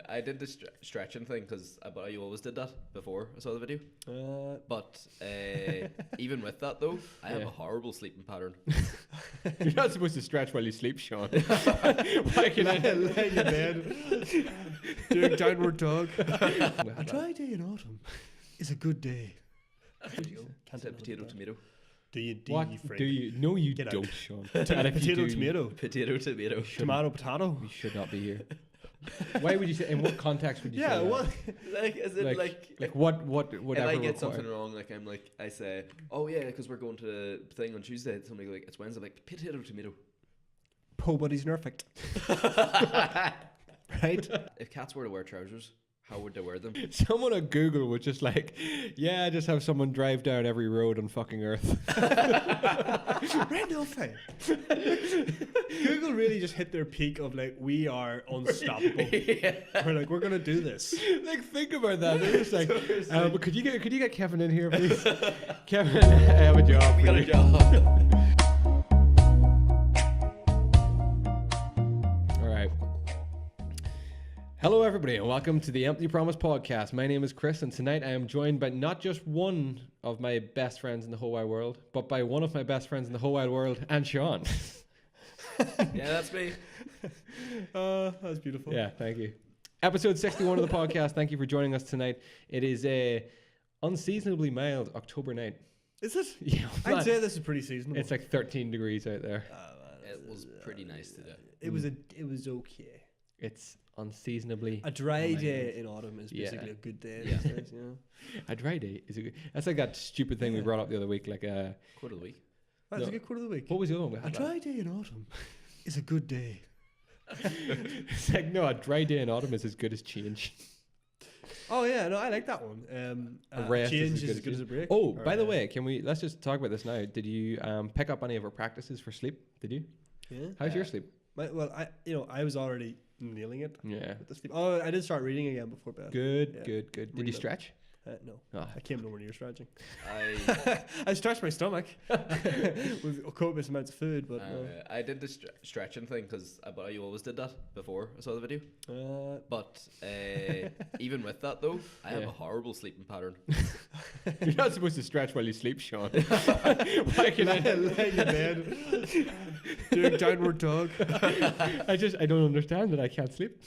I did the stretching thing because I always did that before I saw the video. But even with that though, I have a horrible sleeping pattern. You're not supposed to stretch while you sleep, Sean. Why can I lay in bed doing downward dog? A dry day in autumn is a good day. Can't say potato tomato. Do you freak? do you? No, you Get don't, out. Sean. Potato tomato. Potato tomato. Tomato potato. You should not be here. Why would you say? In what context would you say? Yeah, that? what? Like, is it like what whatever. If I get required. something wrong, like I say, oh yeah, because we're going to the thing on Tuesday. Somebody go like, it's Wednesday. I'm like, potato tomato. Po buddy's nerfect. Right? If cats were to wear trousers, how would they wear them? Someone on Google was just like, yeah, just have someone drive down every road on fucking Earth. Randolph. Google really just hit their peak of like, we are unstoppable. We're like, we're gonna do this. Like, think about that. They're just like, but could you get Kevin in here, please? Kevin, I have a job. We got a job. Hello everybody and welcome to the Empty Promise podcast. My name is Chris and tonight I am joined by not just one of my best friends in the whole wide world, but by one of my best friends in the whole wide world, and Sean. Yeah, that's me. That's beautiful. Yeah, thank you. Episode 61 of the podcast. Thank you for joining us tonight. It is a unseasonably mild October night. Is it? Yeah, I'd say this is pretty seasonable. It's like 13 degrees out there. It was pretty nice today. It was okay. It's unseasonably a dry day in autumn is basically a good day. Yeah. These days, you know? A dry day is a good. That's like that stupid thing we brought up the other week, like a Quarter of the week. That's a good quarter of the week. What was the other one? A dry day in autumn is a good day. It's like, no, a dry day in autumn is as good as change. Oh yeah, no, I like that one. A rest change is as good as a break. Oh, by the way, let's just talk about this now. Did you pick up any of our practices for sleep? Did you? Yeah. How's your sleep? I was already nailing it. Yeah. With the sleep. Oh, I did start reading again before bed. Good. Did you stretch? No, Oh. I came nowhere near stretching. I I stretched my stomach with copious amounts of food, but I did the stretching thing because I always did that before I saw the video. But even with that though, I have a horrible sleeping pattern. You're not supposed to stretch while you sleep, Sean. Why can I lay in bed doing downward dog? I don't understand that I can't sleep.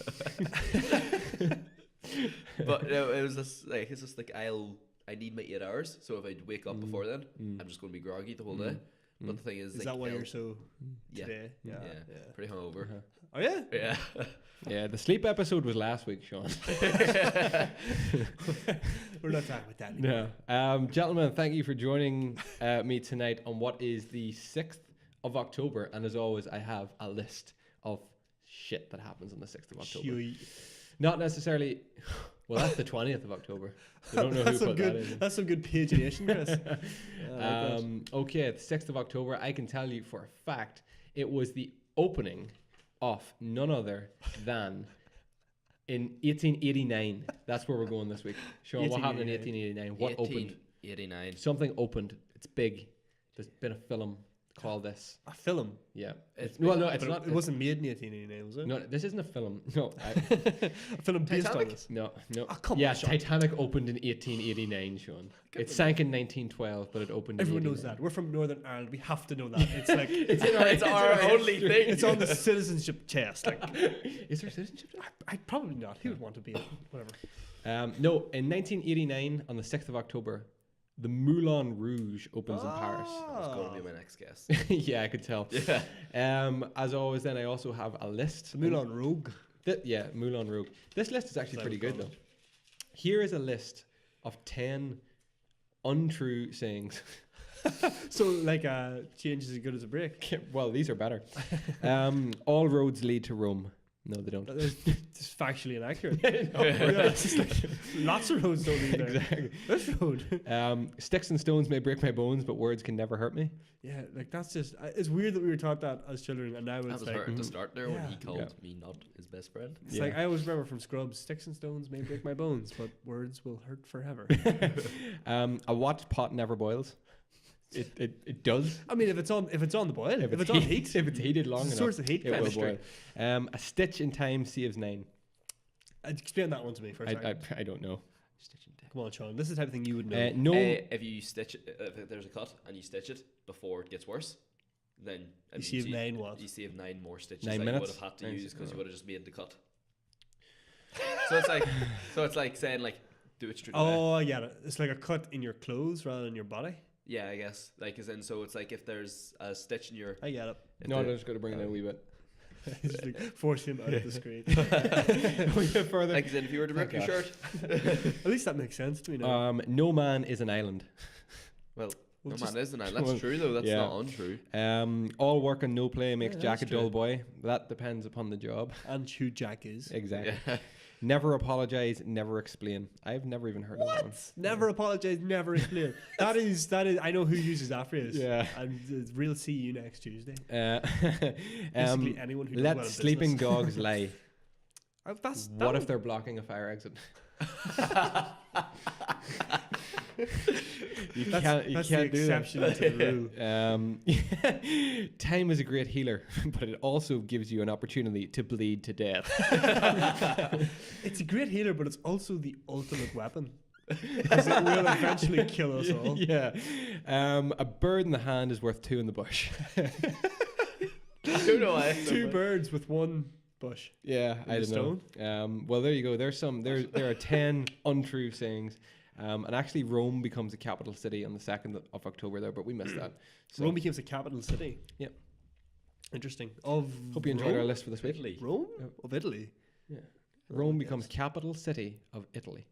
But no, it's just like I need my 8 hours. So if I wake up before then, I'm just going to be groggy the whole day. But the thing is that why you're so today? Yeah, pretty hungover. Oh yeah, yeah. Yeah, the sleep episode was last week, Sean. We're not talking about that anymore. No. Gentlemen, thank you for joining me tonight on what is the 6th of October. And as always, I have a list of shit that happens on the 6th of October. Not necessarily... Well, that's the 20th of October. I don't know who put that in. That's some good pagination, Chris. Okay, the 6th of October, I can tell you for a fact, it was the opening of none other than in 1889. That's where we're going this week. Sean, what happened in 1889? What opened? 1889. Something opened. It's big. There's been a film called this. A film? Yeah. It's not. It wasn't made in 1889, was it? No, this isn't a film. No. A film based on this? No. Oh, come on, Sean. Titanic opened in 1889, Sean. It sank in 1912, but it opened in 1889. Everyone knows that. We're from Northern Ireland. We have to know that. It's like... it's our only thing. It's on the citizenship test. Like, is there citizenship? I probably not. Who would want to be? Whatever. No, in 1989, on the 6th of October, the Moulin Rouge opens in Paris. That's going to be my next guess. Yeah, I could tell. Yeah. As always, then I also have a list. The Moulin Rouge. Moulin Rouge. This list is actually pretty good, though. Here is a list of 10 untrue sayings. So, like, change is as good as a break. Well, these are better. All roads lead to Rome. No, they don't. It's factually inaccurate. It's just like, lots of roads don't lead there. Exactly. This road. Sticks and stones may break my bones, but words can never hurt me. Yeah, like that's just... It's weird that we were taught that as children, and now it's was like... hurting to start there when he called me not his best friend. It's like, I always remember from Scrubs, sticks and stones may break my bones, but words will hurt forever. A watched pot never boils. It does. I mean, if it's on the boil, if it's on heat, if it's heated long enough, source of heat it will boil. A stitch in time saves 9. Explain that one to me for a second. I don't know. Stitching tape. Come on, Sean. This is the type of thing you would know. No. If you stitch it, if there's a cut and you stitch it before it gets worse, then You save 9 what? You save 9 more stitches 9 that minutes? you would have had to 9 use because you oh. would have just made the cut. So it's like saying like do it straight away. Oh, I get it. It's like a cut in your clothes rather than your body. Yeah, I guess. Like as in, so it's like if there's a stitch in your. I get it. No, I'm just going to bring it in a wee bit. Just like force him out of the screen. We get further. Like as in, if you were to rip your shirt. At least that makes sense to me now. No man is an island. Well, Well, no just- man isn't it? That's true though. That's yeah. not untrue. All work and no play makes Yeah, Jack a that's dull true. boy. That depends upon the job. And who Jack is. Exactly. Yeah. Never apologize, never explain. I've never even heard of that one. Never apologize, never explain. That is. I know who uses that phrase. Yeah. And we'll see you next Tuesday. Basically, anyone who does let well in sleeping business. dogs lie. What if that they're blocking a fire exit? You that's can't the do that. exception to the rule. Time is a great healer, but it also gives you an opportunity to bleed to death. It's a great healer, but it's also the ultimate weapon. Because it will eventually kill us all. Yeah. A bird in the hand is worth 2 in the bush. I don't know why. 2 birds with 1 bush. Yeah, I the don't know. Well, there you go. There are 10 untrue sayings. And actually, Rome becomes a capital city on the 2nd of October there, but we missed that. So, Rome becomes a capital city. Yep. Interesting. Of hope you enjoyed Rome? our list for this week. Italy. Rome? Of Italy? Yeah. Oh, Rome yes. becomes capital city of Italy.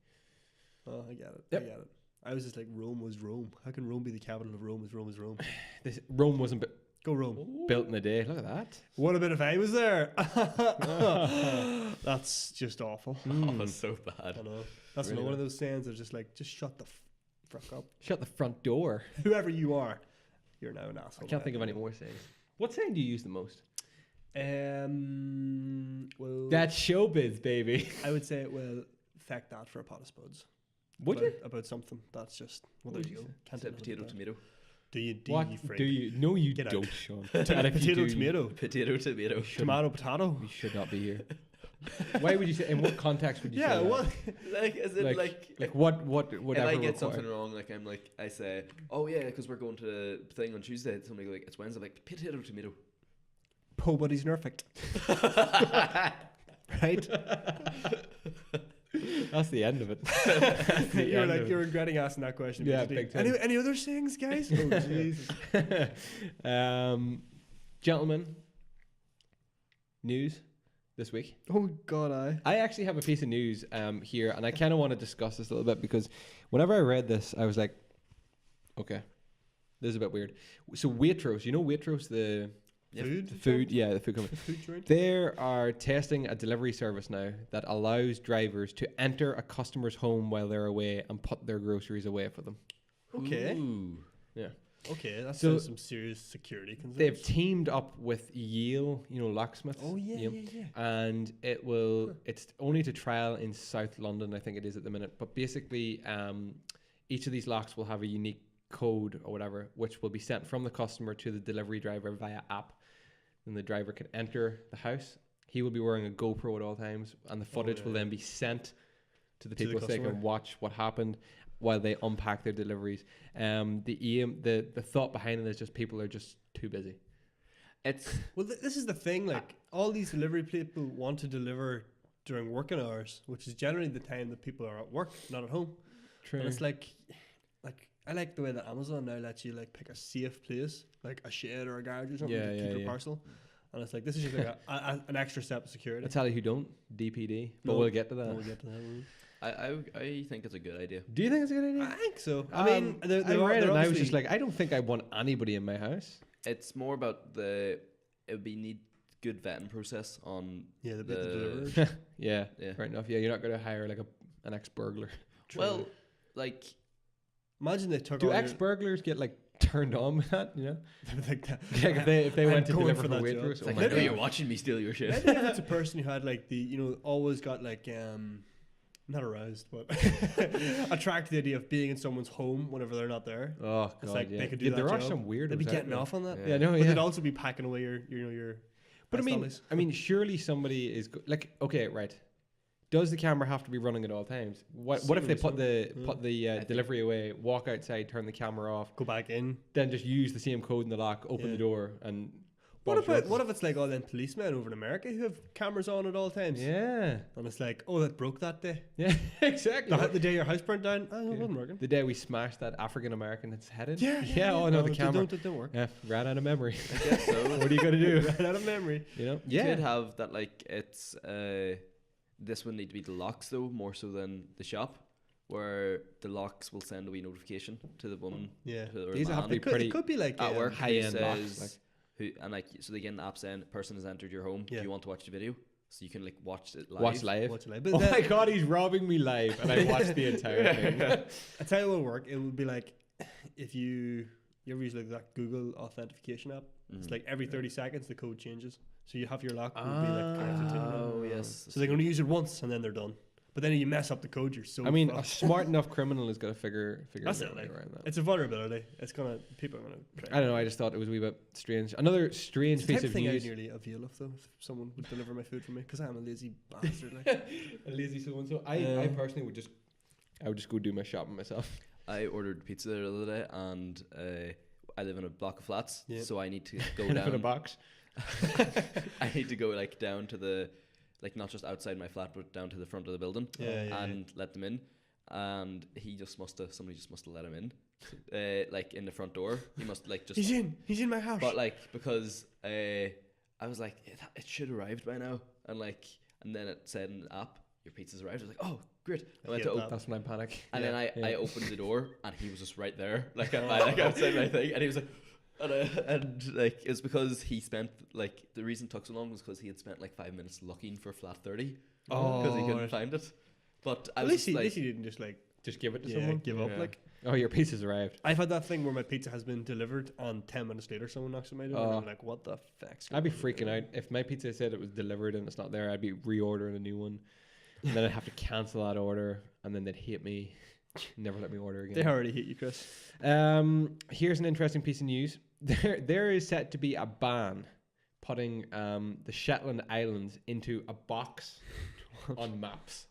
Oh, I get it. Yep. I get it. I was just like, Rome was Rome. How can Rome be the capital of Rome as Rome is Rome? Rome wasn't Go Rome. built in a day. Look at that. What about if I was there? That's just awful. Oh, that's so bad. I know. That's Really not one bad. of those sayings that are just like, just shut the fuck up. Shut the front door. Whoever you are, you're now an asshole. I can't think of any more sayings. What saying do you use the most? Well, That's showbiz, baby. I would say, well, feck that for a pot of spuds. Would you? About something that's just, well, What there would you you go. say? Can't Is it do potato, nothing tomato? Do you, What freak? do you? No, you Get out. don't, Sean. And if you Potato, do, tomato. Potato, tomato. Tomato, potato. You should not be here. Why would you say? In what context would you say? Yeah, that? what? Like, is it like what if whatever I get required. something wrong, like I'm like, I say, oh yeah, because we're going to the thing on Tuesday. Somebody go like, it's Wednesday. I'm like, potato, tomato. Po buddy's perfect. Right? That's the end of it. You're like, you're regretting asking that question. Yeah, basically. big time. Any other sayings, guys? Oh, Jesus. Gentlemen, news this week. Oh, God, I actually have a piece of news here, and I kind of want to discuss this a little bit because whenever I read this, I was like, okay, this is a bit weird. So Waitrose, you know Waitrose, the Food? food, yeah, the food company. Food joint? They are testing a delivery service now that allows drivers to enter a customer's home while they're away and put their groceries away for them. Okay. Ooh. Yeah. Okay, that's So some serious security concerns. They've teamed up with Yale, locksmiths. Oh, yeah, Yale, yeah. And it's only to trial in South London, I think it is at the minute. But basically, each of these locks will have a unique code or whatever, which will be sent from the customer to the delivery driver via app. And the driver can enter the house. He will be wearing a GoPro at all times, and the footage will then be sent to the people so they customer. can watch what happened while they unpack their deliveries. The thought behind it is just people are just too busy. It's Well, this is the thing. Like, all these delivery people want to deliver during working hours, which is generally the time that people are at work, not at home. True. And it's like I like the way that Amazon now lets you like pick a safe place, like a shed or a garage or something, to keep your parcel. And it's like, this is just like an extra step of security. I tell you who don't, DPD, but No. we'll get to that. We'll get to that. I think it's a good idea. Do you think it's a good idea? I think so. I mean, I read it and I was just like, I don't think I want anybody in my house. It's more about it would be need good vetting process on the deliverers. Yeah, Yeah. fair enough. Yeah, you're not going to hire like an ex-burglar. Well, like Imagine they took Do all ex-burglars get like turned on with that? You know, like that. like if they I'm went to going deliver for for that Waitrose. job. Oh It's like, my I know God. you're watching me steal your shit. Maybe if it's a person who had like always got like not aroused, but attracted to the idea of being in someone's home whenever they're not there. Oh God, It's like yeah. they could do Yeah, that there are job. some weirdos. They'd be out getting there. off on that. Yeah, no, But yeah. they'd also be packing away your But best dollies. I mean, surely somebody is like, okay, right. does the camera have to be running at all times? What if they put the delivery away, walk outside, turn the camera off, go back in, then just use the same code in the lock, open the door, and what if it's like all them policemen over in America who have cameras on at all times? Yeah. And it's like, oh, that broke that day. Yeah, exactly. The day your house burnt down, it wasn't working. The day we smashed that African American that's headed. Yeah. Oh no, the camera Don't work. Yeah, ran out of memory. I guess so. What are you gonna do? Ran out of memory. You know. You could have that like it's this would need to be the locks though more so than the shop, where the locks will send a wee notification to the woman. Yeah. These have to be pretty. It could be like at work high end locks. Like, so they get an app saying person has entered your home. Do you want to watch the video? So you can like watch it live. Watch live. But oh my god, he's robbing me live, and I watched the entire thing. I tell you what would work. It would be like if you ever use like that Google authentication app. It's like every 30 seconds the code changes. So you have your lock will be like connected to it. Oh yes. So they're going to use it once and then they're done. But then you mess up the code, you're so. I mean, fucked. a smart enough criminal is going to figure That's out it. Like, around that. it's a vulnerability. People are going to. I don't know. I just thought it was a wee bit strange. Another strange piece of thing news. I'd nearly avail of though, if someone would deliver my food for me, because I'm a lazy bastard. Like. A lazy so and so. I personally would just go do my shopping myself. I ordered pizza the other day, and I live in a block of flats, so I need to go down down in a box. I need to go like down to the, like not just outside my flat, but down to the front of the building, and let them in. And somebody just must have let him in, like in the front door. He must like just. He's in my house. But like because I was like it should have arrived by now, and then it said in the app your pizza's arrived. I was like, oh great. I went to open. That's when I panic. And then I opened the door, and he was just right there, like outside my thing, and he was like. And like it's because he spent like the reason it took so long was because he had spent like 5 minutes looking for flat 30 because he couldn't find it. But at least he didn't just give it to someone. Give up like. Oh, your pizza's arrived. I've had that thing where my pizza has been delivered and 10 minutes later someone knocks on my door and I'm like, what the fuck's going on? I'd be freaking out if my pizza said it was delivered and it's not there. I'd be reordering a new one, and then I'd have to cancel that order, and then they'd hate me. Never let me order again. They already hate you, Chris. Here's an interesting piece of news. There is set to be a ban putting the Shetland Islands into a box on maps.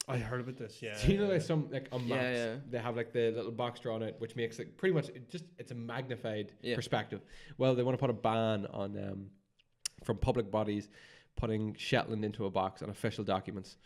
I heard about this. Yeah. So you know, there's some like on maps they have like the little box drawn out, which makes it pretty much it's a magnified perspective. Well, they want to put a ban on from public bodies putting Shetland into a box on official documents.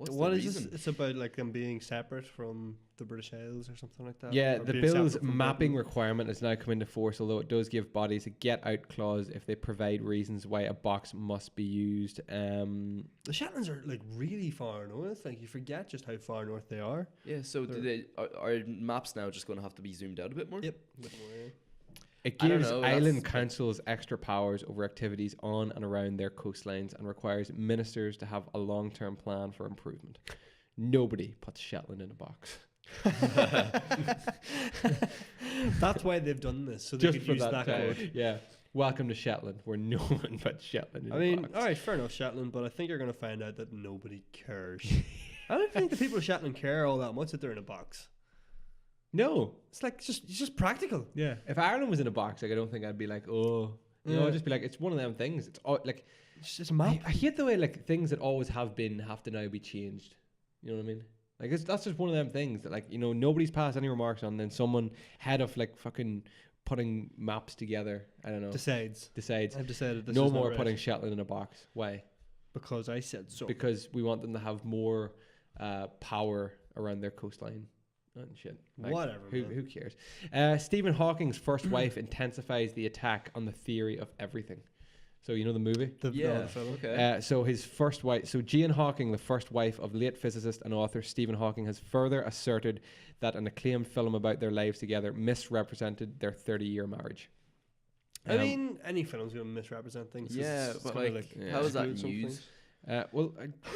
What is this? It's about like them being separate from the British Isles or something like that. Yeah, the bill's mapping requirement has now come into force, although it does give bodies a get-out clause if they provide reasons why a box must be used. The Shetlands are like really far north. Like you forget just how far north they are. Yeah. So are maps now just going to have to be zoomed out a bit more? Yep. A bit more, yeah. It gives island councils extra powers over activities on and around their coastlines and requires ministers to have a long-term plan for improvement. Nobody puts Shetland in a box. That's why they've done this, so they just could use that code. Yeah. Welcome to Shetland, where no one puts Shetland in a box. All right, fair enough, Shetland, but I think you're going to find out that nobody cares. I don't think the people of Shetland care all that much that they're in a box. No, it's just practical. Yeah. If Ireland was in a box, like I don't think I'd be like, oh, I'd just be like, it's one of them things. It's all, like it's just a map. I hate the way like things that always have been have to now be changed. You know what I mean? Like that's just one of them things that like nobody's passed any remarks on. Then someone head of like fucking putting maps together. I don't know. Decides. I've decided this no is more not right. putting Shetland in a box. Why? Because I said so. Because we want them to have more power around their coastline. And shit. Like, whatever. Who cares? Stephen Hawking's first wife intensifies the attack on the theory of everything. So you know the movie? The film. Okay. So his first wife, Jane Hawking, the first wife of late physicist and author Stephen Hawking, has further asserted that an acclaimed film about their lives together misrepresented their 30-year marriage. I mean, any film's going to misrepresent things. Yeah, but how is that news?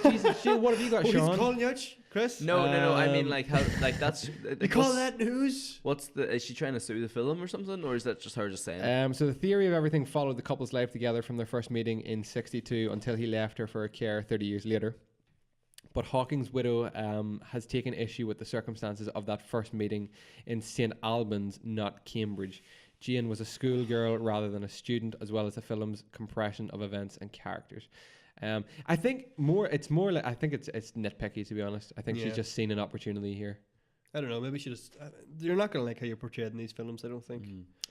Jesus, shit, what have you got, Sean? He's calling you out, Chris? No. I mean, like how, like that's. You call that news? Is she trying to sue the film or something, or is that just her just saying? So the theory of everything followed the couple's life together from their first meeting in '62 until he left her for a care 30 years later. But Hawking's widow has taken issue with the circumstances of that first meeting in St Albans, not Cambridge. Jane was a schoolgirl rather than a student, as well as the film's compression of events and characters. I think it's more like, I think it's nitpicky, to be honest. I think Yeah. she's just seen an opportunity here. I don't know. Maybe she just. You're not gonna like how you're portrayed in these films. I don't think.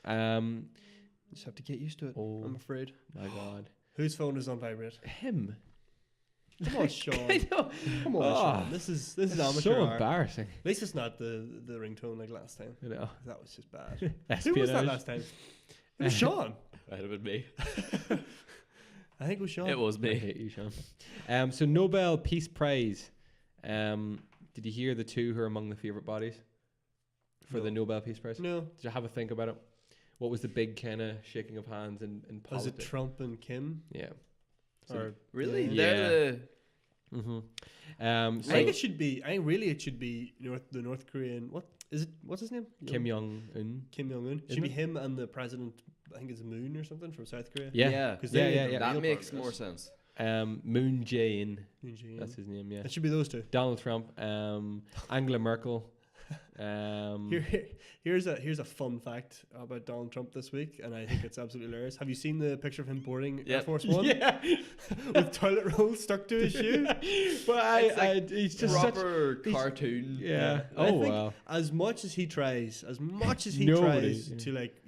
Mm. You just have to get used to it. Oh. I'm afraid. My God. Whose phone is on vibrate? Him. Come on, Sean. I know. Come on, Oh, Sean. This is amateur so hour. embarrassing. At least it's not the ringtone like last time. You know. That was just bad. Who was that Espionage. last time? It was Sean. Might have been me. I think it was Sean. It was I me. hate you, Sean. So Nobel Peace Prize. Did you hear the two who are among the favorite bodies for the No. Nobel Peace Prize? No. Did you have a think about it? What was the big kind of shaking of hands in Was politics? it Trump and Kim? Yeah. Or Really? Yeah. They're the Mm-hmm. I think it should be. I think really it should be the North Korean. What is it? What's his name? Kim Jong-un. Kim Jong Un. It Isn't should be it? him and the president. I think it's Moon or something from South Korea. Yeah. yeah. 'Cause Yeah, they yeah, made the yeah. That real makes progress. more sense. Moon Jae-in. Moon Jae-in. That's his name, yeah. It should be those two. Donald Trump. Angela Merkel. Here's a fun fact about Donald Trump this week, and I think it's absolutely hilarious. Have you seen the picture of him boarding Air Yep. Force One Yeah. with toilet roll stuck to his shoe? But It's like he's just such... Proper he's- cartoon. Yeah. I Oh, think wow. As much as he tries Nobody, to, like,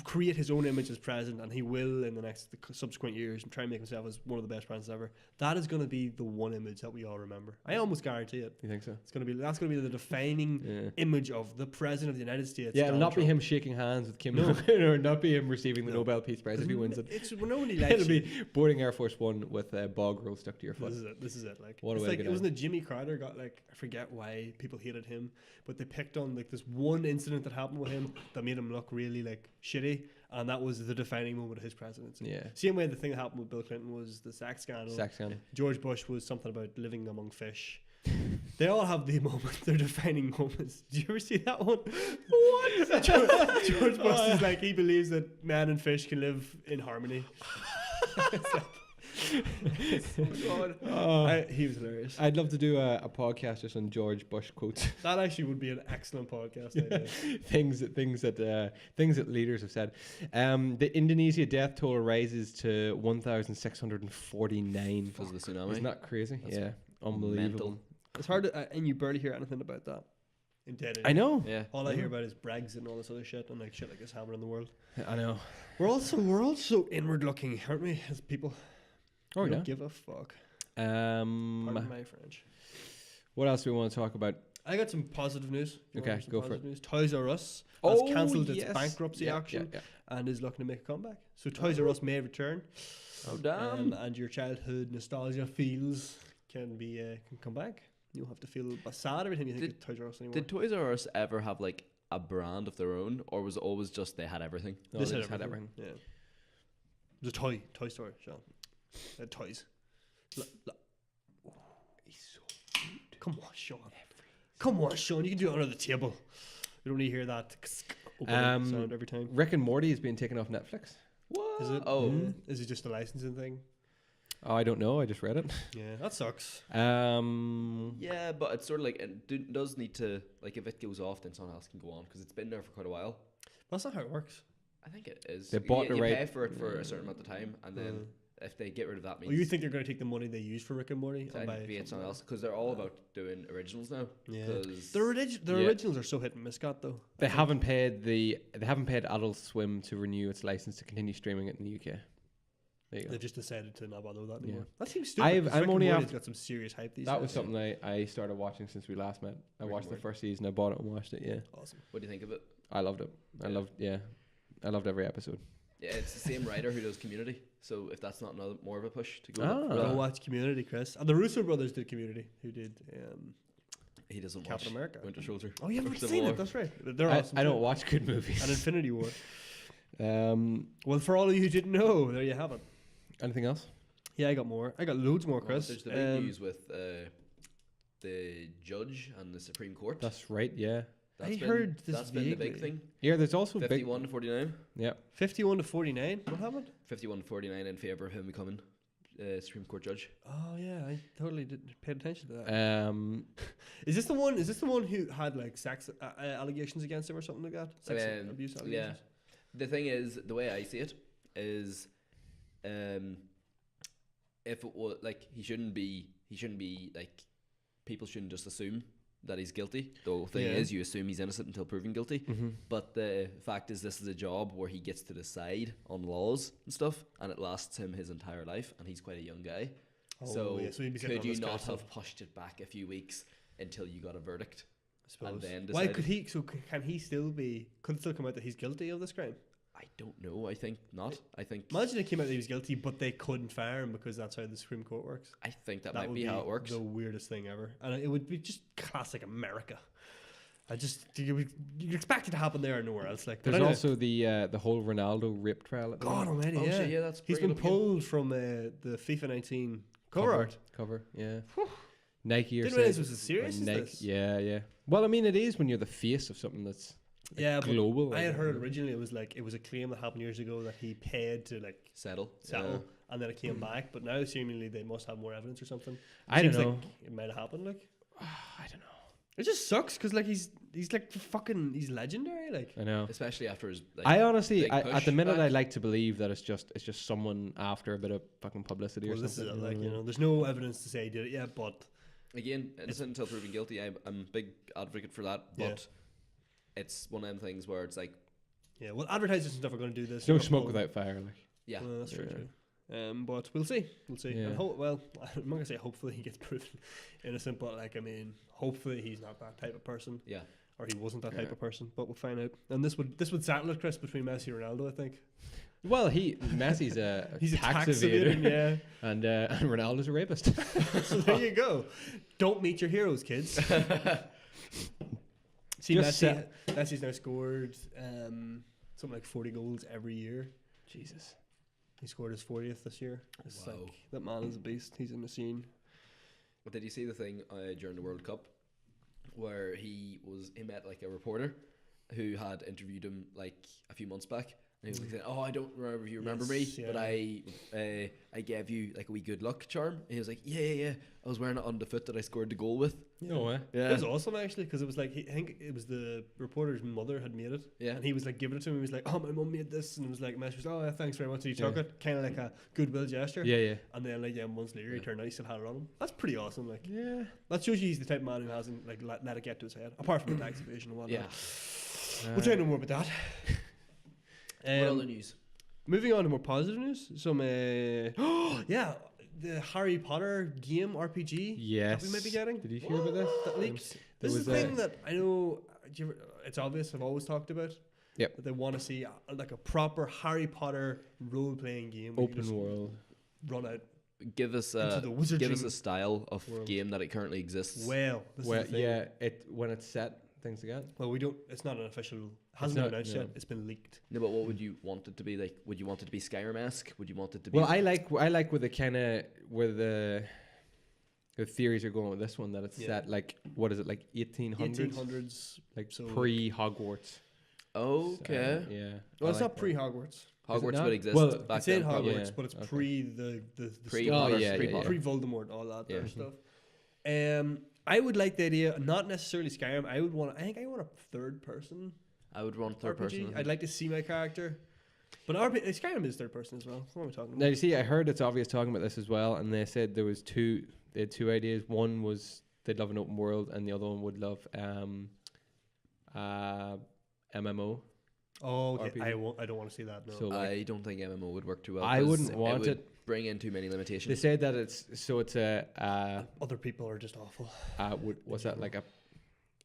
create his own image as president, and he will in the subsequent years, and try and make himself as one of the best presidents ever. That is going to be the one image that we all remember. I almost guarantee it. You think so? That's going to be the defining Yeah. image of the president of the United States. Yeah, it'll Donald not be Trump. him shaking hands with Kim No. Jong-un, or not be him receiving the No. Nobel Peace Prize if he wins it. It's when nobody likes It'll you. be boarding Air Force One with a bog roll stuck to your foot. This is it. Like, What a it's way to like get it wasn't out. it Jimmy Carter got, like, I forget why people hated him, but they picked on like this one incident that happened with him that made him look really like shitty, and that was the defining moment of his presidency. Yeah. Same way the thing that happened with Bill Clinton was the sex scandal. Sex scandal. George Bush was something about living among fish. They all have the moment, their defining moments. Did you ever see that one? What? George Bush is like, he believes that man and fish can live in harmony. It's like, he was hilarious. I'd love to do a podcast just on George Bush quotes. That actually would be an excellent podcast idea. things that leaders have said. The Indonesia death toll rises to 1,649 Because of the tsunami. Isn't that crazy? That's yeah, unbelievable. mental. It's hard to, and you barely hear anything about that. In dead I know. Yeah. All I hear about is Brexit and all this other shit, and like shit like this happening in the world. I know. We're all so inward looking, aren't we, as people? Oh We yeah. don't give a fuck. Pardon my French. What else do we want to talk about? I got some positive news. You Okay, want some go for positive it. News? Toys R Us has Oh, cancelled its yes. bankruptcy Yeah, action yeah, and is looking to make a comeback. So Toys R Us may return, Oh damn. and your childhood nostalgia feels can come back. You don't have to feel sad every time you think of Toys R Us anymore. Did Toys R Us ever have like a brand of their own, or was it always just they had everything? No, This they had just had everything. everything. Yeah. It was a toy store, Sean. They had toys. He's so cute. Come on, Sean. Come on, Sean. You can do it under the table. You don't need to hear that sound every time. Rick and Morty is being taken off Netflix. What? Is it? Oh. Mm. Is it just a licensing thing? Oh, I don't know. I just read it. Yeah, that sucks. Yeah, but it's sort of like it does need to, like, if it goes off, then someone else can go on because it's been there for quite a while. That's not how it works. I think it is. They bought the you right- pay for it for a certain amount of time, and then if they get rid of that, means Well, you think they're going to take the money they use for Rick and Morty to and buy be it something someone else because they're all about doing originals now. Yeah. 'Cause- The originals are so hit and miss, Scott, though. They haven't paid Adult Swim to renew its license to continue streaming it in the UK. There you go. They've just decided to not bother with that Yeah. anymore. That seems stupid. I'm 'cause Rick and only Morty's after- got some serious hype these That days. was something I started watching since we last met. I Rick watched and the first season. I bought it and watched it. Yeah, Awesome. what do you think of it? I loved it. I loved every episode. Yeah, it's the same writer who does Community. So if that's not more of a push to go, Ah. for Go that, watch Community, Chris. And the Russo brothers did Community, who did he doesn't Captain watch America. Winter Soldier. Oh, you haven't or Civil seen War. it? That's right. They're I awesome. don't too. watch good movies. And Infinity War. Um, Well, for all of you who didn't know, there you have it. anything else? Yeah, I got more. I got loads more, Well, Chris. there's the big news with the judge and the Supreme Court. That's right. Yeah. I heard this that's been the big vaguely. thing. Yeah. There's also big. 51 to 49. Yeah. 51 to 49. What happened? 51 to 49 in favour of him becoming Supreme Court judge. Oh yeah, I totally didn't pay attention to that. Is this the one? Is this the one who had like sex allegations against him or something like that? Sex abuse allegations. Yeah. The thing is, the way I see it is, if it was like he shouldn't be like, people shouldn't just assume that he's guilty. The whole thing is you assume he's innocent until proven guilty. Mm-hmm. But the fact is, this is a job where he gets to decide on laws and stuff, and it lasts him his entire life, and he's quite a young guy. So he'd be sitting could on you this not council. have pushed it back a few weeks until you got a verdict? I suppose. And then Why decided? could he? So can he still be? Could it still come out that he's guilty of this crime? I don't know. I think not. I think Imagine it came out that he was guilty, but they couldn't fire him because that's how the Supreme Court works. I think that That might would be how it works. The weirdest thing ever, and it would be just classic America. You'd expect it to happen there or nowhere else. Like, There's also the whole Ronaldo rape trial. At the God moment. Almighty, Oh yeah. shit, yeah, that's He's bringing been up again. pulled from the FIFA 19 cover art. Cover, yeah. Nike are Didn't realize saying- it was as serious as Nike, this. yeah. Well, I mean, it is when you're the face of something that's Yeah, but global. I had like, heard originally it was a claim that happened years ago that he paid to like Settle. settle, and then it came back. But now seemingly they must have more evidence or something. I don't Seems know. like it might have happened. Like I don't know. it just sucks because like he's like he's legendary. Like I know. Especially after his. Like, I honestly, big at the minute, pushback. I like to believe that it's just someone after a bit of fucking publicity well, or this is something. it, like what I mean? there's no evidence to say he did it yet, but Again, innocent until proven guilty. I'm a big advocate for that, but it's one of them things where it's like, yeah, well, advertisers and stuff are going to do this. There's no They're smoke gonna- without fire. Like, yeah, Well, that's true. Yeah. True. But we'll see. Yeah. And well, I'm not gonna say hopefully he gets proven innocent, but like I mean, hopefully he's not that type of person, yeah. or he wasn't that Yeah. type of person. But we'll find out. And this would settle it, Chris, between Messi and Ronaldo. I think well, Messi's a he's tax a tax evader, evader, yeah. and Ronaldo's a rapist. So there you go. Don't meet your heroes, kids. See, Just Messi's now scored something like 40 goals every year. Jesus. He scored his 40th this year. It's Wow. like that man is a beast. He's a machine. But did you see the thing during the World Cup where he met like a reporter who had interviewed him like a few months back, and he was like saying, "Oh, I don't remember if you remember me, Yes, but yeah. I gave you like a wee good luck charm." And he was like, "Yeah. I was wearing it on the foot that I scored the goal with." No way. It was awesome actually because it was like I think it was the reporter's mother had made it, Yeah. and he was like giving it to him. He was like, "Oh, my mum made this," and it was like, "Messi was, oh, yeah, thanks very much." And he took Yeah. it, kind of like a goodwill gesture. Yeah. And then like months later, he turned out he still had it on him. That's pretty awesome. Like Yeah. that shows you he's the type of man who hasn't like let it get to his head. Apart from the tax evasion and whatnot. Yeah. We'll say no more about that. What other news? Moving on to more positive news. Some yeah, the Harry Potter game RPG. Yes. That we might be getting. Did you hear about this? That leaked. There This is was the a- thing that I know. It's obvious. I've always talked about. Yep. That they want to see like a proper Harry Potter role playing game. where you Open just world. Run out. Give us Into the wizarding give us a style of world. game that it currently exists. Well, this Well, is the thing. yeah. When it's set, things again. Well, we don't. It's not an official. Hasn't been not, announced no. yet. It's been leaked. No, but what would you want it to be like? Would you want it to be Skyrim-esque? Would you want it to be? Well, I like where the kind of where the theories are going with this one, that it's Yeah. set like, what is it, like 1800s, 1800s. like so pre Hogwarts. okay. Yeah. Well, I it's like not pre Hogwarts. Hogwarts not? would exist Well, back It's in then. probably. Hogwarts, Yeah, but it's okay. pre the Pre story. Potter, yeah, pre yeah, Potter. Pre Voldemort, all that Yeah. other stuff. I would like the idea, not necessarily Skyrim. I think I want a third person I would run third RPG. person. I'd like to see my character, but Skyrim is third person as well. What are we talking Now about? you see, I heard It's Obvious talking about this as well, and they said they had two ideas. One was they'd love an open world, and the other one would love MMO. Oh, okay. RPG. I don't want to see that. No. So like, I don't think MMO would work too well. I 'cause wouldn't want would it. Bring in too many limitations. they said that it's Other people are just awful. what's that, like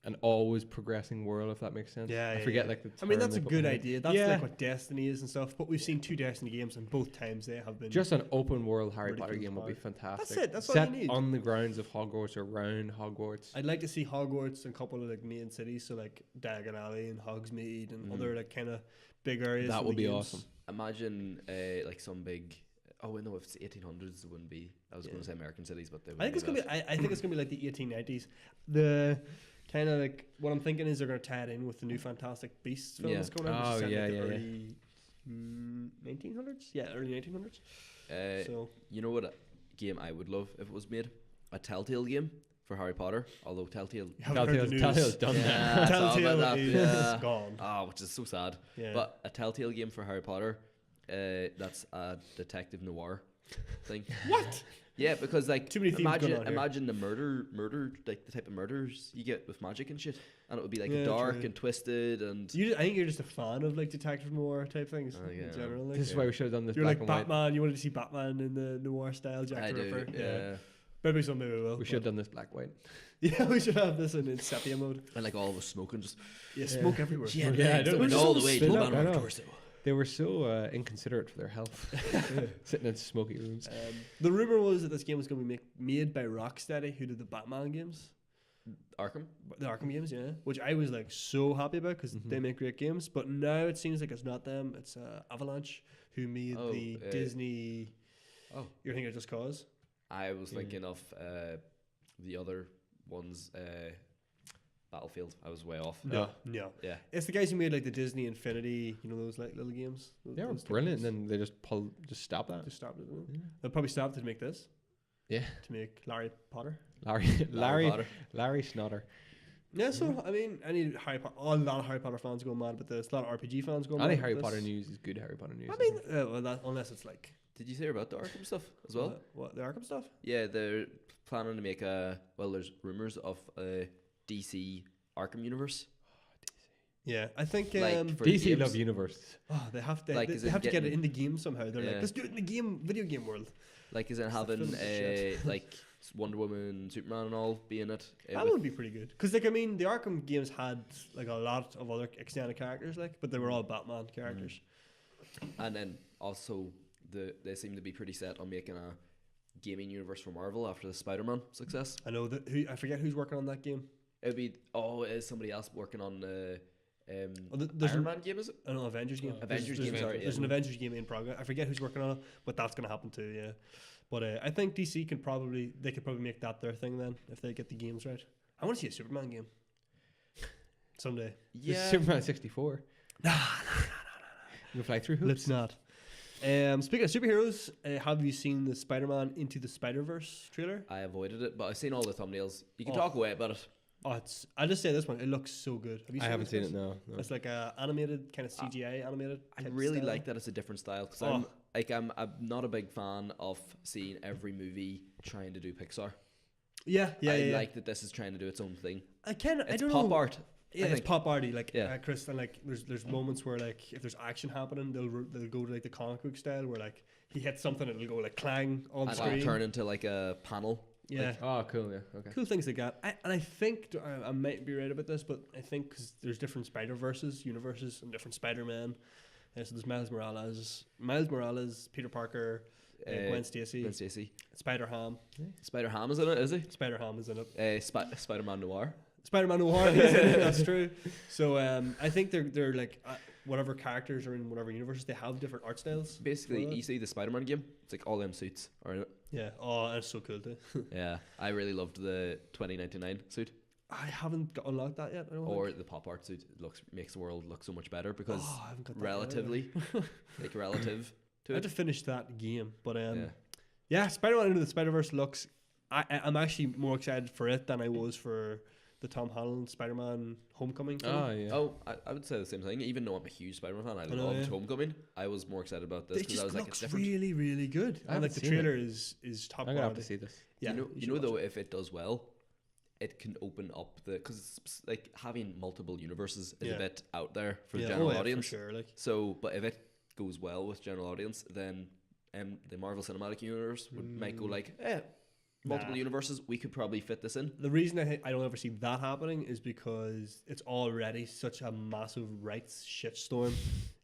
an always progressing world, if that makes sense. Yeah, I yeah, forget yeah. like the. I mean, term that's they a put good behind it. idea. That's Yeah. like what Destiny is and stuff. But we've seen 2 Destiny games, and both times they have been Just an open world Harry Really Potter cool game would be inspired. fantastic. That's it, that's all Set you need. on the grounds of Hogwarts or around Hogwarts. I'd like to see Hogwarts and a couple of like main cities, so like Diagon Alley and Hogsmeade and other like kind of big areas. That from would the be games. awesome. Imagine like some big. Oh wait, no, if it's 1800s, it wouldn't be. I was going to say American cities, but they. I think it's gonna be. I think it's gonna be like the 1890s. The kind of like what I'm thinking is they're gonna tie it in with the new Fantastic Beasts film Yeah. that's coming out. Oh, which is set in, yeah, like, the yeah, yeah. early 1900s. Yeah, early 1900s. So You know what game I would love if it was made? A Telltale game for Harry Potter. Although Telltale. you haven't heard the news. Telltale's done that. Yeah, I saw about Telltale that, is yeah. gone. Which is so sad. Yeah. But a Telltale game for Harry Potter. That's a detective noir thing. What? Yeah, because like Too many themes going on here. imagine the murder, like the type of murders you get with magic and shit, and it would be like Yeah, dark true. and twisted and. I think you're just a fan of like detective noir type things Yeah. in general. Like. This is why we should have done this You're black like and white. Batman. You wanted to see Batman in the noir style, Jack I the do, Ripper. yeah. Maybe someday we will. We should have done this black and white. Yeah, we should have this in sepia mode. And like all of us smoking, just Yeah, smoke everywhere. yeah, Yeah, I know. going We're all so the way to split the up, bottom of I our know. torso. They were so inconsiderate for their health, sitting in smoky rooms. The rumor was that this game was going to be made by Rocksteady, who did the Batman games, Arkham. the Arkham games, yeah. Which I was like so happy about because they make great games. But now it seems like it's not them. It's Avalanche who made the Disney. Oh, You're thinking of Just Cause? I was thinking of the other ones. Battlefield. I was way off. No. Yeah. It's the guys who made like the Disney Infinity, you know, those like little games. They were those type brilliant, games. and then they just stopped that. Just stopped it. Didn't they? Yeah. They'll probably stop to make this. Yeah, To make Larry Potter. Larry Potter. Snotter. Yeah, so I mean, a lot of Harry Potter fans going mad with this. A lot of RPG fans going I mad. think with Harry this. Potter news is good. Harry Potter news. I mean, unless it's like Did you hear about the Arkham stuff as well? what the Arkham stuff. Yeah, they're planning to make there's rumors of a DC Arkham universe. Yeah, I think Like for DC games. love universe. they have to Like, they is it have to get it getting- in the game somehow. They're Yeah. like, let's do it in the game, video game world. Like, is it the having films and shit. like Wonder Woman, Superman, and all be in it? That would be pretty good. Because like I mean, the Arkham games had like a lot of other extended characters, like, but they were all Batman characters. And then also they seem to be pretty set on making a gaming universe for Marvel after the Spider-Man success. I know that I forget who's working on that game. It'd be it is somebody else working on the There's Iron Man game, is it? I don't know, Avengers game. Avengers there's, game, sorry, There's yeah. an Avengers game in progress. I forget who's working on it, but that's gonna happen too. Yeah, but I think DC could probably make that their thing then if they get the games right. I want to see a Superman game someday. Yeah, Superman 64. You can fly through hoops. Let's not. Speaking of superheroes, have you seen the Spider-Man Into the Spider-Verse trailer? I avoided it, but I've seen all the thumbnails. You can Oh. talk away about it. Oh, I'll just say this one. It looks so good. Have you I seen haven't this, seen Chris? it. No. It's like a animated kind of CGI animated. I type really style. like that it's a different style because Oh. I'm not a big fan of seeing every movie trying to do Pixar. Yeah. I like that this is trying to do its own thing. I It's don't pop know. art. Yeah, I it's think. pop arty, like Yeah. Chris, and like there's moments where like if there's action happening, they'll go to like the comic book style where like he hits something and it'll go like clang on the And screen. it'll turn into like a panel. Yeah, Oh, cool. Yeah. Okay. cool things like that. I think I might be right about this, but I think because there's different Spider-Verses, universes, and different Spider-Man. So there's Miles Morales, Peter Parker, Gwen Stacy, Spider-Ham. Spider-Ham is in it, is he? Spider-Ham is in it. Spider-Man Noir. Spider-Man Noir, he's in it, that's true. So I think they're like whatever characters are in whatever universes, they have different art styles. Basically, for that. you see the Spider-Man game, it's like all them suits are in it. Yeah. Oh, that's so cool too. Yeah, I really loved the 2099 suit I haven't unlocked that yet. I don't or think. the pop art suit. It makes the world look so much better because Oh, I haven't got that yet relatively, like relative I to had it. to finish that game, but Yeah. yeah, Spider-Man Into the Spider-Verse looks. I'm actually more excited for it than I was for the Tom Holland Spider-Man Homecoming film. Oh yeah. Oh, I would say the same thing. Even though I'm a huge Spider-Man fan, I know, loved yeah. Homecoming. I was more excited about this It because just I was like, looks it's different. really, really good. I And like haven't the seen it. trailer is top I'm gonna have quality. to see this. Yeah, you should know watch though, it. if it does well, it can open up because like having multiple universes is Yeah. a bit out there for the Yeah, general oh, yeah, audience. for sure. Like So, but if it goes well with general audience, then the Marvel Cinematic Universe might go like, multiple Nah. universes, we could probably fit this in. the reason I don't ever see that happening is because it's already such a massive rights shitstorm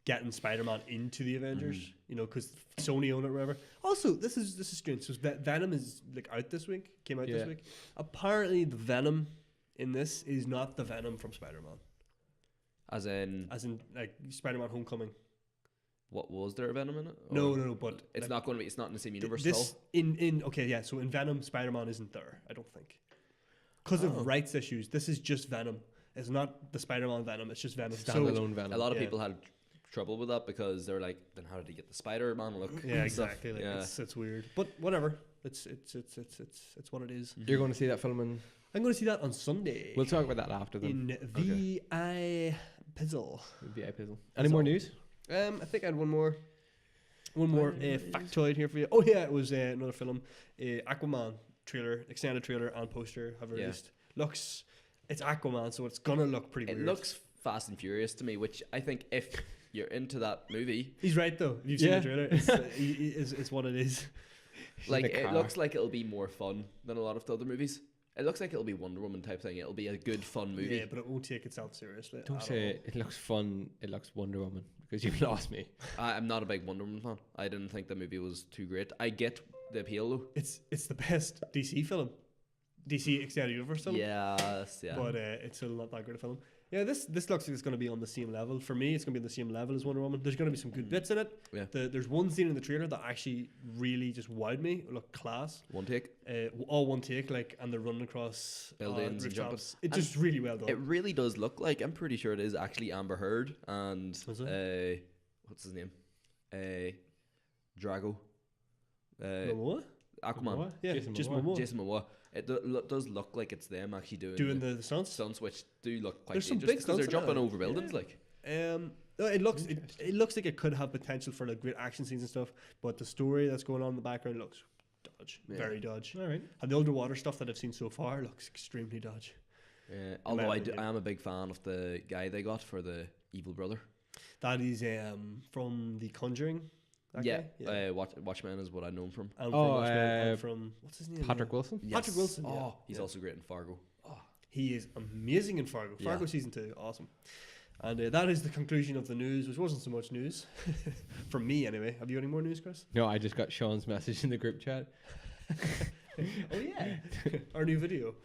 getting Spider-Man into the Avengers. You know, because Sony own it or whatever. Also, this is strange. So Venom is like out this week. Came out Yeah. this week. Apparently, the Venom in this is not the Venom from Spider-Man. As in, As in, like Spider-Man Homecoming. what was there a Venom in it? No, Or but It's like, not going to be. It's not in the same universe at all. this in okay, yeah. So in Venom, Spider-Man isn't there. I don't think because Oh. of rights issues. This is just Venom. It's not the Spider-Man Venom. It's just Venom. Standalone Venom. A lot of Yeah. people had trouble with that because they're like, then how did he get the Spider-Man look? Yeah, and stuff? exactly. Like Yeah. it's weird, but whatever. It's what it is. You're going to see that film in. I'm going to see that on Sunday. We'll talk about that after then. in VI Pizzle. VIP Pizzle. Any more news? I think I had one more. One more factoid here for you. Oh yeah, it was another film, Aquaman trailer, extended trailer and poster have released. Looks, it's Aquaman, so it's gonna look pretty weird. It looks Fast and Furious to me, which I think if you're into that movie, he's right though. If you've seen the trailer, it's what it is. Like it looks like it'll be more fun than a lot of the other movies. It looks like it'll be Wonder Woman type thing. It'll be a good fun movie. Yeah, but it won't take itself seriously. Don't say it looks fun. It looks Wonder Woman because you've lost me. I'm not a big Wonder Woman fan. I didn't think the movie was too great. I get the appeal though. It's the best DC film, DC Extended Universe film. Yes, yeah. But it's still not that great a film. Yeah, this looks like it's going to be on the same level. For me, it's going to be on the same level as Wonder Woman. There's going to be some good bits in it. Yeah. There's one scene in the trailer that actually really just wowed me. It looked class. One take. All one take, like, and they're running across buildings and jumping. It's just really well done. It really does look like, I'm pretty sure it is actually Amber Heard and what's his name? Drago. Momoa? Aquaman. Momoa? Yeah, just Momoa. Jason Momoa. It does look like it's them actually doing the stunts, which do look quite There's some dangerous big because they're stunts jumping over buildings. Like, no, it looks like it could have potential for like great action scenes and stuff, but the story that's going on in the background looks dodge, very dodge. All right. And the underwater stuff that I've seen so far looks extremely dodge. Although I am a big fan of the guy they got for the evil brother. That is from The Conjuring. Watchmen is what I know him from. And from Watchmen, and from what's his name? Patrick Wilson. Yes. Patrick Wilson. Oh, he's also great in Fargo. Oh, he is amazing in Fargo. Fargo season 2, awesome. And that is the conclusion of the news, which wasn't so much news from me anyway. Have you any more news, Chris? No, I just got Sean's message in the group chat. Oh yeah, our new video.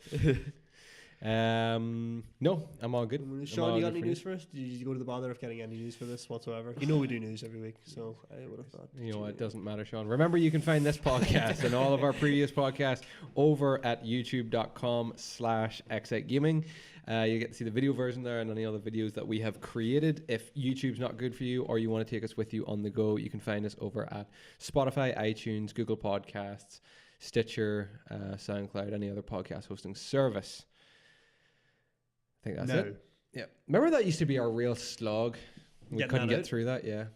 No, I'm all good. Sean, you got any news for us? Did you go to the bother of getting any news for this whatsoever? You know we do news every week, so I would have thought. You know what? It doesn't matter, Sean. Remember, you can find this podcast and all of our previous podcasts over at youtube.com/x8gaming. You get to see the video version there and any other videos that we have created. If YouTube's not good for you or you want to take us with you on the go, you can find us over at Spotify, iTunes, Google Podcasts, Stitcher, SoundCloud, any other podcast hosting service. I think that's it. Yeah. Remember that used to be our real slog? We couldn't get through that, yeah. I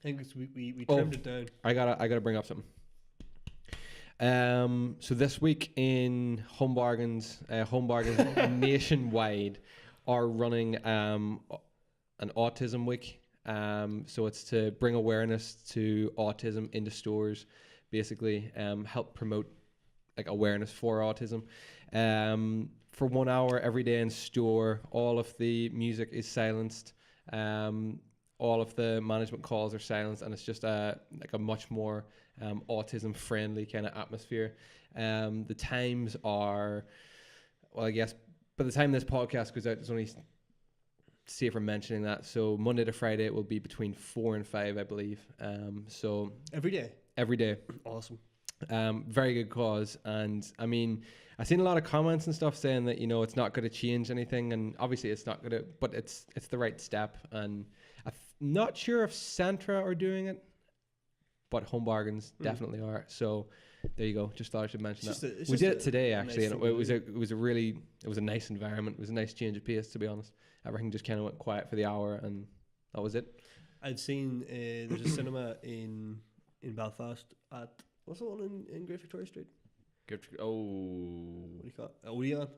think we trimmed it down. I gotta bring up something. So this week in Home Bargains nationwide are running an autism week. So it's to bring awareness to autism into stores, basically help promote like awareness for autism. For 1 hour every day in store, all of the music is silenced. All of the management calls are silenced, and it's just a much more autism friendly kind of atmosphere. The times are, well, I guess by the time this podcast goes out, it's only safer mentioning that. So Monday to Friday it will be between 4 and 5, I believe. So every day. Awesome. Very good cause, and I mean, I've seen a lot of comments and stuff saying that, you know, it's not going to change anything, and obviously it's not going to, but it's the right step. And I'm not sure if Centra are doing it, but Home Bargains definitely are. So there you go. Just thought I should mention that. We did it today actually, and it was a nice environment. It was a nice change of pace, to be honest. Everything just kind of went quiet for the hour, and that was it. I'd seen there's a cinema in Belfast at, what's the one in Great Victoria Street? What do you call it? Odeon.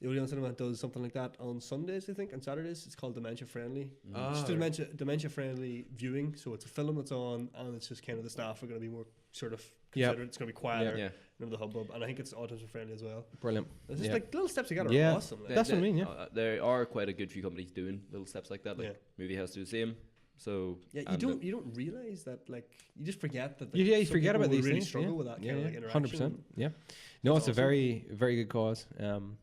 The Odeon Cinema does something like that on Sundays, I think, and Saturdays. It's called Dementia Friendly. Just dementia friendly viewing. So it's a film that's on, and it's just kind of the staff are going to be more sort of considerate. It's going to be quieter. Yeah. None of the hubbub, and I think it's autism friendly as well. Brilliant. It's just like little steps together. Yeah, are awesome. Like. That's what I mean. Yeah, there are quite a good few companies doing little steps like that. Like Movie House do the same. So yeah, you don't realize that, like, you just forget that. You forget about these really things. Struggle with that kind of like interaction. 100%. Yeah, no, it's awesome. A very, very good cause. And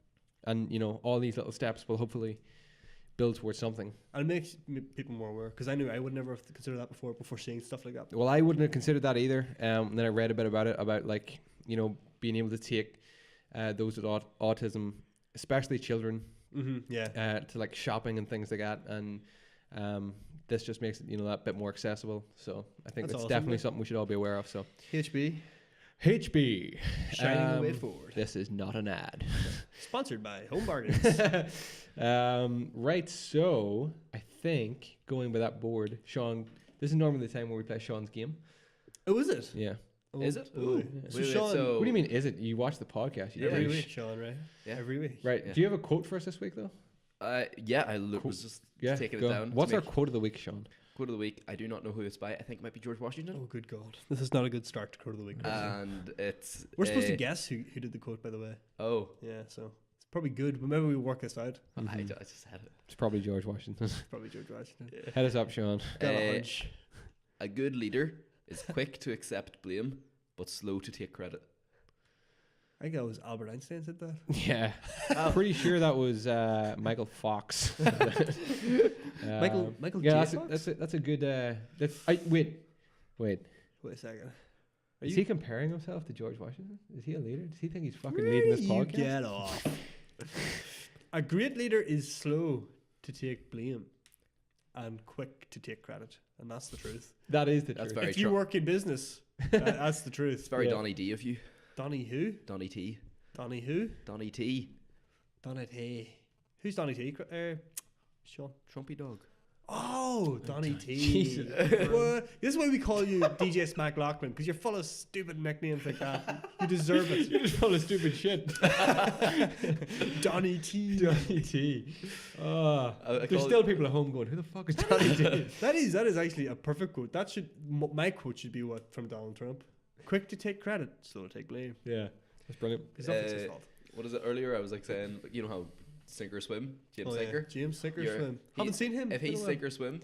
you know, all these little steps will hopefully build towards something. And it makes people more aware, because I knew I would never have considered that before seeing stuff like that. Well, I wouldn't have considered that either. And then I read a bit about it, about, like, you know, being able to take those with autism, especially children, to like shopping and things like that, and this just makes it, you know, that bit more accessible. So I think that's awesome, definitely something we should all be aware of. So HB shining the way forward. This is not an ad. Sponsored by Home Bargains. Right, so I think going by that board, Sean, this is normally the time where we play Sean's game. Oh, is it? Yeah. Oh, Is it? boy. Ooh. So Wait, Sean, so What do you mean? Is it? You watch the podcast? You Yeah. every douche. week, Sean, right? Yeah. Every week. Right. Yeah. Do you have a quote for us this week, though? Yeah, I Cool. was just Yeah. taking go. it down. What's to our make quote of the week, Sean? quote of the week? I do not know who it's by. I think it might be George Washington. Oh, good God. This is not a good start to quote of the week. And it's We're supposed to guess who did the quote, by the way. Oh, Yeah, so it's probably good, but maybe we work this out. I Mhm. just had it. It's probably George Washington. It's probably George Washington. Head us up, Sean. Got a Uh, hunch. A good leader is quick to accept blame, but slow to take credit. I think that was Albert Einstein said that. Yeah. I'm pretty sure that was Michael Fox. Michael Yeah, J. that's a good. Wait. Wait a second. Is he comparing himself to George Washington? Is he a leader? Does he think he's fucking Where leading this do you podcast? get off. A great leader is slow to take blame and quick to take credit, and that's the truth. That is the That's truth. very If you true. work in business, that's the It's truth. very Yeah. Donny D of you. Donny who? Donny T. Donny who? Donny T. Donny T. Who's Donny T? Sean. Trumpy dog. Oh, Donny T. Jesus. What? This is why we call you DJ Smack Lachlan, because you're full of stupid nicknames like that. You deserve You're it. just full of stupid shit. Donny T. Johnny T. Oh, I there's call still people at home going, "Who the fuck is Johnny T?" That is actually a perfect quote. That should my quote should be what from Donald Trump. Quick to take credit, slow to take blame. Yeah, that's brilliant. It's not his fault. What is it earlier? I was like saying, you know how sink or swim? James Oh, Sinker. yeah. James Sinker You're- swim. he- Haven't seen him. If Been a he's while. sink or swim,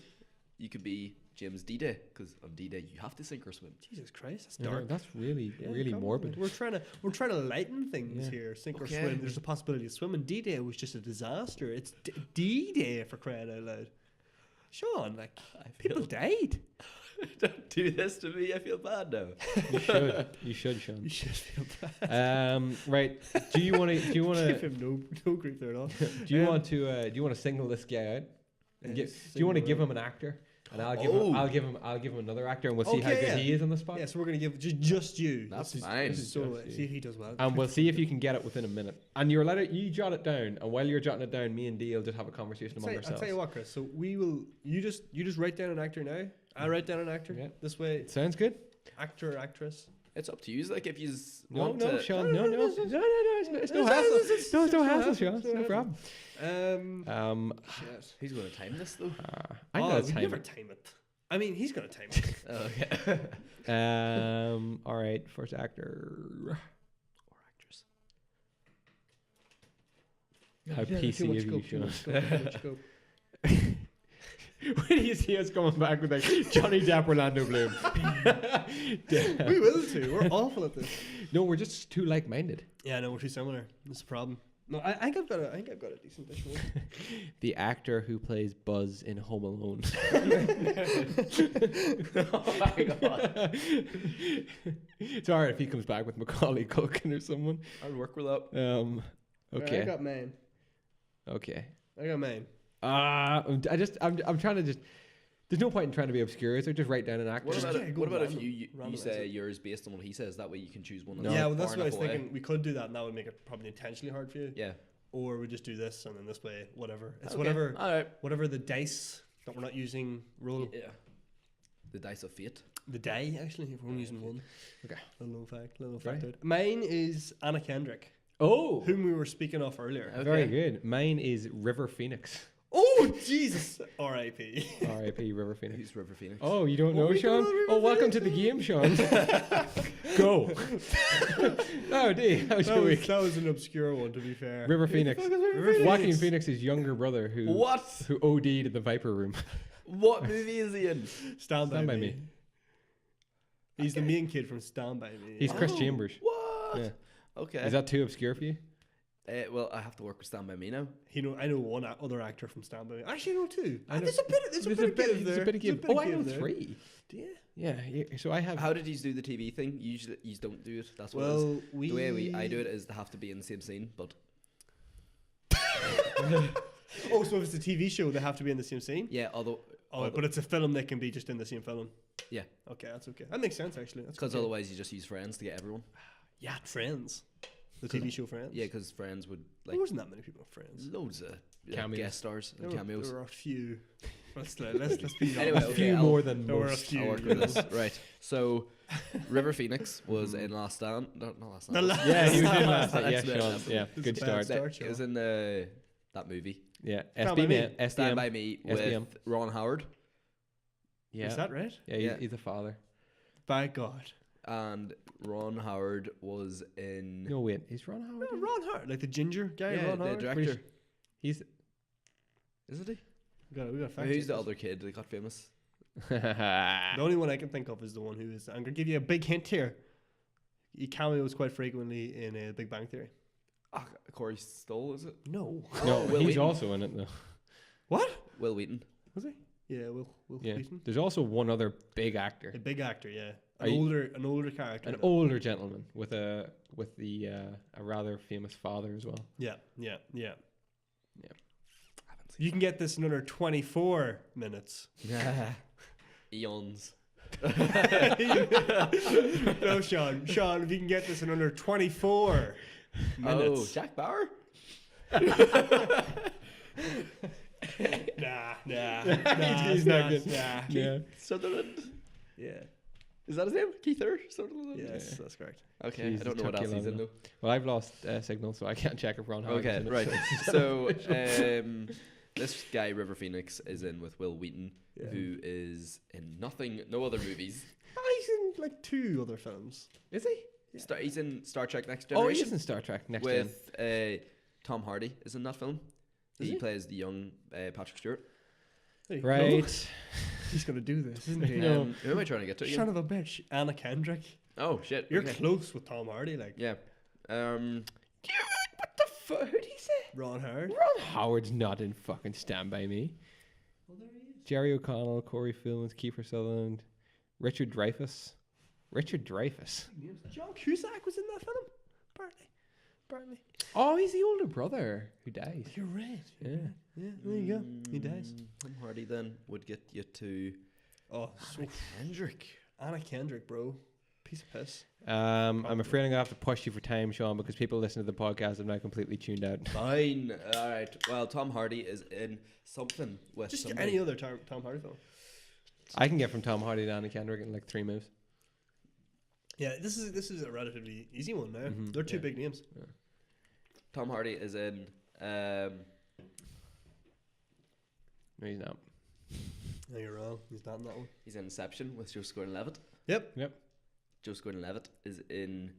you could be James D-Day, because on D-Day you have to sink or swim. Jesus Christ, that's Yeah, dark. that's really, Yeah, really come on. morbid. We're trying to lighten things Yeah. here. Sink or Okay. swim. There's a possibility of swimming. D-Day was just a disaster. It's D-Day for crying out loud. Sean, like people died. Don't do this to me. I feel bad now. You should. You should, Sean. You should feel bad. Right. Do you want to? Do you want Give to? him no grief there at all. Do you want to? Do you want to single this guy out? And do you want to give him an actor? And I'll give him another actor, and we'll see how Okay, good yeah. he is on the spot. Yeah, so we're gonna give just you. That's This is- fine. This is so Just you. see if he does well. And we'll see if you can get it within a minute. And you're allowed you jot it down, and while you're jotting it down, me and Dee will just have a conversation among I'll ourselves. tell you what, Chris. So we will. You just write down an actor now. I write down an actor. Yeah. This way, Sounds good? actor or actress. It's up to you. Like if you No, want no, to. Sean, no. It's no hassle. It's no hassle, Sean. It's no problem. Shit. He's going to time this though. I'm Oh, gonna we time never it. time it. I mean, he's gonna time it. Oh, okay. All right, first actor. Or actress. How Yeah, PC too much of you, scope, too Sean. much scope, too much scope. When do you see us coming back with like Johnny Depp, Orlando Bloom? We will too. We're awful at this. No, we're just too like-minded. Yeah, no, we're too similar. That's the problem. No, I think I've got a decent-ish one. The actor who plays Buzz in Home Alone. Oh my god. It's alright if he comes back with Macaulay Culkin or someone. I'll work with that. Okay. I got mine. Okay. I got mine. I'm trying to just. There's no point in trying to be obscure. So just write down an actor. What Just about, yeah, go what about if random. you Random say answer. yours based on what he says? That way you can choose one. No. that's Yeah, well, that's far what I was enough away. thinking. We could do that, and that would make it probably intentionally hard for you. Yeah. Or we just do this, and then this way, whatever. It's Okay. whatever. All right. Whatever the dice that we're not using roll. Yeah. The dice of fate. The die, actually, if we're only using one. Okay. Little fact. Right. Out. Mine is Anna Kendrick, Oh, whom we were speaking of earlier. Okay. very good. Mine is River Phoenix. Oh, Jesus. R.I.P. R.I.P. River Phoenix. Who's River Phoenix? Oh, you don't Oh, know, we Sean? don't know River Oh, welcome to the game, Sean. Go. Oh, D, how's your week? That was an obscure one, to be fair. River Phoenix. River Joaquin Phoenix. Phoenix's younger brother who What? OD'd in the Viper Room. What movie is he in? Stand by, Stand by me. Me. He's the main kid from Stand by Me. He's Chris Oh, Chambers. What? Yeah. Okay. Is that too obscure for you? Well, I have to work with Stand By Me now. I know one other actor from Stand by Me. Actually, I know two. I know- There's a bit of give there. There's a bit of give. There's a Oh, I bit know of give there. 3. Do you? Yeah, so I have. How did you do the TV thing? Usually, you don't do it. That's what it is. Well, The way I do it is they have to be in the same scene, but Oh, so if it's a TV show, they have to be in the same scene? yeah, although Oh, but it's a film, they can be just in the same film. Yeah. Okay, that's okay. That makes sense, actually. That's because okay. otherwise you just use Friends to get everyone. Yeah, Friends. The TV show Friends. Yeah, because Friends would There like wasn't that many people on Friends. loads of Cameos. guest stars and There cameos. were a few. Let's be Anyway, honest. A okay, few I'll- more than There were a most. few. I'll work with this. Right. So, River Phoenix was in Last Stand. No, not Last Stand. The la- Yeah, he was in last night. Yeah, X-Men. Sean. Yeah, It's good a bad start. start. It was in that movie. Yeah, Stand By SB Me. man, Stand SDM. by Me SDM. with Ron Howard Yeah, Is that right? yeah, Yeah. he's the father. By God. and Ron Howard was in. No, wait, is Ron Howard? No, Ron Howard, like the ginger guy. Yeah, Ron the Howard. director. He's. Isn't he? We got fact Who's check the this. other kid that got famous? The only one I can think of is the one who is. I'm gonna give you a big hint here. He cameos quite frequently in Big Bang Theory. Ah, Corey Stoll, is it? No. No, Will he's Wheaton. also in it though. What? Will Wheaton. Was he? Yeah, Will Yeah, Wheaton. there's also one other big actor, A big actor, yeah. Are An you- older character. an in it. older gentleman with the a rather famous father as well. Yeah. Yeah. You can get this in under 24 minutes. Eons. No, Sean, if you can get this in under 24 Oh, minutes. Jack Bauer? Nah. He's not good. Nah. Yeah. Sutherland. Yeah. Is that his name? Keither Sutherland? Yes, that's correct. Okay, Jesus, I don't know what took else you he's long in though. Well, I've lost signal, so I can't check if Ron Howard. Okay, right. So, this guy River Phoenix is in with Will Wheaton, Yeah. who is in no other movies. He's in like 2 other films. Is he? Yeah. He's in Star Trek Next Oh, he Generation. is in Star Trek Next Gen. with Tom Hardy is in that film. Is He he? plays the young Patrick Stewart. There you go. Right. He's gonna do this, isn't he? No. Who am I trying to get to? Son Again? of a bitch. Anna Kendrick. Oh shit! You're okay. close with Tom Hardy, like Yeah. What the fuck? Who did he say? Ron Howard. Ron Howard's not in fucking Stand By Me. Well, there he is. Jerry O'Connell, Corey Phillips, Kiefer Sutherland, Richard Dreyfuss. John Cusack was in that film. Apparently. Oh, he's the older brother who dies. You're right. Yeah. Yeah, there you go. He dies. Tom Hardy then would get you to Oh, so Hendrick. Anna Kendrick, bro. Piece of piss. I'm afraid I'm gonna have to push you for time, Sean, because people listening to the podcast have now completely tuned out. Fine. All right. Well, Tom Hardy is in something with Just somebody. any other Tom Hardy film. I can get from Tom Hardy to Anna Kendrick in like 3 moves. Yeah, this is a relatively easy one now. Mhm, They're 2 yeah. big names. Tom Hardy is in. No, he's not. No, you're wrong. He's not in that one. He's in Inception with Joseph Gordon-Levitt. Yep. Joseph Gordon-Levitt is in.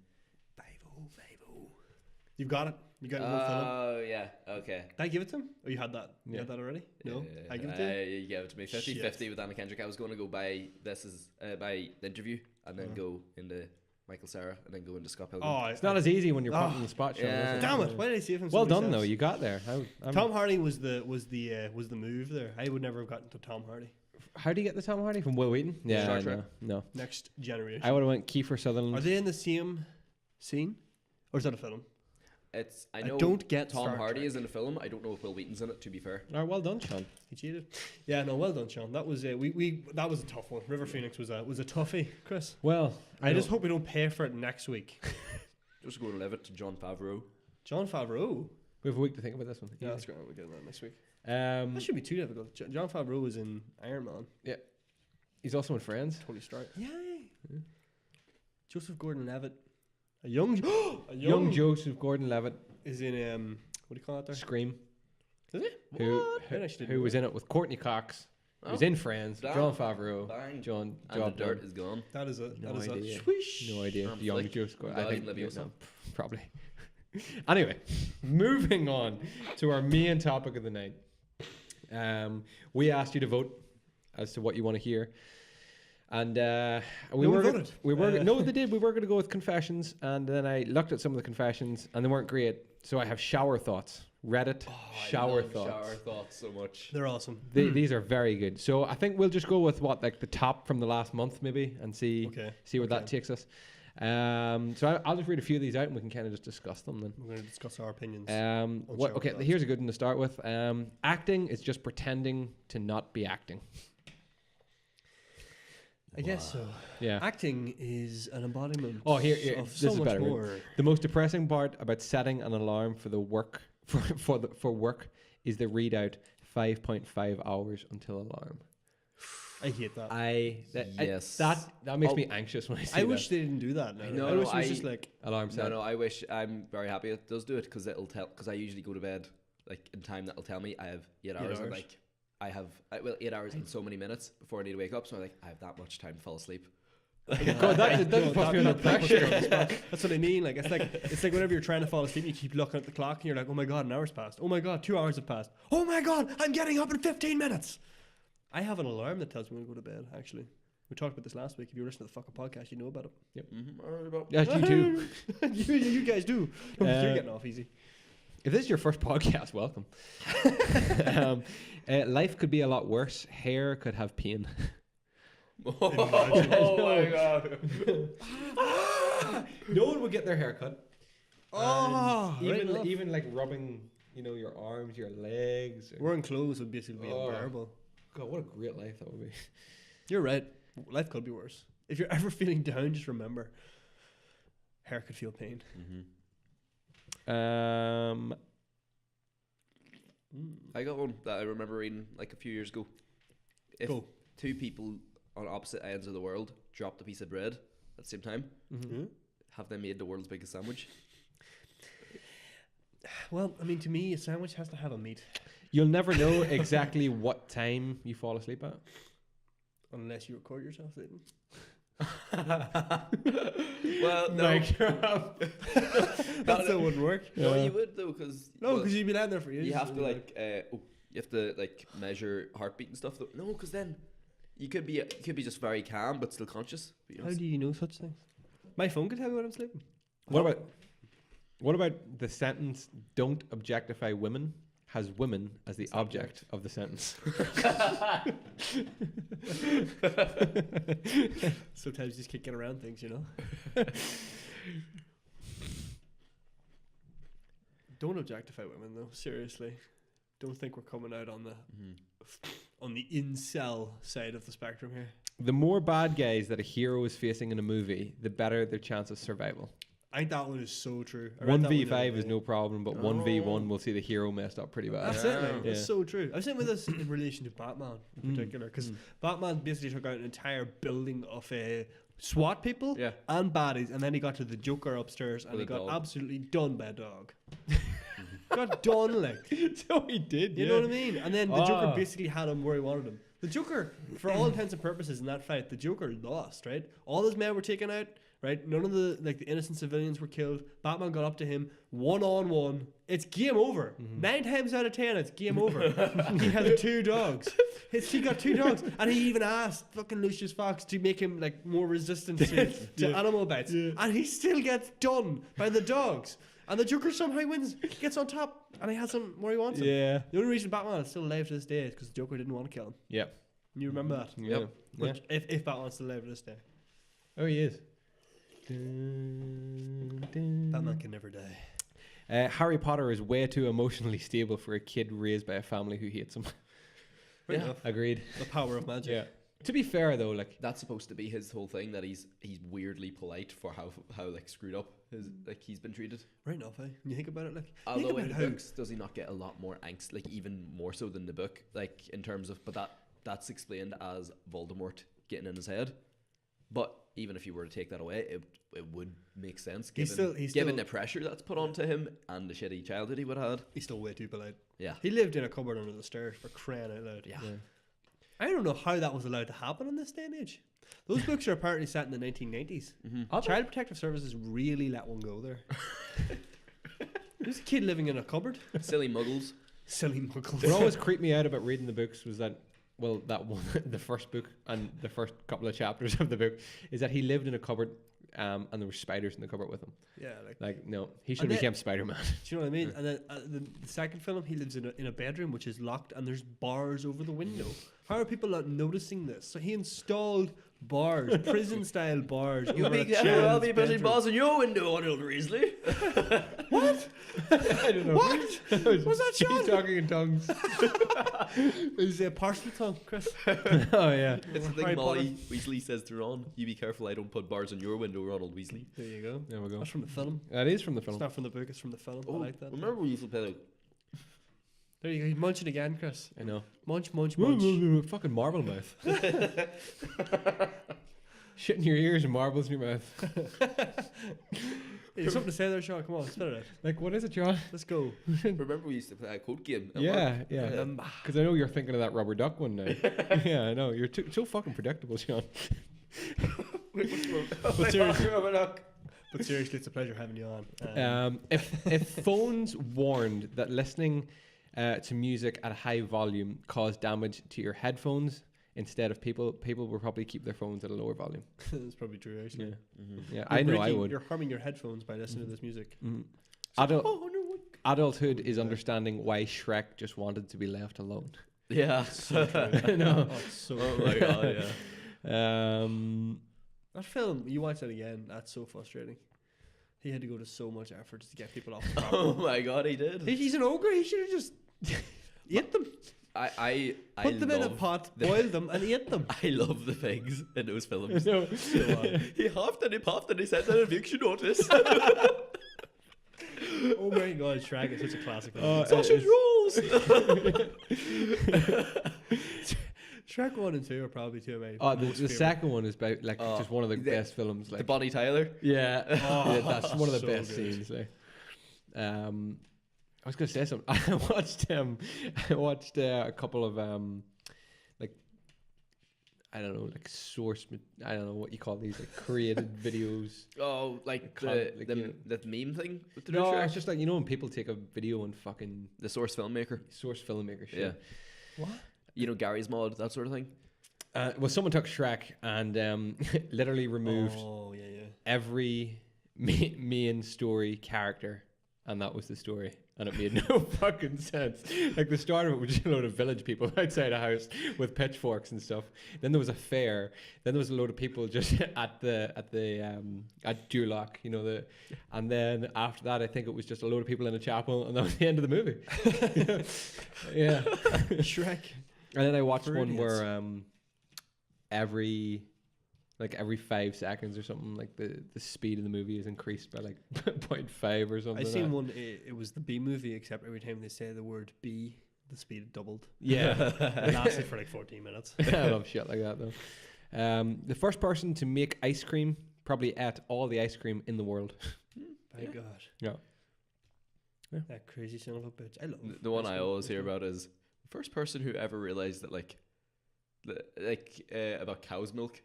You've got it. You got one film. Oh yeah. Okay. Did I give it to him? Oh, you had that. You Yeah. had that already? No. I give it to him. You gave it to me. 50-50 with Anna Kendrick. I was going to go by by the interview and then go into Michael Cera and then go into Scott Pilgrim. Oh, It's not as easy when you're put Oh, on the spot, Sean. yeah. is damn it! Why did I save him? So Well many done though. times? You got there. Tom Hardy was the move there. I would never have gotten to Tom Hardy. How do you get the Tom Hardy from Will Wheaton? Yeah, Star no, Trek. no. Next generation. I would have went Kiefer Are Sutherland. they in the same scene, or is that a film? I know don't get Tom Star Hardy Trek. is in the film. I don't know if Will Wheaton's in it. To be fair. All right, well done, Sean. He cheated. Yeah, no, well done, Sean. That was that was a tough one. River Phoenix was a toughie, Chris. Well, I just hope we don't pay for it next week. Just go to Levitt to John Favreau. John Favreau. we have a week to think about this one. Yeah, that's great. We'll get that next week. Um, That should be too difficult. John Favreau was in Iron Man. he's also in Friends. Tony Stark. Yeah. Joseph Gordon-Levitt. A young Young Joseph Gordon-Levitt, is in what do you call that there? Scream, Is he? who What? I actually didn't who know was that. in it with Courtney Cox. Who was Oh. in Friends. Damn. John Favreau. Bang. John. And Job the dirt done. is gone. That is a No idea. swish. No idea. Um, Young Flick. Joseph Gordon. God, I think Leviosa. no, probably. Anyway, moving on to our main topic of the night. We asked you to vote as to what you want to hear. And we No one were voted. no, they did. We were going to go with confessions, and then I looked at some of the confessions, and they weren't great. So I have shower thoughts. Reddit shower thoughts. Shower thoughts so much. They're awesome. These are very good. So I think we'll just go with like the top from the last month, maybe, and see where that takes us. So I'll just read a few of these out, and we can kind of just discuss them then. We're going to discuss our opinions. Okay, thoughts. here's a good one to start with. Acting is just pretending to not be acting. I guess so. Yeah. Acting is an embodiment. Oh, here, of this so is much better. more. The most depressing part about setting an alarm for the work for work is the readout 5.5 hours until alarm. I hate that. Yes. That makes me anxious when I see I that. wish they didn't do that. No, I wish no, it was just like Alarm set. No, I wish. I'm very happy it does do it because it'll tell. Because I usually go to bed like in time that'll tell me I have 8 hours. And like I have 8 hours and so many minutes before I need to wake up. So I'm like I have that much time to fall asleep. God, that doesn't put me under pressure. That's what I mean. Like it's like whenever you're trying to fall asleep, you keep looking at the clock and you're like, oh my god, an hour's passed. Oh my god, 2 hours have passed. Oh my god, I'm getting up in 15 minutes. I have an alarm that tells me when to go to bed. Actually, we talked about this last week. If you listen to the fucking podcast, you know about it. Yep. Mm-hmm. Yes, you too. you guys do. You're getting off easy. If this is your first podcast, welcome. Life could be a lot worse. Hair could have pain. Oh my god! No one would get their hair cut. Oh, even like rubbing, your arms, your legs. Wearing clothes would basically be unbearable. God, what a great life that would be. You're right. Life could be worse. If you're ever feeling down, just remember, hair could feel pain. Mm-hmm. I got one that I remember reading like a few years ago. If two people on opposite ends of the world dropped a piece of bread at the same time, have they made the world's biggest sandwich? Well, I mean, to me, a sandwich has to have a meat. You'll never know exactly what time you fall asleep at. Unless you record yourself sleeping. Well, no. That still wouldn't work. No, you would though, because you'd be lying there for years. You have to measure heartbeat and stuff. Though. No, because then you could be just very calm but still conscious. How do you know such things? My phone could tell me when I'm sleeping. What about the sentence "Don't objectify women" has women as the object of the sentence? Sometimes you just can't get around things, Don't objectify women, though. Seriously, don't think we're coming out on the incel side of the spectrum here. The more bad guys that a hero is facing in a movie, the better their chance of survival. I think that one is so true. 1v5 is no problem, but 1v1 will see the hero messed up pretty bad. That's it. Like, it's so true. I was saying with this in relation to Batman in particular, because Batman basically took out an entire building of SWAT people and baddies, and then he got to the Joker upstairs, and he got absolutely done by a dog. Got done, like. So he did. You know what I mean? And then the Joker basically had him where he wanted him. The Joker, for all intents and purposes, in that fight, the Joker lost. Right, all his men were taken out. Right, none of the innocent civilians were killed. Batman got up to him 1-on-1. It's game over. 9 times out of 10, it's game over. He has 2 dogs. He got 2 dogs, and he even asked fucking Lucius Fox to make him like more resistant to animal bites, and he still gets done by the dogs. And the Joker somehow wins, gets on top, and he has him where he wants him. Yeah. The only reason Batman is still alive to this day is because the Joker didn't want to kill him. Yep. You remember that? Yep. But if Batman's still alive to this day. Oh, he is. Batman can never die. Harry Potter is way too emotionally stable for a kid raised by a family who hates him. Agreed. The power of magic. Yeah. To be fair though, like that's supposed to be his whole thing, that he's weirdly polite for how like screwed up he's been treated. Right enough, when you think about it, like although in the books does he not get a lot more angst, like even more so than the book, like in terms of, but that's explained as Voldemort getting in his head. But even if you were to take that away, it would make sense given the pressure that's put onto him and the shitty childhood he would have had. He's still way too polite. Yeah. He lived in a cupboard under the stairs, for crying out loud. Yeah. I don't know how that was allowed to happen in this day and age. Those books are apparently set in the 1990s. Child Protective Services really let one go there. There's a kid living in a cupboard. Silly muggles. Silly muggles. What always creeped me out about reading the books was that, well, that one, the first book and the first couple of chapters of the book, is that he lived in a cupboard and there were spiders in the cupboard with him. Yeah, like no, he should have become Spider-Man. Do you know what I mean? And then the second film, he lives in a bedroom which is locked and there's bars over the window. How are people not noticing this? So he installed bars, prison-style bars. I'll be putting bars in your window, Arnold Weasley. What? I don't know. What? Was that Sean? He's talking in tongues. Is it a parcel tongue, Chris? Oh yeah. It's the thing Molly Weasley says to Ron. You be careful, I don't put bars in your window, Ronald Weasley. There you go. There we go. That's from the film. That is from the film. It's not from the book, it's from the film. Oh, I like that. Remember we used to play There you go. He's munching again, Chris. I know. Munch, munch, munch. Fucking marble mouth. Shit in your ears and marbles in your mouth. Hey, something to say there, Sean. Come on, spit it out. Like, what is it, John? Let's go. Remember we used to play a code game? at Yeah, work? yeah. Um, Because I know you're thinking of that rubber duck one now. Yeah, I know. You're so fucking predictable, Sean. But seriously, it's a pleasure having you on. If phones warned that listening to music at a high volume caused damage to your headphones instead of people would probably keep their phones at a lower volume. That's probably true, actually. Yeah, yeah. I know I would. You're harming your headphones by listening to this music. Adulthood is understanding why Shrek just wanted to be left alone. Yeah. So true. I know. Oh, it's so Oh true. my god, yeah. That film, you watch that again, that's so frustrating. He had to go to so much effort to get people off the property. Oh my god, he did. He's an ogre, he should have just ate them. I Put them in a love pot, boiled them, and ate them. I love the pigs in those films. No. He huffed and he puffed and he sent an eviction notice. Oh my god, Shrek is such a classic. Sausage rolls. Shrek 1 and 2 are probably two of my Oh, most the favorite. second one is about like Oh, just one of the the- best films. Like The Bonnie Tyler. yeah, Oh, yeah, that's one of the so best good. scenes. Like, I was gonna say something. I watched a couple of like I don't know, like I don't know what you call these, like created videos. Oh, like Like, you know- that meme thing with the No, Shrek? it's just like, you know, when people take a video and fucking The source filmmaker. source filmmaker shit. Yeah. What? You know, Gary's Mod, that sort of thing. Well, someone took Shrek and literally removed Oh, yeah, yeah. every main story character, and that was the story, and it made no fucking sense. Like, the start of it was just a load of village people outside a house with pitchforks and stuff. Then there was a fair. Then there was a load of people just at Durlock, you know, and then after that, I think it was just a load of people in a chapel, and that was the end of the movie. Yeah. Shrek. And then I watched For one idiots. where every 5 seconds or something, like the speed of the movie is increased by like 0.5 or something. I like seen that. one, it was the B movie, except every time they say the word B, the speed doubled. Yeah. It lasted for like 14 minutes. I love shit like that though. The first person to make ice cream probably ate all the ice cream in the world. My God. Yeah. Yeah. That crazy son of a bitch. I love The one ice I cream. always hear about is the first person who ever realized that about cow's milk.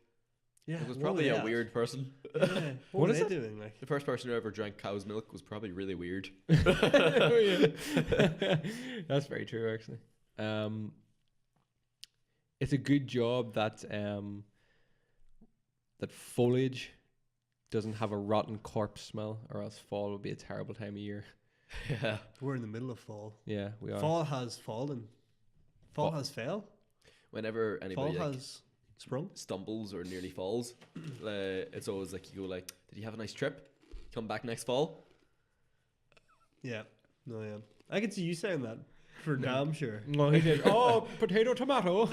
Yeah, It was what probably were a they weird person. at? Yeah. What What is are it? they doing? Like, The first person who ever drank cow's milk was probably really weird. Oh, yeah. That's very true, actually. It's a good job that that foliage doesn't have a rotten corpse smell, or else fall would be a terrible time of year. Yeah. we're in the middle of fall. Yeah, we are. Fall has fallen. Fall Fa- has fell. Whenever anybody Fall like, has sprung. stumbles or nearly falls, it's always like you go like, "Did you have a nice trip? Come back next fall." Yeah. No, yeah. I can see you saying that for damn sure. Well, he did. Oh, potato, tomato.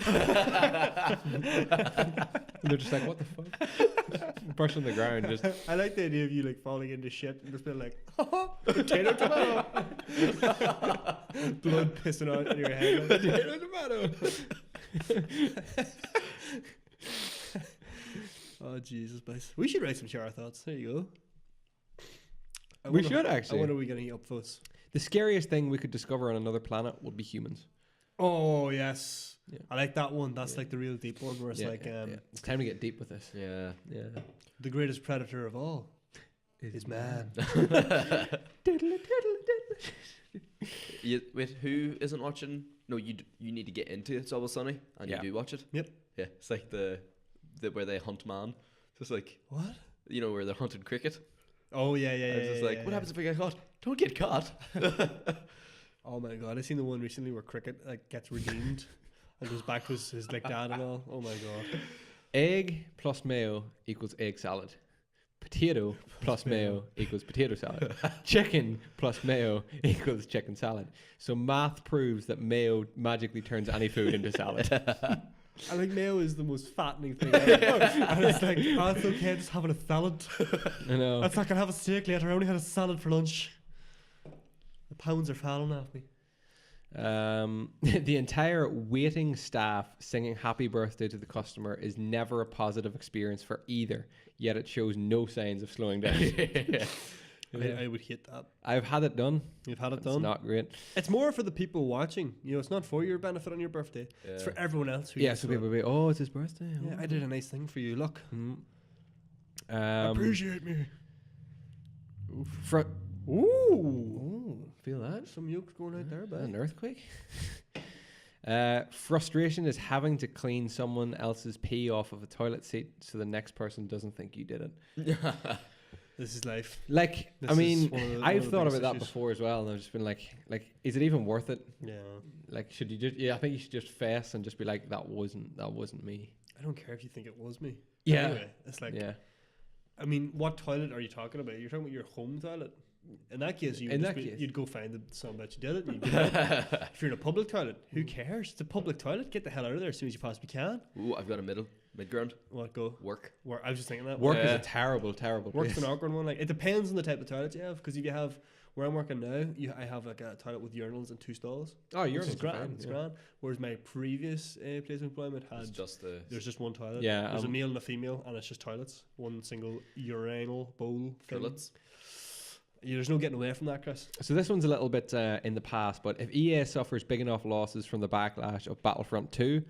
And they're just like, what the fuck? Person on the ground just. I like the idea of you like falling into shit and just being like, potato, tomato. Blood pissing out in your head. Like, Potato, tomato. oh, Jesus, boys. We should write some shower thoughts. There you go. We should, actually. I wonder we getting up votes. The scariest thing we could discover on another planet would be humans. Oh, yes. Yeah. I like that one. That's Yeah. like the real deep one where it's Yeah, like yeah. It's time to get deep with this. Yeah. Yeah. the greatest predator of all is man. Wait, who isn't watching? No, you need to get into It's Always Sunny, and Yeah. you do watch it. Yep. Yeah, it's like the where they hunt man. Just like, What? you know, where they're hunting cricket. Oh, yeah. And it's just like, what happens if we get caught? Don't get caught. Oh my God, I seen the one recently where cricket like gets redeemed and goes back to his like dad and all. Oh my God. Egg plus mayo equals egg salad. Potato plus mayo equals potato salad. Chicken plus mayo equals chicken salad. So math proves that mayo magically turns any food into salad. I think mayo is the most fattening thing ever. And it's like, oh, it's okay, just having a salad. I know. It's like, I'll have a steak later. I only had a salad for lunch. The pounds are falling off me. The entire waiting staff singing happy birthday to the customer is never a positive experience for either, yet it shows no signs of slowing down. I would hate that. I've had it done. You've had it It's done. not great. It's more for the people watching. You know, it's not for your benefit on your birthday. It's for everyone else. Who Yeah, gets so to people will be, oh, it's his birthday. Yeah, I did a nice thing for you. Look, Appreciate me. Ooh, feel that? Some yolks going out there, but An earthquake. Frustration is having to clean someone else's pee off of a toilet seat so the next person doesn't think you did it. this is life. Like, This I is mean, one of the I've thought biggest about that issues. before as well, and I've just been like, is it even worth it? Yeah, Like, should you just? Yeah, I think you should just fess and just be like, that wasn't me. I don't care if you think it was me. Yeah. Anyway, it's like, Yeah. I mean, what toilet are you talking about? You're talking about your home toilet. In that case, you'd go find the son that you did it. And you'd get out. If you're in a public toilet, who cares? It's a public toilet. Get the hell out of there as soon as you possibly can. Ooh, I've got a mid ground. What go? Work. I was just thinking that. Work is a terrible Work's place. an awkward one. Like, it depends on the type of toilet you have. Because if you have where I'm working now, I have like a toilet with urinals and 2 stalls. Oh, you're Which is grand. It's grand. Whereas my previous place of employment It's had just the there's just one toilet. Yeah, There's a male and a female, and it's just toilets. One single urinal bowl. thing. toilets. Yeah, there's no getting away from that, Chris. So this one's a little bit in the past, but if EA suffers big enough losses from the backlash of Battlefront 2,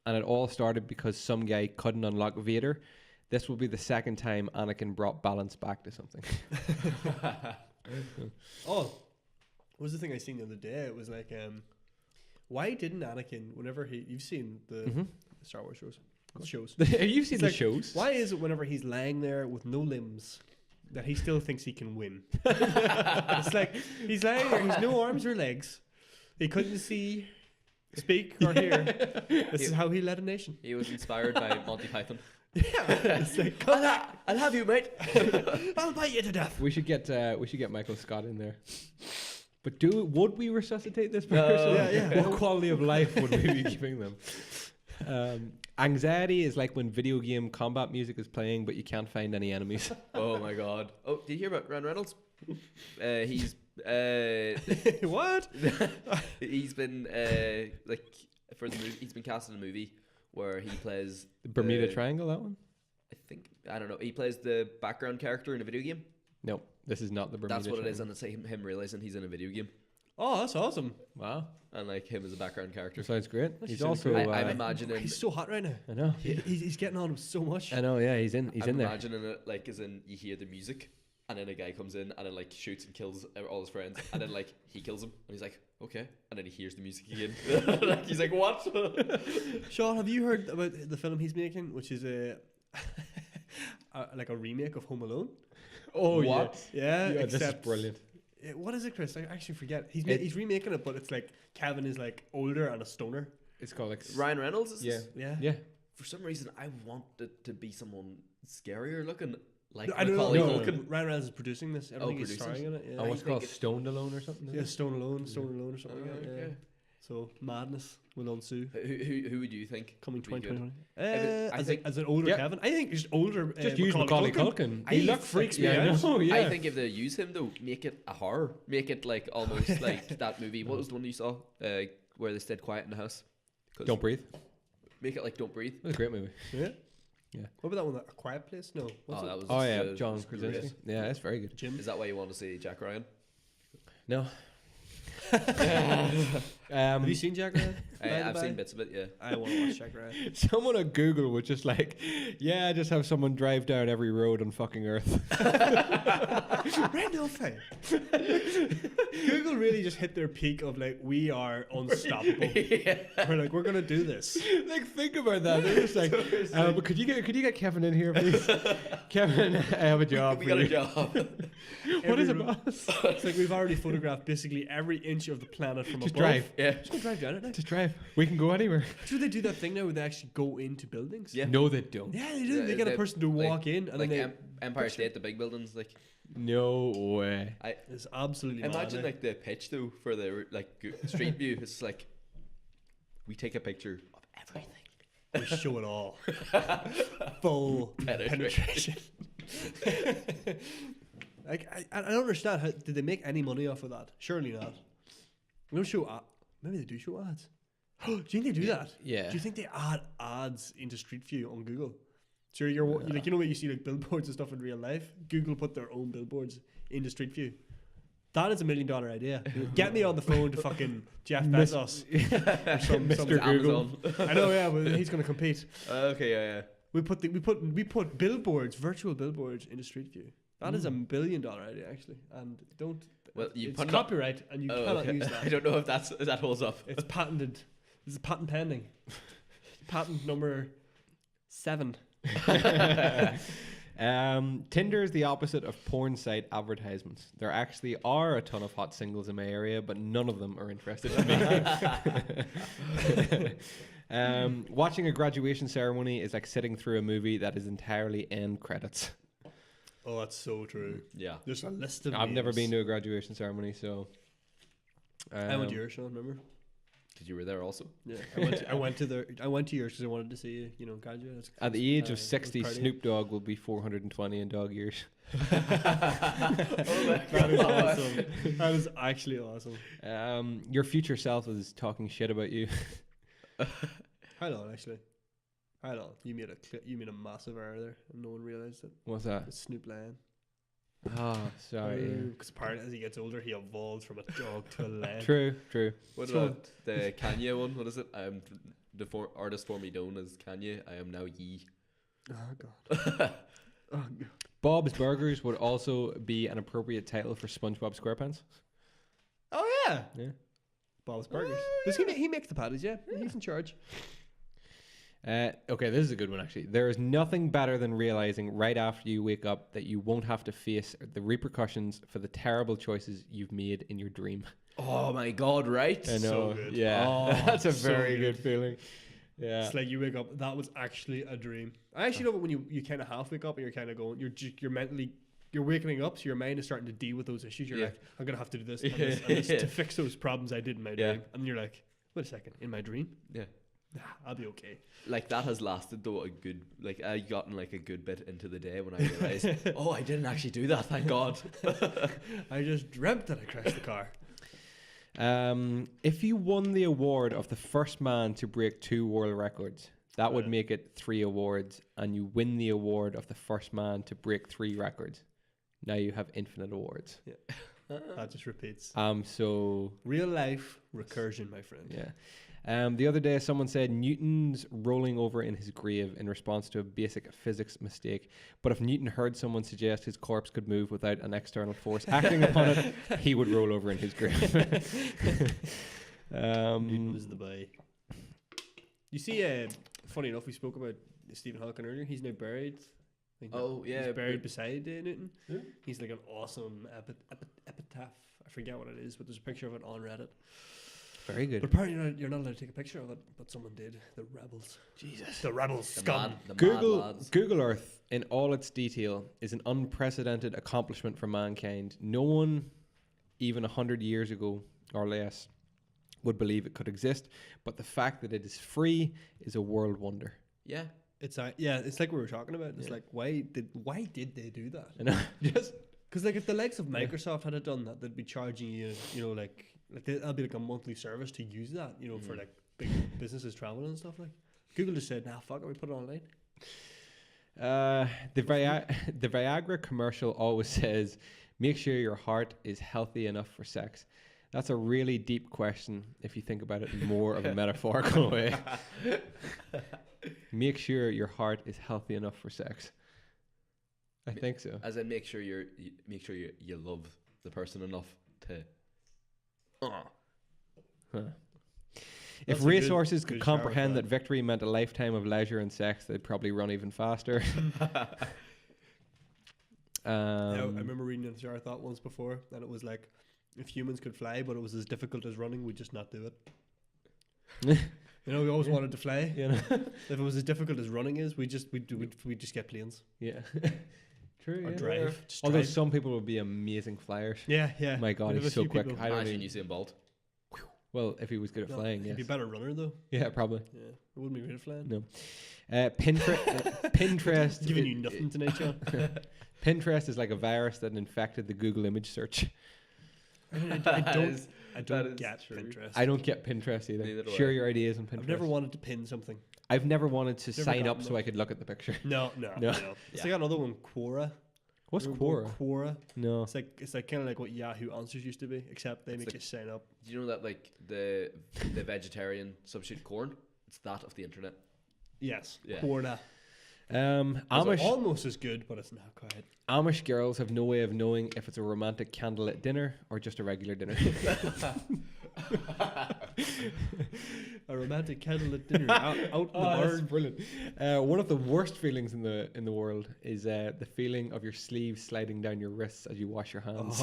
and it all started because some guy couldn't unlock Vader, this will be the second time Anakin brought balance back to something. Oh, what was the thing I seen the other day? It was like, why didn't Anakin, whenever you've seen the Star Wars shows, You've seen It's the like, shows. why is it whenever he's lying there with no limbs that he still thinks he can win? It's like he's lying there, he's no arms or legs, he couldn't see, speak or hear. This is how he led a nation. He was inspired by Monty Python. Yeah, it's like, I'll have you, mate. I'll bite you to death. We should get Michael Scott in there. But would we resuscitate this No. person? Yeah. What quality of life would we be giving them? Anxiety is like when video game combat music is playing, but you can't find any enemies. Oh my god. Oh, did you hear about Ryan Reynolds? He's What? he's been like for the movie. He's been cast in a movie where he plays The Bermuda the- Triangle, that one? I don't know. He plays the background character in a video game. No, this is not the Bermuda That's what it is, Triangle. and it's him realizing he's in a video game, Oh, that's awesome. Wow, and like him as a background character. sounds great. He's sounds also. great. I'm imagining. He's so hot right now. I know. He's getting on him so much. I know. Yeah, he's in I'm there. imagining it like as in you hear the music, and then a guy comes in and then like shoots and kills all his friends, and then like he kills him, and he's like, okay, and then he hears the music again. Like, he's like, what? Sean, have you heard about the film he's making, which is like a remake of Home Alone? Oh What? Yeah, Yeah, this is except brilliant. what is it, Chris? I actually forget. He's remaking it, but it's like Kevin is like older and a stoner. It's called like Ryan Reynolds is Yeah, this? Yeah. For some reason, I want it to be someone scarier looking, like I don't know. Macaulay No. Culkin. Ryan Reynolds is producing this. I don't think he's producing starring in it. Yeah, Oh, what's it think called? it- Stoned Alone or something? yeah, Stone Alone or something like that. Yeah. Okay. So madness will ensue. Who would you think Coming would be good? 2020. I think- as an older Yeah. Kevin, I think just older. Just use Macaulay Culkin. He freaks me I out. know, yeah. I think if they use him though, make it a horror. Make it like almost like that movie. What was the one you saw? Where they stayed quiet in the house. 'Cause Don't Breathe. make it like Don't Breathe. It was a great movie. Yeah. Yeah. What about that one? A Quiet Place? No. What's it? That was. Oh yeah, John Screw Krasinski. It. Yeah, it's very good. Jim. Is that why you want to see Jack Ryan? No. Have you seen Jack Ryan? I've seen bits of it. Yeah. I want to watch Jack Ryan. Someone on Google was just like, yeah, just have someone drive down every road on fucking Earth. Randall Faye. Google really just hit their peak of like, we are unstoppable. We're like, we're gonna do this. Like, think about that. They're just like, but could you get Kevin in here, please? Kevin, I have a job We for got a you. job. What is it, Every ro- boss? It's like we've already photographed basically every inch of the planet from Just above. drive. Yeah. Just go drive down it now. Just drive. We can go anywhere. Do they do that thing now where they actually go into buildings? Yeah. No, they don't. Yeah, they do. Yeah, they get a they- person to like- walk in and Like then Empire State, the big buildings. Like No way. it's absolutely imagine mad, like the pitch though for the like street view. It's like we take a picture of everything. we show it all. Full penetration. Like I don't understand. Did they make any money off of that? Surely not. We don't show. Maybe they do show ads. Do you think they do that? Yeah. Do you think they add ads into Street View on Google? So you're like, you know what you see like billboards and stuff in real life. Google put their own billboards into Street View. That is $1 million idea. Get me on the phone to fucking Jeff Bezos or some Mr. Google. I know, yeah, but he's going to compete. Okay, yeah. We put billboards, virtual billboards, into Street View. That is $1 billion idea, actually. And don't. Well, you it's put copyright, and you cannot use that. I don't know if that holds up. It's patented. This is patent pending. Patent number 7. Tinder is the opposite of porn site advertisements. There actually are a ton of hot singles in my area, but none of them are interested in me. Watching a graduation ceremony is like sitting through a movie that is entirely end credits. Oh, that's so true. Yeah. There's a list of I've never names. been to a graduation ceremony, so I went to yours, Sean, remember? Did you were there also? Yeah, I went to yours because I wanted to see you, graduate. at the age of it 60, was partying. Snoop Dogg will be 420 in dog years. That is awesome. That is actually awesome. Your future self is talking shit about you. Hold on, actually. Hold on. You made a massive error there, and no one realized it. What's that? It's Snoop Lion. Oh, sorry. Because apparently, as he gets older, he evolves from a dog to a lion. True. What So- about the Kanye one? What is it? I am the artist formerly known as Kanye. I am now Yee. Oh god. Oh god. Bob's Burgers would also be an appropriate title for SpongeBob SquarePants. Oh yeah. Yeah. Bob's Burgers. Does he makes the patties? Yeah. He's in charge. Okay, this is a good one actually. There is nothing better than realizing right after you wake up that you won't have to face the repercussions for the terrible choices you've made in your dream. Oh my god! Right? I know. So good. Yeah, Oh, that's a so very good. good feeling. Yeah. It's like you wake up. That was actually a dream. I actually love it when you kind of half wake up and you're kind of going. You're mentally. You're waking up, so your mind is starting to deal with those issues. You're Yeah. like, I'm gonna have to do this and this, and this to fix those problems I did in my Yeah. dream. And you're like, wait a second, in my dream? Yeah. Nah, I'll be okay. Like that has lasted though a good. Like I gotten like a good bit into the day when I realized, oh, I didn't actually do that. Thank God. I just dreamt that I crashed the car. If you won the award of the first man to break 2 world records, that would Right. make it 3 awards, and you win the award of the first man to break 3 records. Now you have infinite awards. That just repeats. So Real life recursion, my friend. yeah. The other day, someone said Newton's rolling over in his grave in response to a basic physics mistake. But if Newton heard someone suggest his corpse could move without an external force acting upon it, he would roll over in his grave. Newton was the boy. You see, funny enough, we spoke about Stephen Hawking earlier. He's now buried. I think Oh, yeah, he's buried but- beside Newton. Yeah. He's like an awesome epitaph. I forget what it is, but there's a picture of it on Reddit. Very good. But apparently you're not allowed to take a picture of it, but someone did. The rebels. Jesus. The rebels The scum. mad, the mad Google lads. Google Earth in all its detail is an unprecedented accomplishment for mankind. No one, even 100 years ago or less, would believe it could exist. But the fact that it is free is a world wonder. Yeah. It's like we were talking about. It's Yeah. like why did they do that? You know, just Because like if the likes of Microsoft had done that, they'd be charging you, like that'll be like a monthly service to use that, for like big businesses traveling and stuff. Like Google just said, "Nah, fuck it, we put it online." the Viagra commercial always says, "Make sure your heart is healthy enough for sex." That's a really deep question if you think about it in more of a metaphorical way. Make sure your heart is healthy enough for sex. I think so. As in, make sure you love the person enough to. Huh. If That's a racehorses good could shower comprehend thought. that victory meant a lifetime of leisure and sex, they'd probably run even faster. I remember reading a shower thought once before, and it was like, if humans could fly, but it was as difficult as running, we'd just not do it. We always wanted to fly. You know? If it was as difficult as running is, we'd just get planes Yeah. True. or yeah. drive. Just Although drive. some people would be amazing flyers. Yeah. My God, We'd have he's a so few quick. people- I don't Imagine even, Usain Bolt. well, if he was good at No, flying, he'd yes. be a better runner though. Yeah, probably. Yeah, it wouldn't be good at flying. No. Pinterest. Giving you nothing tonight, John. Pinterest is like a virus that infected the Google image search. I I That don't is get true. Pinterest. I don't get Pinterest either. Neither do Share I. your ideas on Pinterest. I've never wanted to pin something. I've never wanted to Never sign gotten up so there. I could look at the picture. No. No. It's Yeah. like another one, Quora. What's Remember Quora? Quora. No. It's like kind of like what Yahoo Answers used to be, except they It's make like- you sign up. Do you know that like the vegetarian substitute corn? It's that of the internet. Yes, Yeah. Quora. Amish Almost as good, but it's not quite. Amish girls have no way of knowing if it's a romantic candlelit dinner or just a regular dinner. A romantic candlelit dinner out in the That's barn. brilliant. One of the worst feelings in the world is the feeling of your sleeves sliding down your wrists as you wash your hands.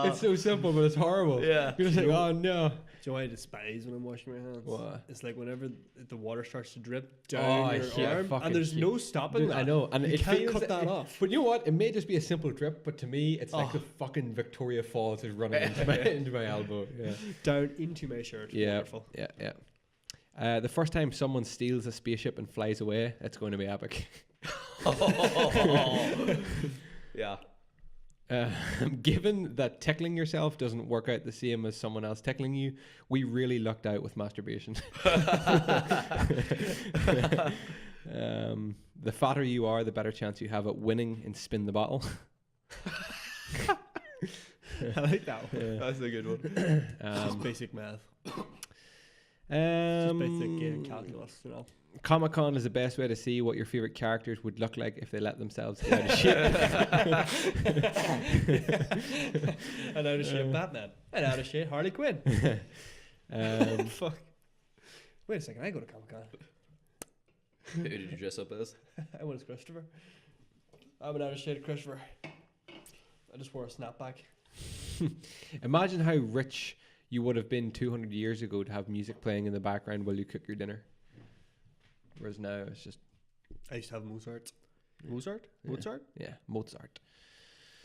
It's so simple, but it's horrible. Yeah. You're just like, oh no. Do you know what I despise when I'm washing my hands? What? It's like whenever the water starts to drip Oh, down I your hate arm, fucking and there's shit. no stopping Dude, that. I know, and You it can't feels cut that off. But you know what? It may just be a simple drip, but to me, it's like Oh. the fucking Victoria Falls is running into my elbow. Yeah. Down into my shirt. Yeah. Wonderful. Yeah. The first time someone steals a spaceship and flies away, it's going to be epic. Yeah. Given that tickling yourself doesn't work out the same as someone else tickling you, we really lucked out with masturbation. The fatter you are, the better chance you have at winning in Spin the Bottle. I like that one. Yeah. That's a good one. Just basic math. Just basic Um, calculus, you know. Comic Con is the best way to see what your favorite characters would look like if they let themselves get out of shape. And out of shape Batman. And out of shape Harley Quinn. Fuck. Wait a second, I go to Comic Con. Who did you dress up as? I went as Christopher. I'm an out of shape Christopher. I just wore a snapback. Imagine how rich you would have been 200 years ago to have music playing in the background while you cook your dinner. Whereas now it's just I used to have Mozart. Mozart? Yeah. Mozart? yeah, Mozart.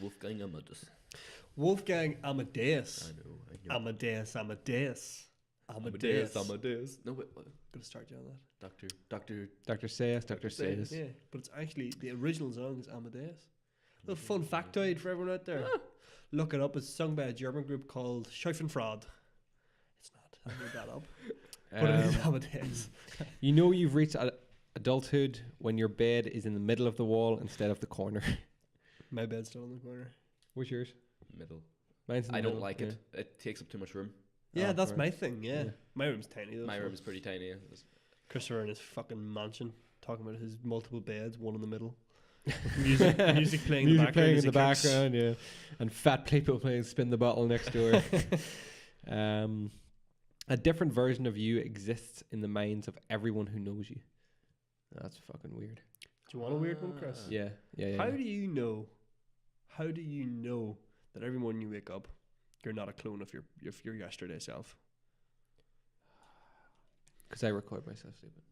Wolfgang Amadeus. Wolfgang Amadeus. I know. Amadeus. Amadeus. No, wait. What? Gonna start you on that. Doctor. Dr. Sayers, Dr. Sayers. Yeah, but it's actually the original song is Amadeus. Little fun factoid for everyone out there. Look it up. It's sung by a German group called Schaufenfreude. It's not. I made that up. But it is Amadeus. You know you've reached adulthood when your bed is in the middle of the wall instead of the corner. My bed's still in the corner. What's yours? Middle. Mine's in the I don't middle, like yeah. it. It takes up too much room. Yeah, Oh, that's right. my thing. Yeah. Yeah. My room's tiny though. My so room is pretty tiny. Christopher in his fucking mansion talking about his multiple beds, one in the middle. Music playing in the Music background. playing as in the he cooks. background, yeah. And fat people playing Spin the Bottle next door. A different version of you exists in the minds of everyone who knows you. That's fucking weird. Do you want a weird one, Chris? Yeah. How do you know? How do you know that every morning you wake up, you're not a clone of your yesterday self? Because I record myself sleeping.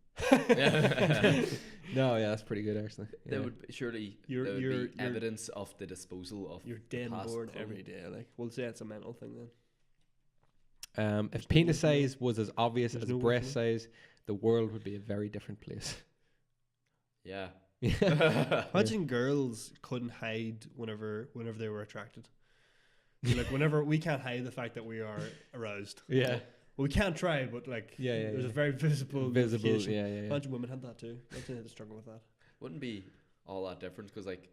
Yeah. No, yeah, that's pretty good actually. There Yeah. would be, surely You're- there would you're- be evidence of the disposal of You're dead and past bored clone. every day. Like, we'll say it's a mental thing then. If penis size was as obvious There's as no breast way size, the world would be a very different place. Yeah. Imagine girls couldn't hide whenever they were attracted. Like whenever we can't hide the fact that we are aroused. Yeah. Well, we can't try, but like Yeah. there's a very visible notification. Yeah. Imagine women had that too. Imagine they had to struggle with that. Wouldn't be all that different because like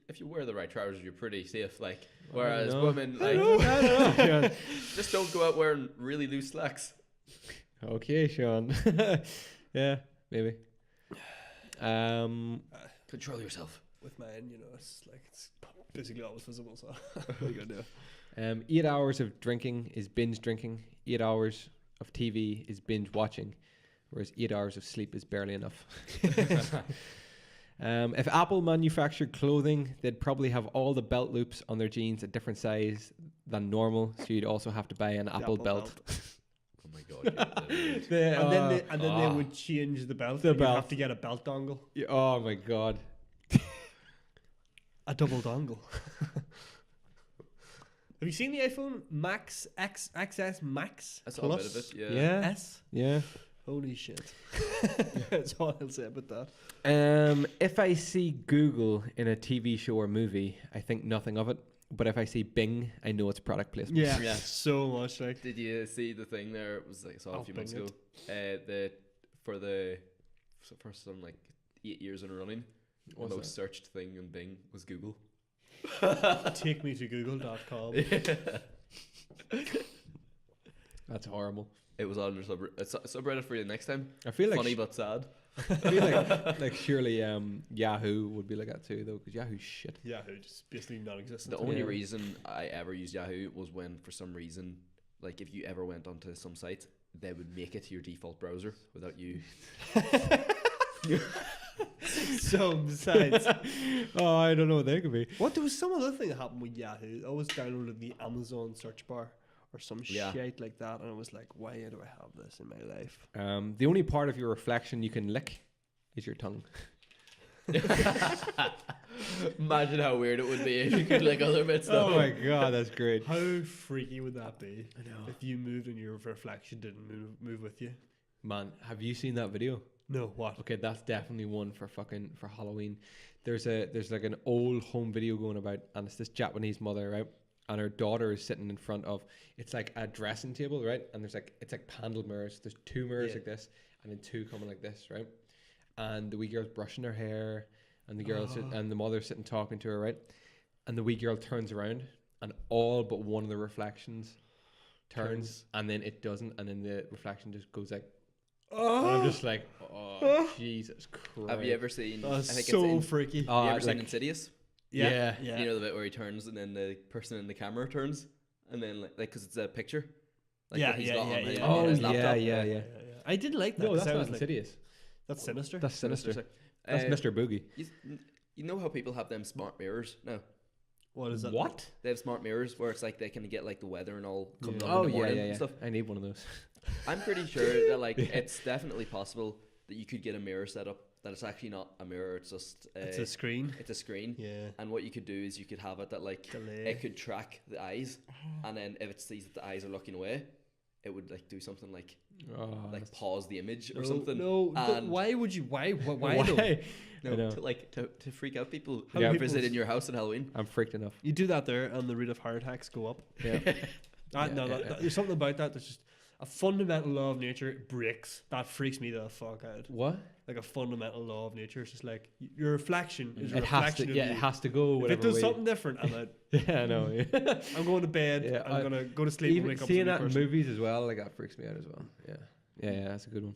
if you wear the right trousers, you're pretty safe. Like whereas know. women I like don't know. just don't go out wearing really loose slacks. Okay, Sean. Yeah, maybe. Control yourself. With mine, it's like it's basically always visible. So what are you gonna do? 8 hours of drinking is binge drinking. 8 hours of TV is binge watching, whereas 8 hours of sleep is barely enough. If Apple manufactured clothing, they'd probably have all the belt loops on their jeans a different size than normal, so you'd also have to buy an The Apple belt. Oh my god. And then they would change the belt. The and you'd belt. have to get a belt dongle, Oh my god. a double dongle. Have you seen the iPhone Max XS Max I saw a bit of Plus it. Yeah. Yeah. S? Yeah. Holy shit! That's all I'll say about that. If I see Google in a TV show or movie, I think nothing of it. but if I see Bing, I know it's product placement. Yeah, Yeah. so much like. Did you see the thing there? It was like I saw a few months Bing ago. For some like 8 years in a running, the What's most searched thing in Bing was Google. Take me to google.com. That's horrible. It was on your subreddit for you next time. I feel like Funny but sad. I feel like surely Yahoo would be like that too, though, because Yahoo's shit. Yahoo just basically non-existent. The only Yeah. reason I ever used Yahoo was when, for some reason, like if you ever went onto some site, they would make it your default browser without you. Some sites. Oh, I don't know what they could be. What, there was some other thing that happened with Yahoo. I always downloaded the Amazon search bar or some Yeah. shit like that, and I was like, why do I have this in my life? The only part of your reflection you can lick is your tongue. Imagine how weird it would be if you could like other bits. Oh my god, that's great. How freaky would that be? I know. If you moved and your reflection didn't move with you. Man, have you seen that video? No, what? Okay, that's definitely one for Halloween. There's like an old home video going about, and it's this Japanese mother, right? And her daughter is sitting in front of, it's like a dressing table, right? And it's like panel mirrors. There's 2 mirrors Yeah. like this, and then 2 coming like this, right? And the wee girl's brushing her hair, and the girl and the mother's sitting talking to her, right? And the wee girl turns around, and all but one of the reflections turns, and then it doesn't, and then the reflection just goes like. And I'm just like, oh, Jesus Christ. Have you ever seen? That's I think so it's freaky. Oh, you ever seen like- Insidious? Yeah. Yeah. You know the bit where he turns and then the person in the camera turns, and then like because it's a picture. Like Yeah, that he's yeah, got yeah, on, yeah. on Oh his yeah, laptop. yeah. I didn't like that. No, 'cause that's I not was like, Insidious. that's sinister. That's sinister. That's Uh, Mr. Boogie. You know how people have them smart mirrors now? What is that? What? They have smart mirrors where it's like they can get like the weather and all coming Yeah. up Oh in the yeah, morning yeah, and yeah. stuff. I need one of those. I'm pretty sure that like it's definitely possible that you could get a mirror set up that it's actually not a mirror, it's just It's a screen. it's a screen. Yeah. And what you could do is you could have it that like Delay. it could track the eyes, and then if it sees that the eyes are looking away, it would like do something like Oh, pause the image or No, something. No, And why would you? Why? Though? I know. No, to freak out people How who many visit people's- in your house on Halloween. I'm freaked enough. You do that there, and the rate of heart attacks go up. Yeah. There's something about that that's just a fundamental law of nature. It breaks. That freaks me the fuck out. What? Like a fundamental law of nature. It's just like your reflection is a It has reflection to. of Yeah, you. it has to go. If it Whatever does way. something different, I'm out. Yeah, I know. Yeah. I'm going to bed. Yeah, I'm gonna go to sleep and Even wake up. seeing as a that new in person. movies as well, like that freaks me out as well. Yeah. Yeah, that's a good one.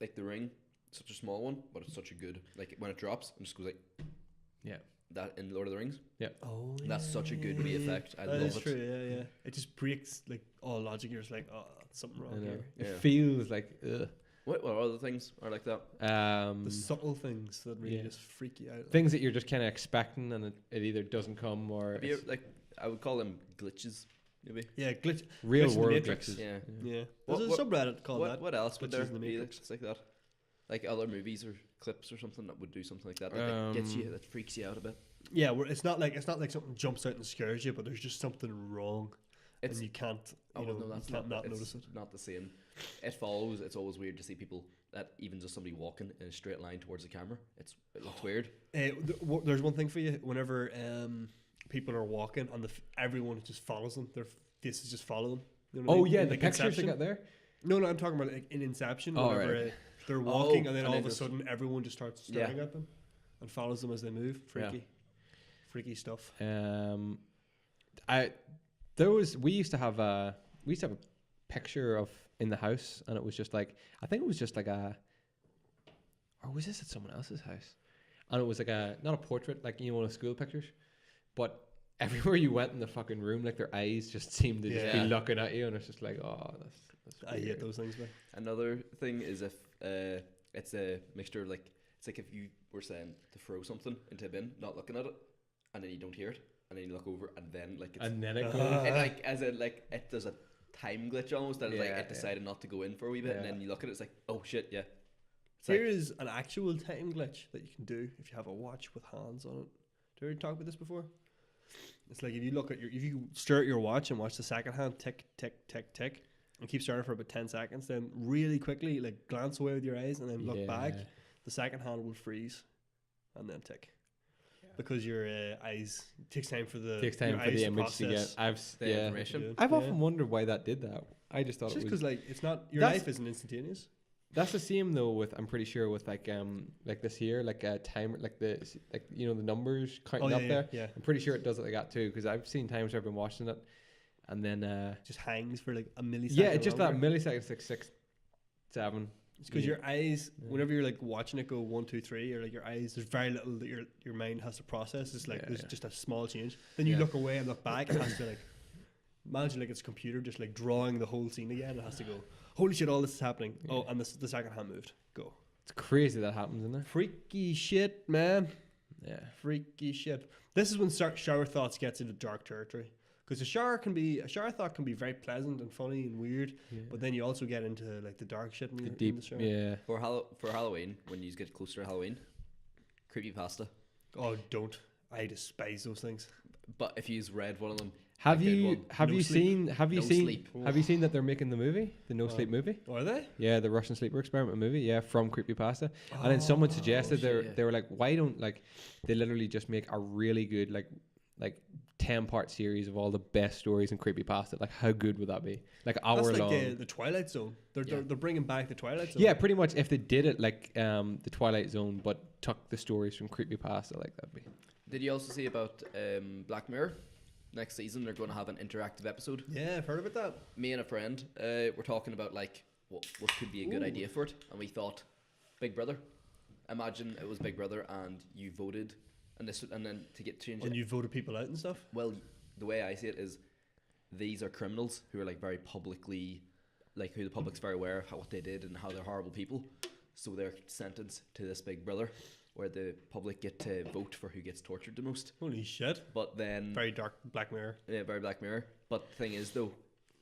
Like The Ring, such a small one, but it's such a good. Like when it drops, it just goes like Yeah. that in Lord of the Rings. Oh, That's such a good wee effect. I That love is it. true. Yeah, yeah. It just breaks like all logic. You're just like, oh, that's something I wrong know. here. It Yeah. feels like. What other things are like that? The subtle things that really yeah. just freak you out. Things that you're just kind of expecting, and it either doesn't come or Have you it's like I would call them glitches, maybe. Yeah, glitch. real glitch in the world Matrix. glitches. Yeah. Yeah. What- There's what- a subreddit called that. What else would there Glitches in the be Matrix. that's like that? Like other movies or clips or something that would do something like that that gets you, that freaks you out a bit. Yeah, where it's not like something jumps out and scares you, but there's just something wrong, It's and you can't. You know, that's you can't not it's notice it. not the same. It follows. It's always weird to see people that even just somebody walking in a straight line towards the camera. It looks weird. There's one thing for you. Whenever people are walking and everyone just follows them, their faces just follow them. You know what I Oh mean? yeah, In, the like, pictures they Inception. got there. No, I'm talking about like in Inception. Oh, Whenever right. they're walking, and then and all then of a just- sudden everyone just starts staring at them and follows them as they move. Freaky stuff. We used to have a picture of in the house, and it was just like, I think it was just like or was this at someone else's house? And it was like not a portrait, like, you know, one of school pictures, but everywhere you went in the fucking room, like their eyes just seemed to just be Yeah. looking at you, and it's just like, oh, that's I hate weird. those things, man. Another thing is if it's a mixture of like it's like if you were saying to throw something into a bin, not looking at it, and then you don't hear it, and then you look over, and then like it's And then it goes. and like as in like it does a time glitch almost that it's like Yeah, it decided not to go in for a wee bit, and Yeah. then you look at it, it's like, oh shit, yeah. It's Here like, is an actual time glitch that you can do if you have a watch with hands on it. Did you ever talk about this before? It's like if you stare at your watch and watch the second hand tick, tick, tick, tick, and keep staring for about 10 seconds, then really quickly like glance away with your eyes and then look back, Yeah. the second hand will freeze and then tick. because your eyes takes time for the Takes time your for eyes the image to process get. The information. I've often wondered why that did that. I just thought It's just it was. because like it's not your That's- life isn't instantaneous. That's the same though with I'm pretty sure with like this here like timer like the the numbers counting up there. Yeah. I'm pretty sure it does it like that too because I've seen times where I've been watching it, and then Just hangs for like a millisecond. yeah, it's just longer. that millisecond. It's like 6, 7. It's because Yeah. your eyes, Yeah. whenever you're like watching it go 1, 2, 3, or like your eyes, there's very little that your mind has to process. It's like Yeah, there's yeah. just a small change. Then you Yeah. look away and look back. It has to like imagine like it's a computer just like drawing the whole scene again. It has to go. Holy shit! All this is happening. Yeah. Oh, and the second hand moved. Go. It's crazy that happens, isn't it? Freaky shit, man. Yeah. Freaky shit. This is when shower thoughts gets into dark territory. Because a shower thought can be very pleasant and funny and weird, but then you also get into like the dark shit in The the deep. shower. Yeah. For Halloween, when you get closer to Halloween, creepypasta. Oh, don't! I despise those things. But if you read one of them, Have like, you one, have No you sleep. seen have you No seen sleep. have you seen that they're making the movie, the No Sleep movie? Are they? Yeah, the Russian sleeper experiment movie. Yeah, from creepypasta. And then someone suggested shit. they were like, why don't like they literally just make a really good like 10-part series of all the best stories in creepypasta? Like, how good would that be? Like hour That's like long. the Twilight Zone. They're Yeah. bringing back the Twilight Zone. Yeah, pretty much. If they did it like the Twilight Zone, but took the stories from creepypasta, like that'd be. did you also see about Black Mirror? Next season, they're going to have an interactive episode. Yeah, I've heard about that. Me and a friend were talking about like what could be a good idea for it, and we thought Big Brother. Imagine it was Big Brother and you voted, and then to get changed. And you voted people out and stuff. Well, the way I see it is, these are criminals who are like very publicly, like who the public's very aware of what they did and how they're horrible people. So they're sentenced to this Big Brother, where the public get to vote for who gets tortured the most. Holy shit! But then Very dark Black Mirror. yeah, very Black Mirror. But the thing is though,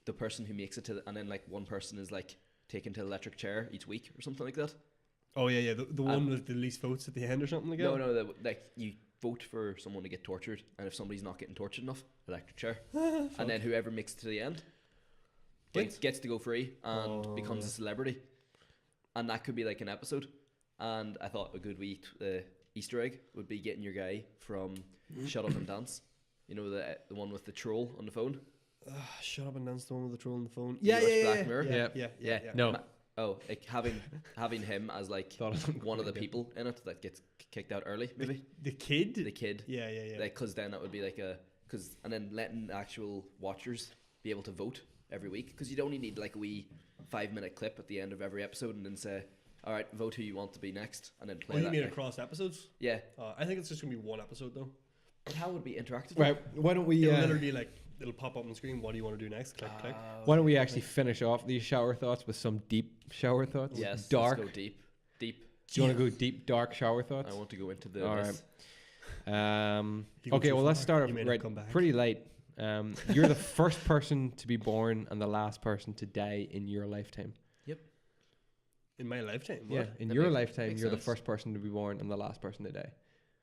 the person who makes it to and then like one person is like taken to the electric chair each week or something like that. Oh yeah. The one with the least votes at the end or something like that. No, like you vote for someone to get tortured, and if somebody's not getting tortured enough, electric chair, and then whoever makes it to the end gets to go free and becomes a celebrity, and that could be like an episode. And I thought a good wee Easter egg would be getting your guy from Shut Up and Dance. You know the one with the troll on the phone. Shut up and dance. The one with the troll on the phone. You watch Black Mirror? Yeah. No. Like having him as like Thought it was one of the good. people in it that gets kicked out early, maybe The kid. the kid. Yeah. Like, cause then that would be like and then letting actual watchers be able to vote every week, because you'd only need like a wee 5-minute clip at the end of every episode, and then say, all right, vote who you want to be next, and then play Oh, you that. mean guy. across episodes? Yeah, I think it's just gonna be one episode though. but how would it be interactive? Right. Why don't we? It'll literally be like it'll pop up on the screen. What do you want to do next? Click, click. Why don't we actually finish off these shower thoughts with some deep shower thoughts? Yes, Dark. Let's go deep. Do you want to go deep, dark shower thoughts? I want to go into the. All this. You go Okay, too well, let's far, start you off may not right, come back. pretty light. You're the first person to be born and the last person to die in your lifetime. In my lifetime. Yeah, What? in That your makes lifetime, you're the sense. first person to be born and the last person to die.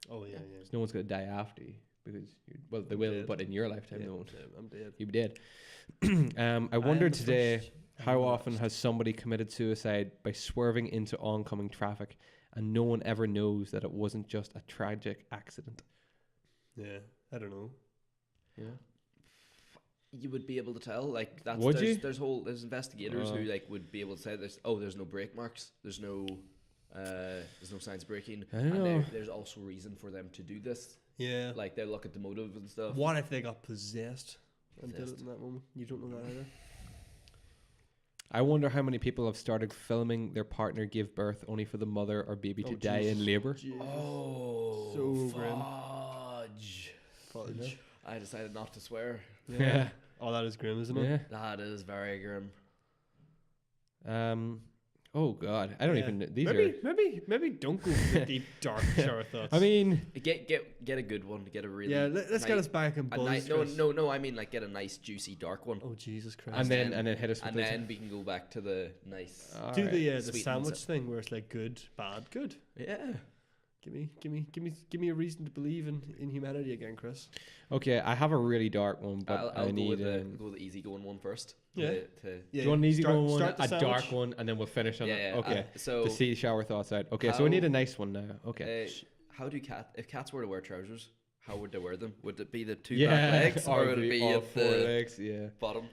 Oh yeah. So no one's going to die after you because, they will, dead. but in your lifetime, Yeah, they won't. I'm dead. You'll be dead. I am wondered the today, first, how I'm the often last. has somebody committed suicide by swerving into oncoming traffic and no one ever knows that it wasn't just a tragic accident? Yeah, I don't know. Yeah. You would be able to tell, like that's Would there's, you? there's investigators Oh. who like would be able to say there's no brake marks, there's no signs of braking, I don't and know. there's also reason for them to do this. Yeah. Like they look at the motive and stuff. What if they got possessed and did it Possessed. in that moment? You don't know that either. I wonder how many people have started filming their partner give birth only for the mother or baby to Oh, die in Jesus. labour. Oh, So grim. fudge. Fudge. I decided not to swear. Yeah. Oh, that is grim, isn't it? Yeah. That is very grim. Oh God, I don't Yeah. even. These Maybe don't go for the deep dark shower thoughts. are. I mean, Get a good one. Get a really let's get nice- us back and a buzz. nice, Chris. no. I mean like get a nice juicy dark one, Oh Jesus Christ! and then- then hit us with and this. then we can go back to the nice. do Alright. the Sweet sandwich and thing where it's like good, bad, good. Yeah. Give me a reason to believe in humanity again, Chris. Okay, I have a really dark one, but I'll I go need. with the easy going one first. Yeah. To do you want an easy one, start the a dark sandwich. one, and then we'll finish on it? yeah. Okay. So To see shower thoughts out. Okay, so we need a nice one now. Okay. how do if cats were to wear trousers, how would they wear them? Would it be the two Yeah, back legs, or would it be all at four the legs? Yeah. bottom?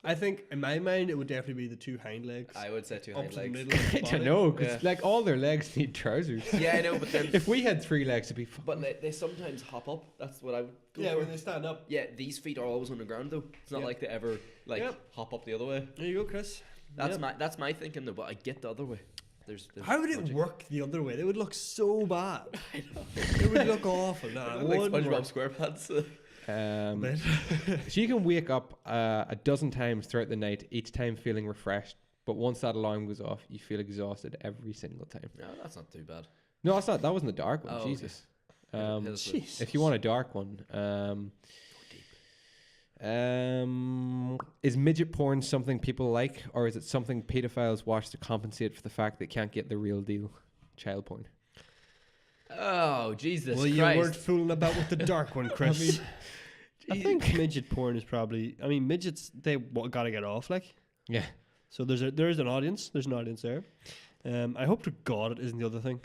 I think in my mind it would definitely be the two hind legs. I would say two up hind to the legs. middle of the I don't body. know, because Yeah. like all their legs need trousers. Yeah, I know, but then If we had 3 legs, it'd be fucking. but they sometimes hop up. That's what I would go Yeah, for. when they stand up. Yeah, these feet are always on the ground though. It's not Yep. like they ever Yep. hop up the other way. There you go, Chris. That's Yep. my thinking though, but I get the other way. There's How would it logic. work the other way? They would look so bad. I know. It would look awful. Nah, Like it wouldn't SpongeBob work. SquarePants. But So you can wake up a dozen times throughout the night, each time feeling refreshed. But once that alarm goes off, you feel exhausted every single time. No, that's not too bad. No, that's not. That wasn't a dark one. Oh, okay. Jesus. jeez. If you want a dark one, is midget porn something people like, or is it something pedophiles watch to compensate for the fact they can't get the real deal? Child porn. Oh Jesus Well, Christ! you weren't fooling about with the dark one, Chris. I think midget porn is probably. I mean, midgets they gotta get off like. Yeah. So there is an audience. There's an audience there. I hope to God it isn't the other thing,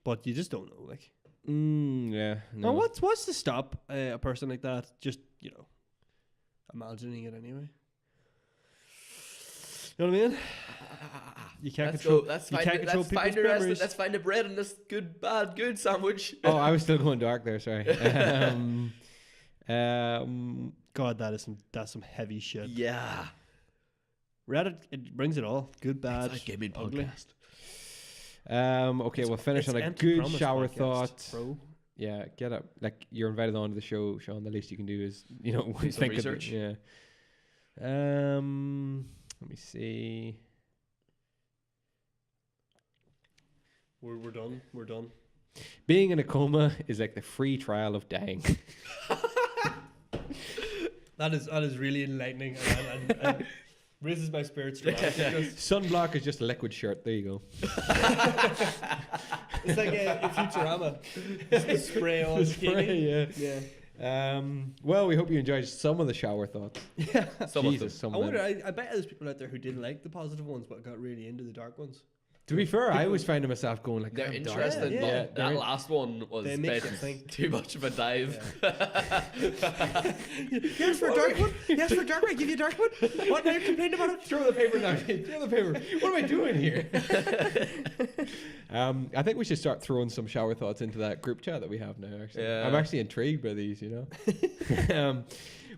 but you just don't know. Like, Yeah. now what's to stop a person like that just imagining it anyway? You know what I mean? You can't Let's control. go. Let's you find can't it. control Let's find people's the rest. memories. Let's find the bread in this good sandwich. Oh, I was still going dark there. Sorry. God, that's some heavy shit. Yeah. Reddit, it brings it all. Good, bad, It's like gaming ugly. podcast. Okay, we'll finish It's on a Empty good Promise shower podcast, thought. bro. Yeah, get up. Like, you're invited on to the show, Sean. The least you can do is, Do some think of it. research. Yeah. Let me see. We're done. We're done. Being in a coma is like the free trial of dying. That is really enlightening and raises my spirits dramatically. Sunblock is just a liquid shirt. There you go. It's like a Futurama. Just spray on Spray, Yeah. Well, we hope you enjoyed some of the shower thoughts. Yeah. Some of Jesus, them. some I of wonder. them. I bet there's people out there who didn't like the positive ones, but got really into the dark ones. To be fair, I always find myself going like, They're "I'm dark." interested, Yeah, but yeah. that last one was They make you been think. too much of a dive. Yes, for a dark one. Yes, for a dark one. Give you a dark one. What? Now you complain about it? Throw the paper down. Throw the paper. What am I doing here? I think we should start throwing some shower thoughts into that group chat that we have now. Actually, Yeah. I'm actually intrigued by these.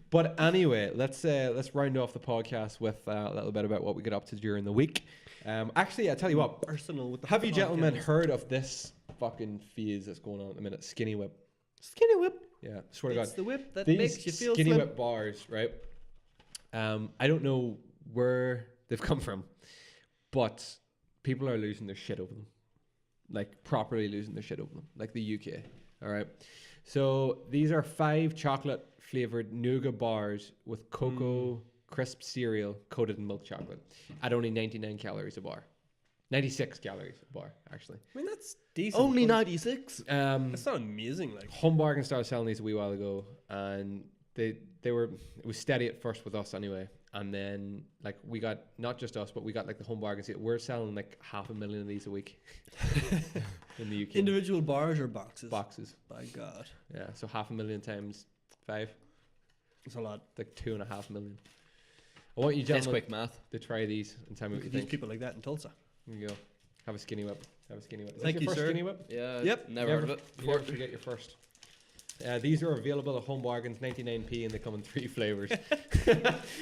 But anyway, let's round off the podcast with a little bit about what we get up to during the week. Actually, I tell you what. Personal with the Have you gentlemen podcast. heard of this fucking phase that's going on at the minute? Skinny whip. Skinny whip? Yeah, swear to It's God. the whip that These makes you feel skinny slim. whip bars, right? I don't know where they've come from, but people are losing their shit over them, like properly losing their shit over them, like the UK. All right, so these are 5 chocolate flavored nougat bars with cocoa crisp cereal coated in milk chocolate at only 99 calories a bar. 96 calories a bar, actually. I mean, that's decent. Only but 96. That's not amazing. Like, Home Bargain started selling these a wee while ago, and it was steady at first with us anyway, and then like we got, not just us, but we got like the Home Bargain. We're selling like 500,000 of these a week in the UK. individual bars or boxes? Boxes. By God, Yeah, so 500,000 times 5, that's a lot. like 2.5 million. I want you That's gentlemen quick math. to try these and tell me what you These think. people like that in Tulsa. Here you go. Have a skinny whip. Have a skinny whip. Is Thank that you, your first sir. skinny whip? Yeah. Yep. Never heard of it You before. never forget your first. These are available at Home Bargains, 99p, and they come in 3 flavors.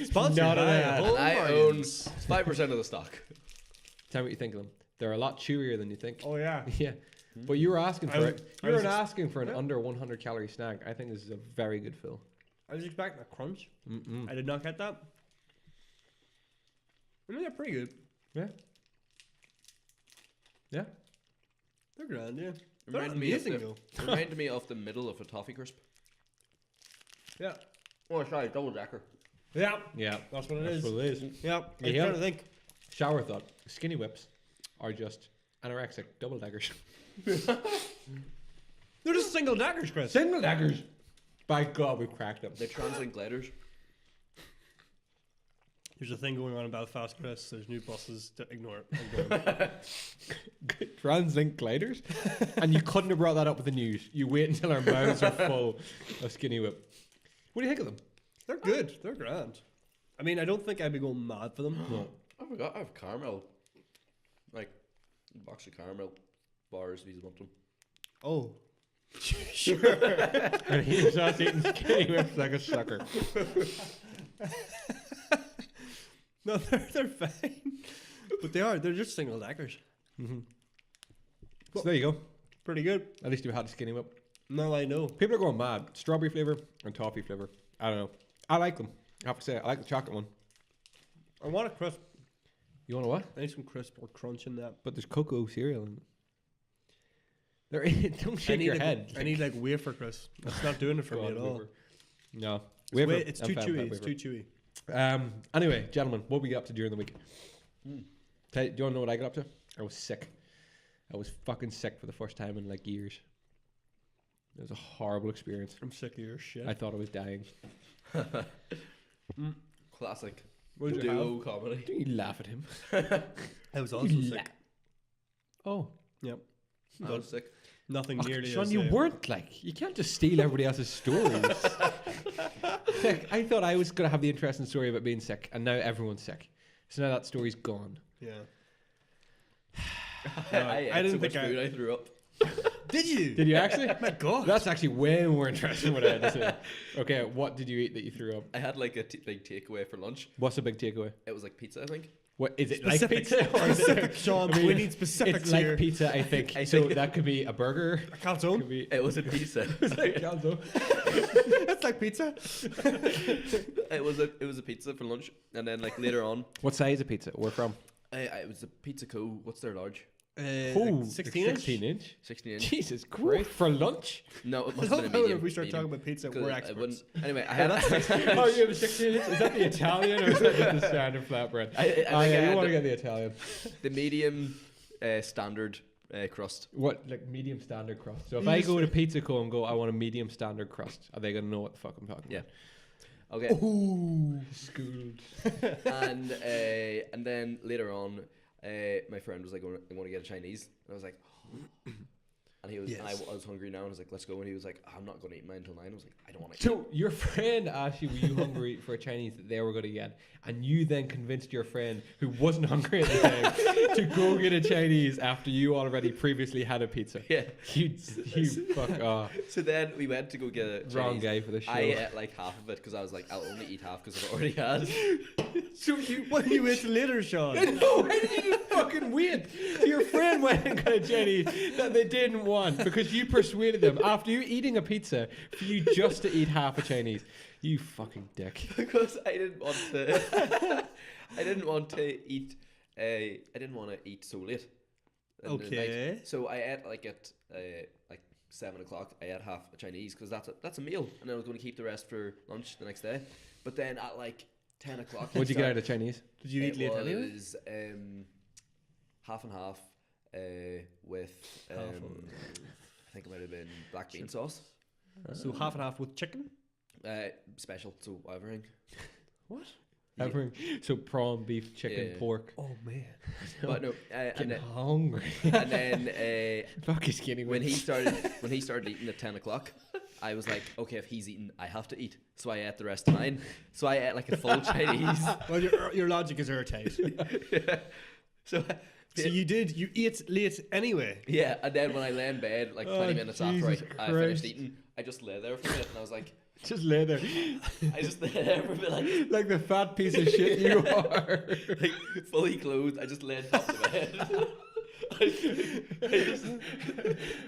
Sponsored Not by an ad. Home And I own Bargains. 5% of the stock. Tell me what you think of them. They're a lot chewier than you think. Oh yeah. Yeah. But you were asking I for was- it. I You was were ex- asking for an yeah. under 100 calorie snack. I think this is a very good fill. I was expecting a crunch. Mm-mm. I did not get that. I mean, they're pretty good. Yeah. Yeah. They're grand, yeah. They're Reminded me of amazing the, though. reminded me of the middle of a toffee crisp. Yeah. Oh, sorry, double decker. Yeah. Yeah. That's what it That's is. what it is. Yeah. I'm Yeah. trying to think. Shower thought. Skinny whips are just anorexic double daggers. They're just single daggers, Chris. Single daggers. By God, we've cracked them. The TransLink gliders. There's a thing going on in Belfast, Chris. There's new buses to ignore it. Ignore it. TransLink gliders, and you couldn't have brought that up with the news. You wait until our mouths are full of Skinny Whip. What do you think of them? They're good. They're grand. I mean, I don't think I'd be going mad for them. No. I forgot I have caramel. Like, a box of caramel bars if you want them. Oh. Sure. And he starts eating Skinny Whips like a sucker. No, they're fine. But they're just single deckers. Mm-hmm. So there you go. Pretty good. At least you've had a Skinny Whip. No, I know. People are going mad. Strawberry flavour and toffee flavour. I don't know. I like them. I have to say, I like the chocolate one. I want a crisp. You want a what? I need some crisp or crunch in that. But there's cocoa cereal in it. Don't shake your head. I need like wafer crisp. That's not doing it for me at all. Wafer. No. It's too chewy. It's too chewy. Anyway, gentlemen, what we got up to during the week? Do you want to know what I got up to? I was sick. I was fucking sick for the first time in like years. It was a horrible experience. I'm sick of your shit. I thought I was dying. Classic. What did you Duo comedy. Don't you laugh at him? I was also sick. Oh. Yep. I was sick. Nothing Oh, nearly Sean, as... you weren't like... You can't just steal everybody else's stories. Like, I thought I was going to have the interesting story about being sick, and now everyone's sick. So now that story's gone. Yeah. I didn't so think much food I threw up. Did you? Did you actually? My God. That's actually way more interesting than what I had to say. Okay, what did you eat that you threw up? I had like a big takeaway for lunch. What's a big takeaway? It was like pizza, I think. What is it? Specifics. Like pizza? Or is Specific, it, Sean. We need specifics it's like here. pizza, I think. I So think- that could be a burger. A calzone? Could be, It was a pizza. it's like calzone. That's like pizza. It was a pizza for lunch, and then like later on, What size of pizza? Where from? it was a Pizza Co. What's their large? Oh, 16 inch? 16 inch. 16 inch. Jesus Christ. For lunch? No, it I must have love been a how medium. if we start medium. talking about pizza, 'Cause we're I experts. wouldn't- Anyway, I had. Oh, you have a 16 inch? Is that the Italian or is that just the standard flatbread? I think Oh, I yeah, you had want to get the Italian. the medium standard crust. What, like medium standard crust? So if You I just- go to Pizza Co and go, I want a medium standard crust, are they going to know what the fuck I'm talking Yeah. about? Okay. Ooh. Schooled. and then later on, my friend was like, "I want to get a Chinese," and I was like, and he was, and I was hungry now, and I was like, "Let's go," and he was like, "I'm not going to eat mine until 9." I was like, "I don't want to." So your friend asked you, were you hungry for a Chinese that they were going to get? And you then convinced your friend, who wasn't hungry at the time, to go get a Chinese after you already previously had a pizza. Yeah. You fuck off. So then we went to go get a Chinese. Wrong guy for the show. I ate like half of it because I was like, I'll only eat half because I've already had. So what do you wait till later, Sean? No, why did you just fucking wait? So your friend went and got a Chinese that they didn't want because you persuaded them after you eating a pizza for you just to eat half a Chinese. You fucking dick. Because I didn't want to. I didn't want to eat. I didn't want to eat so late. in the Okay. night. So I ate like at like 7 o'clock. I ate half a Chinese because that's a meal, and then I was going to keep the rest for lunch the next day. But then at like 10 o'clock. What'd you get out of Chinese? Did you eat late anyway? It was half and half with I think it might have been black bean sauce. So half and half with chicken? Special, so everything. What? Yeah. Everything. So prawn, beef, chicken, Yeah. pork. Oh, man. But no, Getting and then, hungry. and then Fuck is skinny. when he started eating at 10 o'clock, I was like, okay, if he's eating, I have to eat. So I ate the rest of mine. So I ate like a full Chinese. Well, your logic is airtight. Yeah. So So you ate late anyway. yeah, and then when I lay in bed, like 20 minutes after Jesus I finished Christ. eating, I just lay there for a minute, and I was like, Just lay there. I just lay there for a bit, Like the fat piece of shit you are. like fully clothed. I just lay on top of the bed. I just,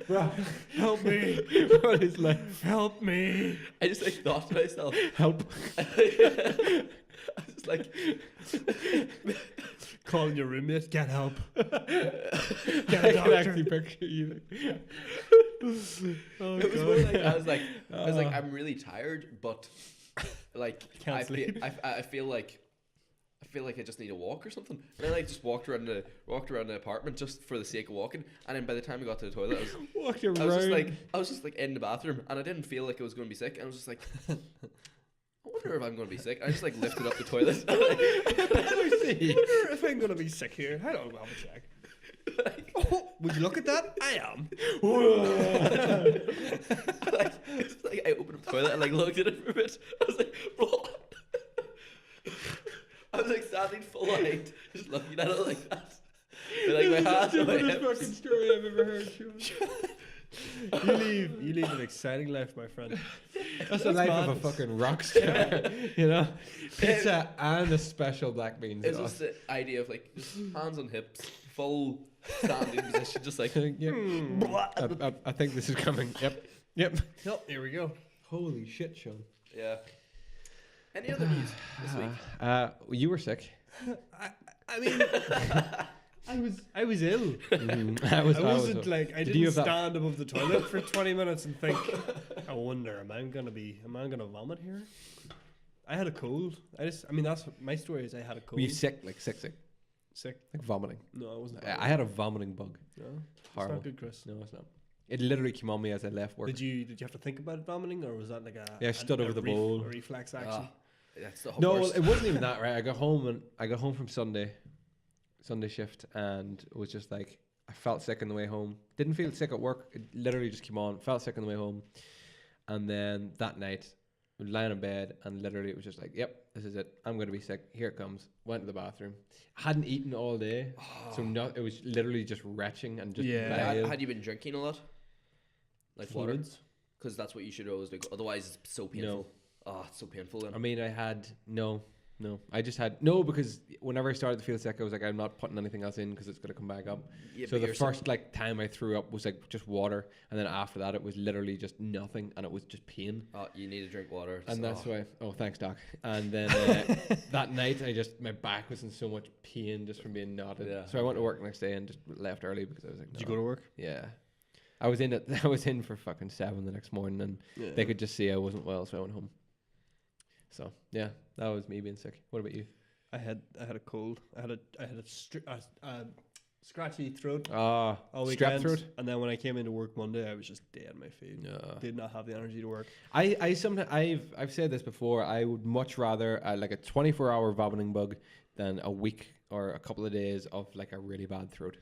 Bro, Help me. what is life? Help me. I just like thought to myself, Help. I was just like, Calling your roommate. Get help. I can actually picture you. Oh, it was God. more like I was like, I'm really tired, but like Can't I feel, sleep. I feel like I just need a walk or something. And then I just walked around the apartment just for the sake of walking. And then by the time I got to the toilet, Walk around. I was just like in the bathroom, and I didn't feel like I was going to be sick. And I was just like, I wonder if I'm going to be sick. I just like lifted up the toilet. I wonder if I'm going to be sick here. I don't know. Have a check. Would you look at that? I am. It's like I opened up the toilet and like looked at it for a bit. I was like, what? I was like standing full height, just looking at it like that. With, like my hands on my hips. fucking story I've ever heard, You lead an exciting life, my friend. That's the life of a fucking rock star, you know. Pizza and a special black beans. It's just the idea of like just hands on hips, full standing position, just like. I think this is coming. Yep. Yep, here we go. Holy shit, Sean. Yeah. Any other news this week? You were sick. I mean, I was ill. Mm-hmm. I wasn't like I Did didn't stand above the toilet for 20 minutes and think, I wonder, am I gonna vomit here? I had a cold. That's my story is I had a cold. Were you sick? Like sick? Sick? Like vomiting? No, I wasn't. I had a vomiting bug. No, Horrible. it's not good, Chris. No, it's not. It literally came on me as I left work. Did you have to think about vomiting, or was that like a Yeah, I stood over the bowl. A reflex action? That's the No, worst. well, it wasn't even that, right? I got home from Sunday shift, and it was just like I felt sick on the way home. Didn't feel sick at work. It literally just came on. Felt sick on the way home, and then that night, I was lying in bed, and literally it was just like, "Yep, this is it. I'm gonna be sick. Here it comes." Went to the bathroom. Hadn't eaten all day, so it was literally just retching and just bile. Had you been drinking a lot? Like Fluids? water? Because that's what you should always do. Otherwise, it's so painful. No. Oh, it's so painful then. I mean, I had no. I just had no, because whenever I started to feel sick, I was like, I'm not putting anything else in because it's gonna come back up. Yeah, So but the first like time I threw up was like just water, and then after that it was literally just nothing, and it was just pain. Oh, you need to drink water. And that's why. Oh, thanks, doc. And then that night, my back was in so much pain just from being knotted. Yeah. So I went to work the next day and just left early because I was like, Did you go to work? Yeah. I was in for fucking 7 the next morning, and they could just see I wasn't well, so I went home. So yeah, that was me being sick. What about you? I had a cold. I had a scratchy throat. All all strep weekend. throat. And then when I came into work Monday, I was just dead on my feet. Yeah. Did not have the energy to work. I sometimes I've said this before. I would much rather like a 24-hour vomiting bug than a week or a couple of days of like a really bad throat.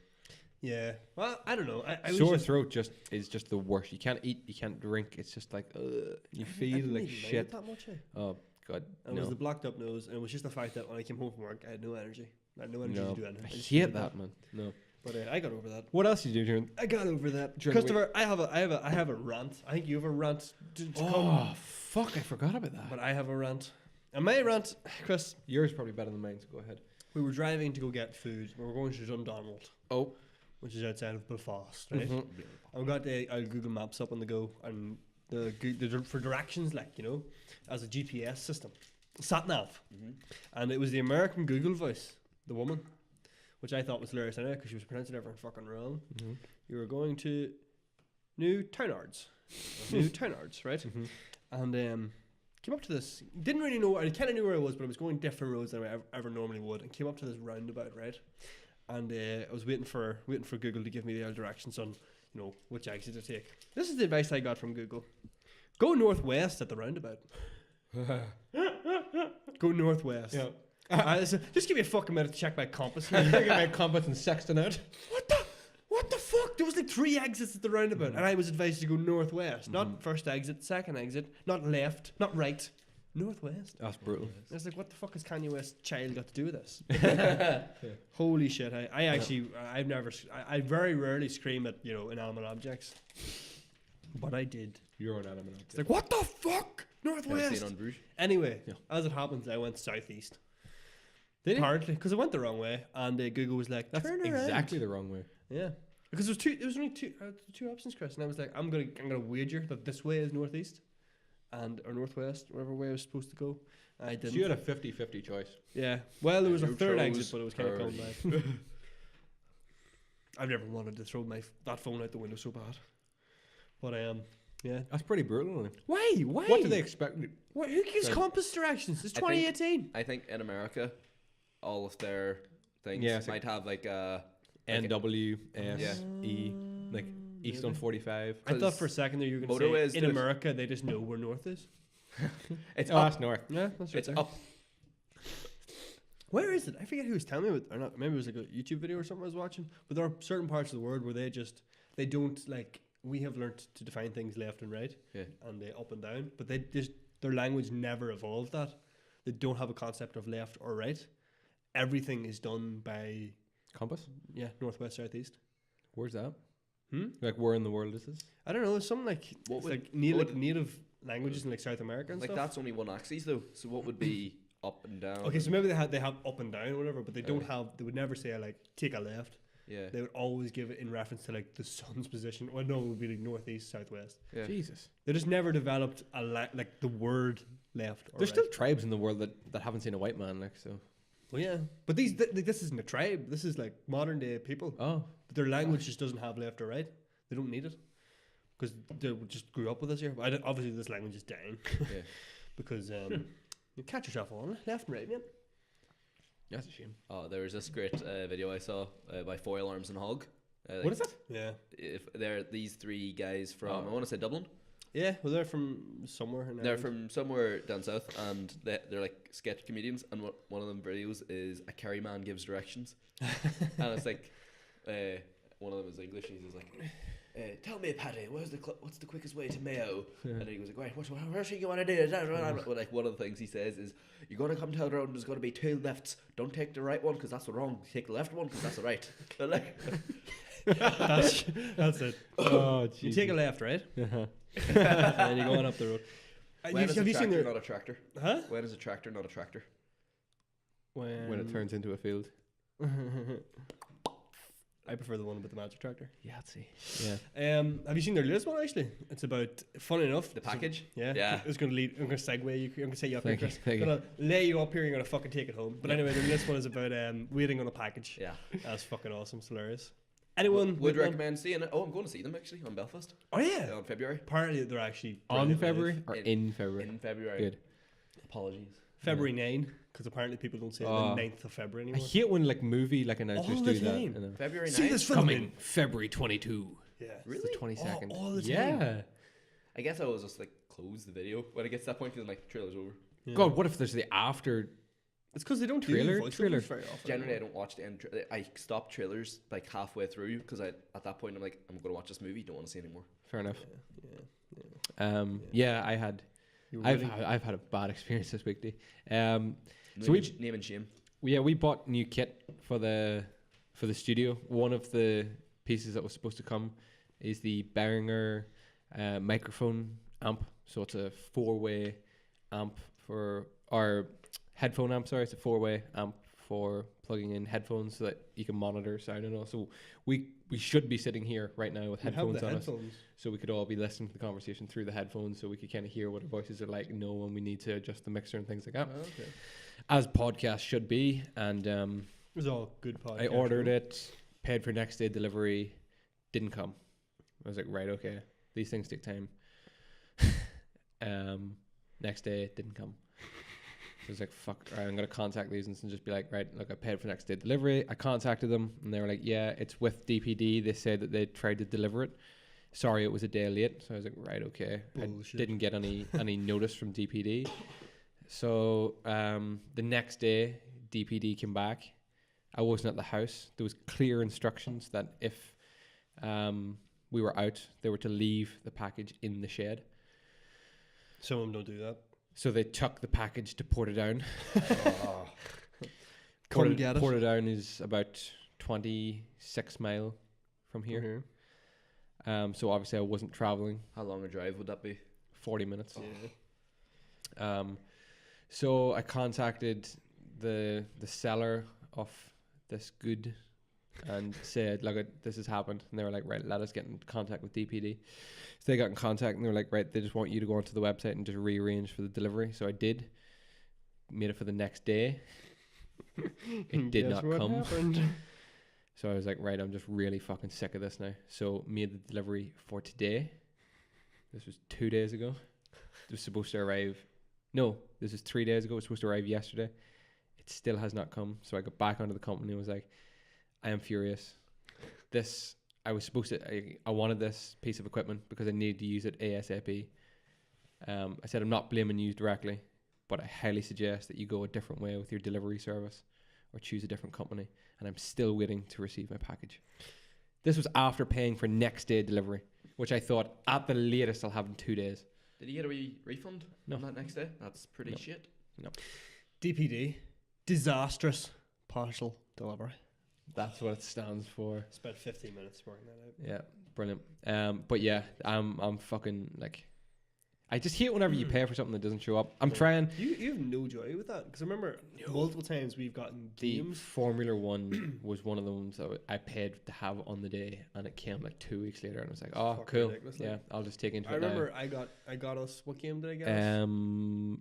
Yeah. Well, I don't know. I Sore throat is just the worst. You can't eat, you can't drink. It's just like you feel like shit. That much, Oh god. It was the blocked up nose, and it was just the fact that when I came home from work, I had no energy. I had no energy to do anything. I just hate hated that, man. No. But I got over that. What else did you do during? I got over that. During the Christopher, I have a rant. I think you have a rant to come. Oh fuck! I forgot about that. But I have a rant. And my rant, Chris, Yours is probably better than mine. So go ahead. we were driving to go get food. We were going to Dundonald, Oh. which is outside of Belfast, right? Mhm. And we got our Google Maps up on the go, and for directions, like, you know, as a GPS system, sat nav, and it was the American Google voice, the woman, which I thought was hilarious anyway because she was pronouncing everything fucking wrong. Mhm. You were going to New Townards, right? Mhm. And came up to this. Didn't really know. I kind of knew where I was, but I was going different roads than I ever normally would, and came up to this roundabout, right? And I was waiting for Google to give me the directions on, you know, which exit to take. This is the advice I got from Google: go northwest at the roundabout. Go northwest. Yeah. So just give me a fucking minute to check my compass here. Get my compass and sextant out. What the fuck? There was like 3 exits at the roundabout, and I was advised to go northwest, not first exit, second exit, not left, not right, northwest. That's brutal. I was like, what the fuck has Kanye West's child got to do with this? Holy shit! I very rarely scream at, you know, inanimate objects, but I did. You're an animal. It's like, what the fuck, Never northwest? seen on Bruges. Anyway, Yeah. as it happens, I went southeast. Did you? Partly because I went the wrong way, and Google was like, That's turn around. exactly the wrong way. Yeah, because there was only two options, Chris, and I was like, I'm gonna wager that this way is northeast, or northwest, whatever way I was supposed to go. I didn't. So you had a 50-50 choice. Yeah. Well, there was a You third chose exit, but it was kind of coming early. back. I've never wanted to throw that phone out the window so bad, but yeah. That's pretty brutal. Isn't it? Why? What do they expect? What? Who gives Right. compass directions? It's I think- 2018. I think in America, all of their things Yeah, it's might have like a NWSE, like East on 45. I thought for a second there you were going to motorways say in do it. America they just know where north is. it's Oh, up. that's north. Yeah, that's right It's there. up. Where is it? I forget who was telling me about, or not. Maybe it was like a YouTube video or something I was watching. But there are certain parts of the world where they don't like. We have learned to define things left and right, and they up and down. But their language never evolved that. They don't have a concept of left or right. Everything is done by Compass? Yeah, northwest, southeast. Where's that? Like, where in the world is this? I don't know. It's something like native languages in like South America and like stuff. that's only one axis though. So what would be up and down? Okay, so maybe they have up and down or whatever, but they don't have. They would never say like take a left. Yeah. They would always give it in reference to like the sun's position. Well, no, it would be like northeast, southwest. Yeah. Jesus. They just never developed like the word left. Or There's right. still tribes in the world that haven't seen a white man, like, so. Well, yeah, but this isn't a tribe. This is like modern day people. Oh. But their language just doesn't have left or right. They don't need it because they just grew up with us here. But obviously, this language is dying. Yeah. Because you catch yourself on left and right, man. That's a shame. Oh, there was this great video I saw by Foil Arms and Hog. What is that? Yeah. If they're these three guys from I Oh. want to say Dublin. Yeah, well, they're from somewhere. In They're Ireland. from somewhere down south, and they're like sketch comedians. And one of them videos is a Kerry man gives directions, and it's like one of them is English. And he's like, "Tell me, Paddy, what's the quickest way to Mayo?" And then he goes like, "Right, what you want to do?" Well, like one of the things he says is, "You're going to come down the road, and there's going to be two lefts. Don't take the right one because that's the wrong. Take the left one because that's the right." They're like, that's it. Oh, You take a left, right? Uh-huh. And you're going up the road. when is have a you seen tractor their? not a tractor? Huh? When is a tractor not a tractor? When it turns into a field. I prefer the one with the magic tractor. Yahtzee. Yeah. Have you seen their latest one? Actually, it's about fun enough. The package? Yeah. It's going to lead. I'm going to segue you. I'm going to set you up here, Thank you, Chris. thank I'm going to lay you up here. You're going to fucking take it home. But anyway, the latest one is about waiting on a package. Yeah. That's fucking awesome. It's hilarious. Anyone would recommend seeing it. Oh, I'm going to see them actually on Belfast. Oh yeah. On February. Apparently they're actually On brilliant February live. or in February? In February. Good. Apologies. February 9, because apparently people don't say the 9th of February I anymore. hate when like movie like announcers All do the that. time. I know. February 9th. See this film Coming February 22. Yeah. Really? It's the 22nd. All the time. Yeah. I guess I was just like close the video when it gets to that point because like trailer's over. Yeah. God, what if there's the after? It's because they don't Trailer? do voiceovers Trailer. very often. Generally, I don't watch the end. I stop trailers like halfway through because at that point I'm like I'm going to watch this movie. Don't want to see anymore. Fair enough. Yeah. I had. You were I've really- I've had a bad experience this week, Dee. Name, So name and shame. we bought new kit for the studio. One of the pieces that was supposed to come is the Behringer microphone amp. So it's a 4-way amp for our headphone amp. Sorry, it's a 4-way amp for plugging in headphones so that you can monitor sound and all. So we should be sitting here right now with You have headphones the on us, headphones. so we could all be listening to the conversation through the headphones, so we could kind of hear what our voices are like, and know when we need to adjust the mixer and things like that, Okay. as podcasts should be. And It was all good podcast. I ordered it, paid for next day delivery, didn't come. I was like, right, okay, these things take time. Next day, it didn't come. So I was like, fuck, right, I'm going to contact these and just be like, right, look, I paid for next day delivery. I contacted them and they were like, yeah, it's with DPD. They said that they tried to deliver it. Sorry, it was a day late. So I was like, right, okay. Bullshit. I didn't get any notice from DPD. So the next day, DPD came back. I wasn't at the house. There was clear instructions that if we were out, they were to leave the package in the shed. Some of them don't do that. So they took the package to Portadown. Come get it. Portadown is about 26 mile from here. So obviously I wasn't traveling. How long a drive would that be? 40 minutes. Yeah. So I contacted the seller of this good and said, look, this has happened. And they were like, right, let us get in contact with DPD. So they got in contact and they were like, right, they just want you to go onto the website and just rearrange for the delivery. So I did. Made it for the next day. It did not come. So I was like, right, I'm just really fucking sick of this now. So made the delivery for today. This was 2 days ago. It was supposed to arrive. No, this is 3 days ago. It was supposed to arrive yesterday. It still has not come. So I got back onto the company and was like, I am furious. I was supposed to, I wanted this piece of equipment because I needed to use it ASAP. I said, I'm not blaming you directly, but I highly suggest that you go a different way with your delivery service. or choose a different company, and I'm still waiting to receive my package. This was after paying for next day delivery, which I thought at the latest I'll have in 2 days. Did you get a refund on that next day? That's pretty shit. No. DPD, disastrous parcel delivery. That's what it stands for. Spent 15 minutes working that out. Yeah, brilliant. But yeah, I'm fucking like, I just hate whenever you pay for something that doesn't show up. I'm trying. You have no joy with that, because I remember multiple times we've gotten The games. Formula One was one of the ones that I paid to have on the day, and it came like 2 weeks later, and I was like, "Oh, Fucking cool, ridiculous, yeah, like. I'll just take into I it." remember I got us. What game did I get us?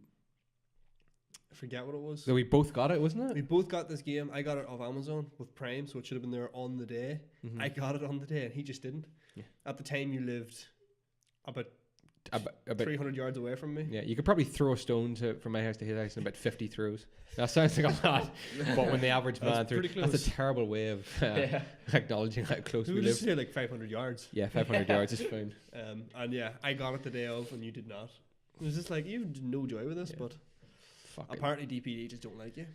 I forget what it was. So we both got it, wasn't We it? both got this game. I got it off Amazon with Prime, so it should have been there on the day. Mhm. I got it on the day, and he just didn't. Yeah. At the time, you lived about About 300 yards away from me. yeah, you could probably throw a stone from my house to his house in about 50 throws. That sounds like a lot, but when the average That's man through, pretty that's close. a terrible way of acknowledging how close We we would live. just say like 500 yards. Yeah, 500 yards is fine. And yeah, I got it the day of, and you did not. It was just like, you have no joy with this, Yeah. but Fuck it. apparently DPD just don't like you.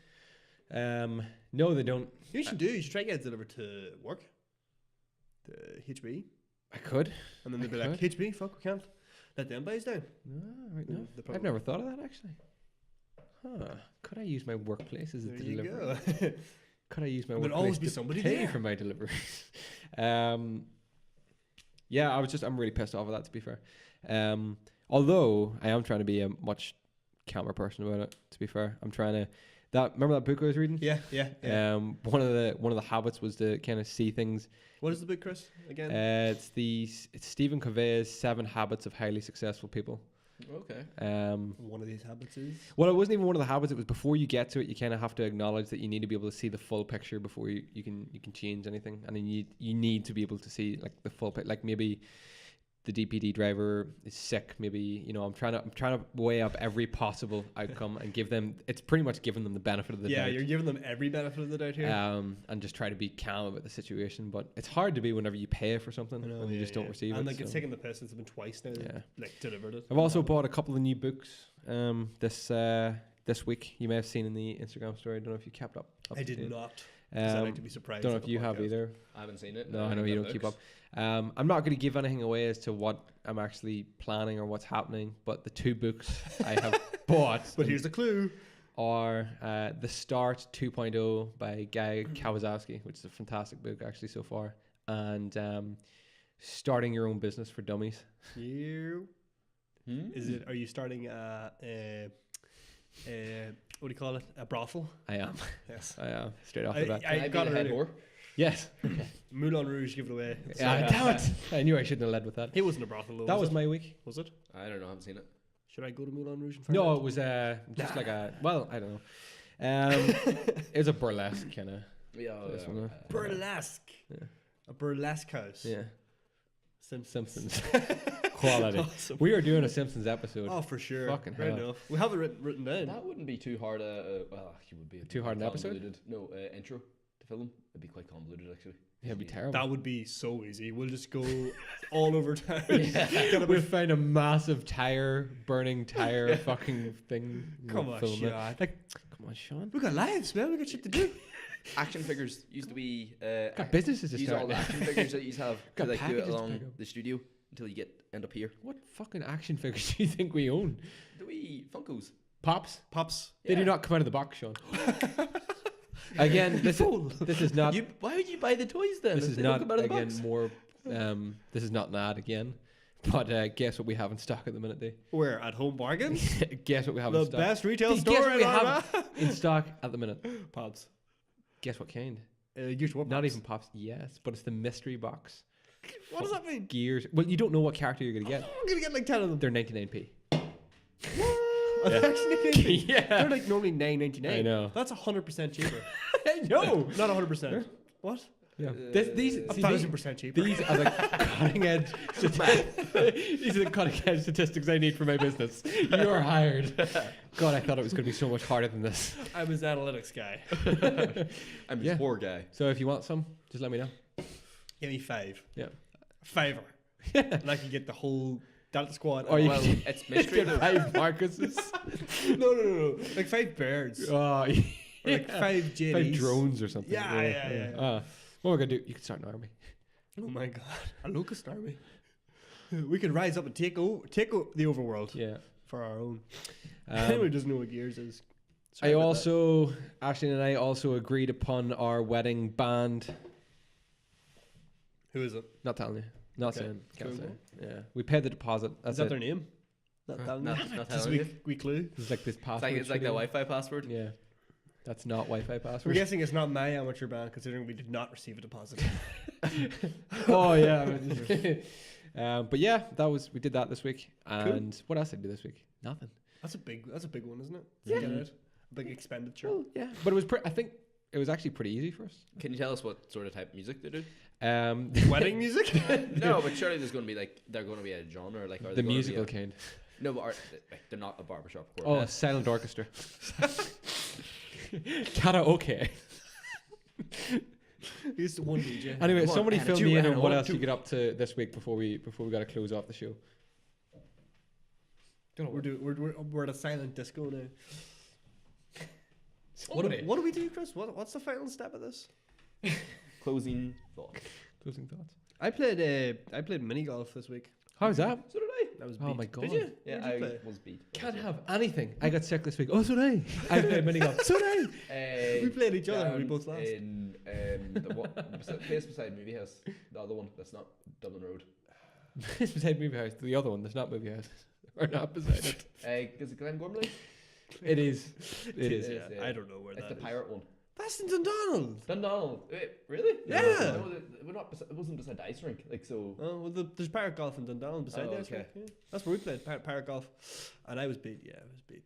No, they don't. You should do. You should try to get it delivered to work, the HB, I could. and then I they'd be like, HB, fuck, we can't let them buys down. No, right now. The I've problem- never thought of that actually. Huh. Could I use my workplace as a There you delivery? go. Could I use my There'd workplace always be to somebody pay there. for my deliveries? Yeah, I'm really pissed off at that, to be fair. Although I am trying to be a much calmer person about it, to be fair. I'm trying to remember that book I was reading? Yeah. One of the habits was to kind of see things. What is the book, Chris? Again? It's Stephen Covey's 7 Habits of Highly Successful People. Okay. One of these habits is. Well, it wasn't even one of the habits. It was before you get to it, you kind of have to acknowledge that you need to be able to see the full picture before you can change anything, and then you need to be able to see like the full picture. Like maybe the DPD driver is sick. Maybe I'm trying to weigh up every possible outcome and give them. It's pretty much giving them the benefit of the doubt. Yeah, you're giving them every benefit of the doubt here. And just try to be calm about the situation. But it's hard to be whenever you pay for something I know, and you just don't receive it. And like it's so. taken the piss. It's been twice now. Yeah. Like delivered it. I've also bought a couple of new books this week. You may have seen in the Instagram story. I don't know if you kept up. I to did date. not. 'Cause I like to be surprised. Don't know at if the you have podcast. either. I haven't seen it. No, I know you don't keep up. I'm not going to give anything away as to what I'm actually planning or what's happening, but the 2 books I have bought But here's the clue. are The Start 2.0 by Guy Kawasaki, which is a fantastic book actually so far, and Starting Your Own Business for Dummies. You. Is it? Are you starting what do you call it? A brothel? I am. Yes. I am. Straight off the bat. I got it head earlier. whore. Yes. Moulin Rouge, give it away. Yeah, damn it. I knew I shouldn't have led with that. It wasn't a brothel though. That was it? my week. Was it? I don't know. I haven't seen it. Should I go to Moulin Rouge and find No, out? it was just like a, well, I don't know. It was a burlesque kind of. Yeah. This one, burlesque. Yeah. A burlesque house. Yeah. Simpsons. Simpsons. Quality. Awesome. We are doing a Simpsons episode. Oh, for sure. Fucking Right hell. enough. We have it written down. That wouldn't be too hard. Well, actually, would be Too hard an episode? convoluted. No, intro to film. It'd be quite convoluted actually. Yeah, it'd be terrible. That would be so easy. We'll just go all over town. We'll find a massive burning tire fucking thing. Come we'll on, film it. Sean. Like, come on, Sean. We got lives, man. We got shit to do. Action figures used to be. Got businesses to use all start. the action figures that you have to Got like do it packages to along pick up. the studio until you end up here. What fucking action figures do you think we own? Do we Funkos? Pops? Pops. They do Yeah. not come out of the box, Sean. Again, this is not. Why would you buy the toys then? This if is they don't not come out of the again box? more. This is not an ad again. But guess what we have in stock at the minute, Dave? We're at Home Bargains. Guess what we have The in stock? best retail Guess store what in we Armagh. have in stock at the minute? Pops. Guess what kind? Usual Not Pops. even Pops. Yes, but it's the mystery box. What does that mean? Gears. Well, you don't know what character you're gonna get. I'm gonna get like 10 of them. They're 99p. What? Yeah. Actually, Yeah. they're like normally $9.99. I know. That's 100% cheaper. No. Not 100%. What? Yeah. Uh, These 1,000% cheaper. These are the cutting edge. These are the cutting edge statistics I need for my business. You are hired. God, I thought it was going to be so much harder than this. I'm his analytics guy. I'm Yeah. a poor guy. So if you want some, just let me know. Give me 5. Yeah. Fiver. And I can get the whole Delta Squad. Or you Well, can it's mystery get though. 5 Marcuses. no. Like 5 birds. Oh, Or like 5 JDs. 5 drones or something. Yeah. What we're gonna do? You can start an army. Oh my god, a locust army. We could rise up and take the overworld. Yeah. For our own. Anyone who doesn't know what Gears is. Sorry I about also, Ashley and I also agreed upon our wedding band. that. Who is it? Not telling you. Not Okay. saying. Can't Cool. say. Yeah. We paid the deposit. That's Is that it. their name? Not telling Not you. telling Just you. we clue. It's like this password. It's like the Wi-Fi password. Yeah. That's not Wi-Fi We're password. guessing it's not my amateur band, considering we did not receive a deposit. Oh yeah. But yeah, we did that this week. And what else did I do this week? Nothing. That's a big one, isn't it? Yeah. To get out. A big expenditure. Well, yeah. But it was I think it was actually pretty easy for us. Can you tell us what sort of type of music they do? Wedding music? No, but surely there's going to be they're going to be a genre like The musical kind. No, but they're not a barbershop. Oh, a silent orchestra. Karaoke. He's the one DJ. Anyway, Come on, somebody and fill two me in and on a what one, else two. you get up to this week before we got to close off the show. Don't know. We're at a silent disco now. Somebody. What do we do, Chris? What's the final step of this? Closing thought. Closing thoughts. I played mini golf this week. How's that? So did I. That was Oh beat. my God. Did you? Yeah, Where'd you I play? was beat. Can't have anything. I got sick this week. Oh, so did I. I played mini golf. So did I. We played each other and we down both lost. In the place beside Movie House, the other one that's not Dublin Road. It's beside Movie House. The other one, there's not Movie House. Or not beside it. Is it Glen Gormley? It is. It is. is, I don't know where It's that the is. pirate one. That's in Dundonald. Dundonald. Wait, really? Yeah. No, we're not. It wasn't beside the ice rink. Like so. Oh well, there's pirate golf in Dundonald beside Oh, there. okay. Yeah. That's where we played pirate golf, and I was beat. Yeah, I was beat.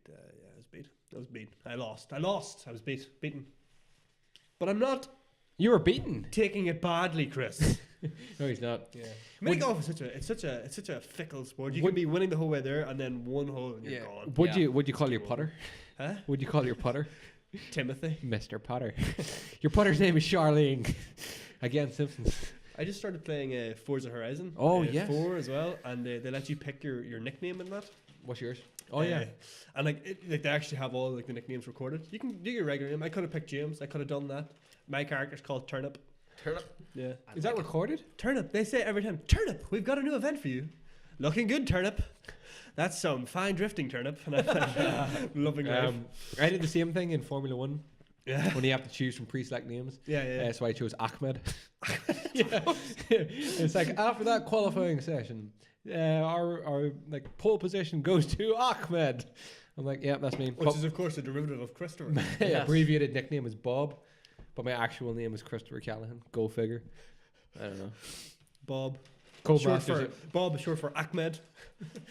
I was beat. I lost. I was beaten. But I'm not You were beaten. taking it badly, Chris. No, he's not. Yeah. Mini golf is such a fickle sport. You can be winning the whole way there, and then one hole and you're gone. Would you call your putter? Huh? Would you call your putter Timothy. Mr. Potter? Your putter's name is Charlene. Again, Simpsons. I just started playing Forza Horizon. Oh, yes. 4 as well, and they let you pick your nickname in that. What's yours? Oh yeah. And like they actually have all like the nicknames recorded. You can do your regular name. I could have picked James. I could have done that. My character's called Turnip. Turnip. Yeah. Is that recorded? Turnip. They say every time, Turnip, we've got a new event for you. Looking good, Turnip. That's some fine drifting, Turnip. And I'm loving life. I did the same thing in Formula 1 Yeah. when you have to choose from pre-select names. Yeah. So I chose Ahmed. Yeah. It's like after that qualifying session, our like pole position goes to Ahmed. I'm like, yeah, that's me. Which is of course a derivative of Christopher. My Yes. abbreviated nickname is Bob, but my actual name is Christopher Callahan. Go figure. I don't know. Bob. Co-masters Short for it. Bob is short for Ahmed,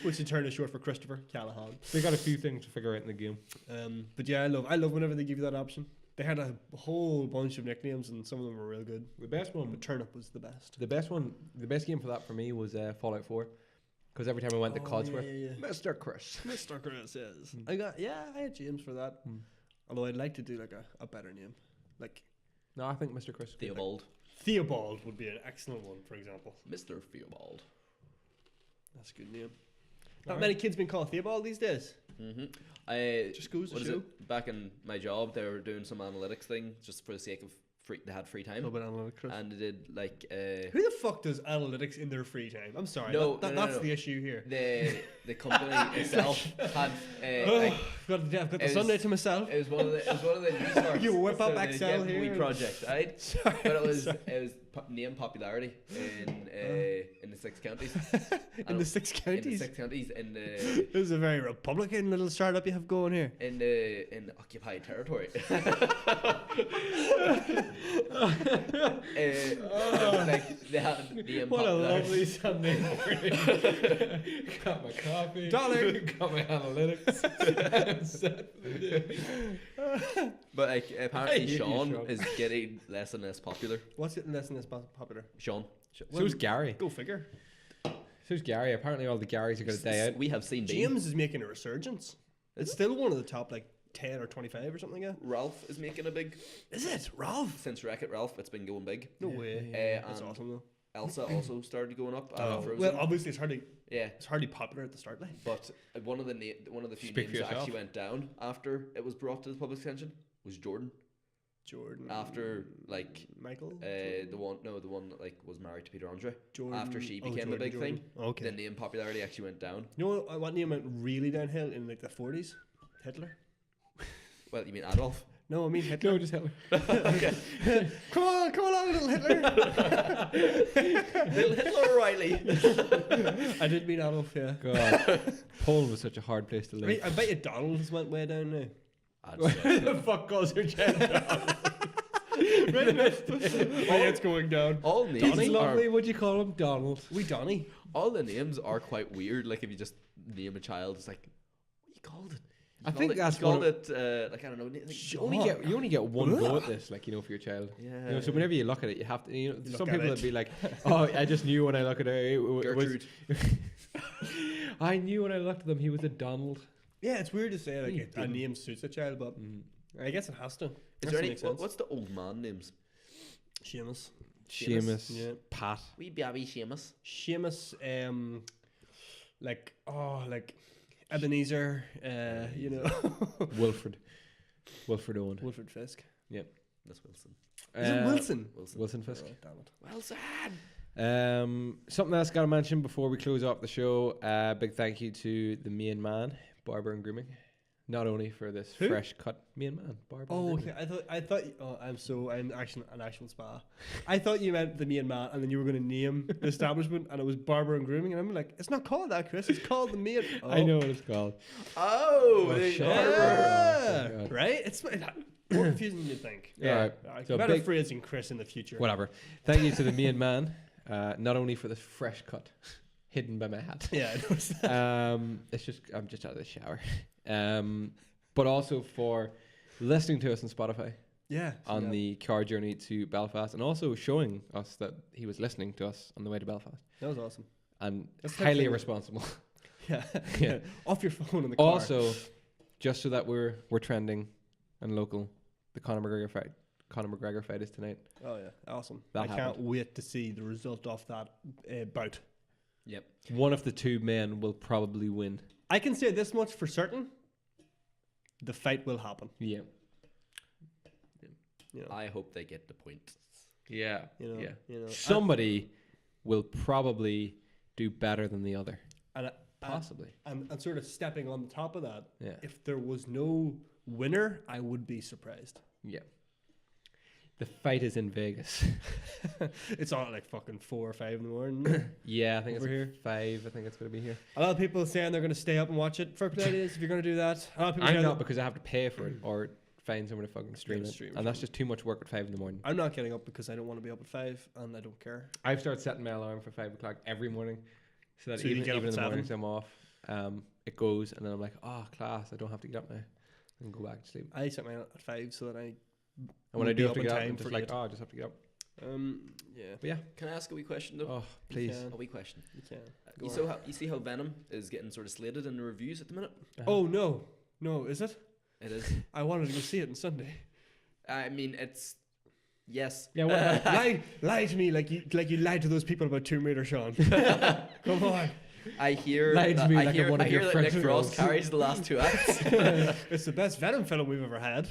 which in turn is short for Christopher Callahan. They got a few things to figure out in the game. But yeah, I love whenever they give you that option. They had a whole bunch of nicknames and some of them were real good. The best one, But Turnip was the best. the best game for that for me was Fallout 4, because every time I went to Codsworth, yeah. Mr. Chris. Mr. Chris is. I had James for that. Although I'd like to do like a better name. Like No, I think Mr. Chris. Theobald. Theobald would be an excellent one, for example. Mr. Theobald. That's a good name. Not many kids been called Theobald these days. I Just goes to what is show. it? Back in my job, they were doing some analytics thing just for the sake of they had free time, But analytics. and they did like Who the fuck does analytics in their free time? I'm sorry. No, that's no. the issue here. the company itself had like, I've got the it Sunday was- to myself. it was one of the news stories. You whip up the Excel Get here. We project, right? Sorry, But it was sorry. name popularity in the 6 counties. In the 6 In the counties. 6 counties in the This is a very Republican little startup you have going here. in the occupied territory. Like they had name What a popularity. lovely Sunday morning. Got my coffee. Dollar. Got my analytics. I'm set for the day. But like I apparently hate you, Sean Sean. is getting less and less popular. What's it less and less popular? Sean. So's Gary. Go figure. So's Gary. Apparently all the Garys are going to die out. We have seen James is making a resurgence. It's still one of the top like 10 or 25 or something like that. Ralph is making a big Is it? Ralph? since Wreck-It Ralph. It's been going big. No way. That's and awesome though. Elsa also started going up. Frozen. Well, obviously it's yeah. hardly popular at the start. Like. But one of the few Speak for names that yourself. actually went down after it was brought to the public's attention was Jordan. Jordan. After like Michael. the one that like was married to Peter Andre. Jordan. After she Oh, became a big Jordan. thing, Okay. the name popularity actually went down. You know what name went really downhill in like the 40s? Hitler. Well, you mean Adolf? No, I mean Hitler. No, just Hitler. Okay. Come along, little Hitler. Little Hitler O'Reilly. I did mean Adolf, yeah. God, Poland was such a hard place to live. I bet you Donald's went way down now. Who the fuck calls your child Donald? It's going down. All names Donnie, are, lovely. What'd you call him? Donald. We Donnie. all the names are quite weird. Like if you just name a child, it's like, what you called it? I think that's you called one it. Like I don't know. Like, you only get one go at this, like, you know, for your child. yeah. You know, so whenever you look at it, you have to. You know, Look some at people it. would be like, "Oh, I just knew when I look at it. It was, Gertrude. I knew when I looked at them, he was a Donald." Yeah, it's weird to say like You a didn't. name suits a child, but I guess it has to. Is Has there to any? make sense. What's the old man names? Seamus. Seamus, Yeah. Pat. We babby Seamus. Seamus, like Ebenezer, you know, Wilfred Owen. Wilfred Fisk. That's Wilson. Is it Wilson? Wilson Fisk. Oh, damn it. Wilson. Something else got to mention before we close off the show. Big thank you to the main man, Barber and Grooming. Not only for this Who? fresh cut main man, Barber. Oh, and Grooming. okay. I thought. Oh, I'm actually an actual spa. I thought you meant the main man, and then you were going to name the establishment, and it was Barber and Grooming, and I'm like, it's not called that, Chris. It's called the main. Oh. I know what it's called. Oh, Oh, they shit. are. Yeah, Oh, God. right. It's more confusing than you think. Yeah. Alright. So Better big- phrasing Chris in the future. Whatever. Thank you to the main man, not only for this fresh cut hidden by my hat. Yeah, I noticed that. It's just I'm just out of the shower. But also for listening to us on Spotify Yeah. on the car journey to Belfast, and also showing us that he was listening to us on the way to Belfast, That was awesome. and That's the type highly thing- irresponsible. Yeah. Yeah. Off your phone in the car. Also, just so that we're trending and local, the Conor McGregor fight is tonight. Oh yeah, awesome. That I can't happened. wait to see the result of that bout. Yep. One of the two men will probably win. I can say this much for certain: the fight will happen. Yeah. You know. I hope they get the point. Yeah. You know. Yeah. You know. Somebody will probably do better than the other. And Possibly. and sort of stepping on the top of that, Yeah. if there was no winner, I would be surprised. Yeah. The fight is in Vegas. It's on at like fucking 4 or 5 in the morning. Yeah, I think Over it's here. 5. I think it's going to be here. A lot of people saying they're going to stay up and watch it. Fair play it is if you're going to do that. A lot of people I'm saying not, because I have to pay for it or find somewhere to fucking stream to it. stream it. And that's just too much work at 5 in the morning. I'm not getting up because I don't want to be up at 5 and I don't care. I've started setting my alarm for 5 o'clock every morning, so that So you even get up in at the mornings 7? I'm off, it goes, and then I'm like, oh, class, I don't have to get up now, and go back to sleep. I set mine at 5 so that I. And when I Would do be have to up in get up, time I'm just for like, 8. oh, I just have to get up. Yeah. But yeah, Can I ask a wee question though? oh, please. can. A wee question. You can. You see how Venom is getting sort of slated in the reviews at the minute? Oh no, is it? It is. I wanted to go see it on Sunday. I mean, it's yes. Yeah, what about lie to me like you lied to those people about Tomb Raider, Sean. Come on. I hear Lied to that, me I like hear, I'm one I of hear your that Nick French Frost girls. carries the last 2 acts. It's the best Venom film we've ever had.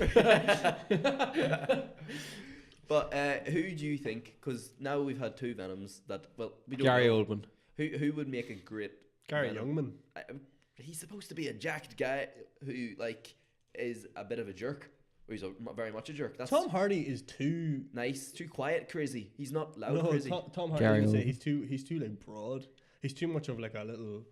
But who do you think? Because now we've had 2 Venoms that we don't Gary know. Oldman. Who would make a great Gary Venom? Youngman. He's supposed to be a jacked guy who like is a bit of a jerk. Or he's very much a jerk. That's Tom Hardy is too nice, too quiet, crazy. He's not loud, no, crazy. Tom Hardy. Gary I would say Oldman. he's too like broad. He's too much of like a little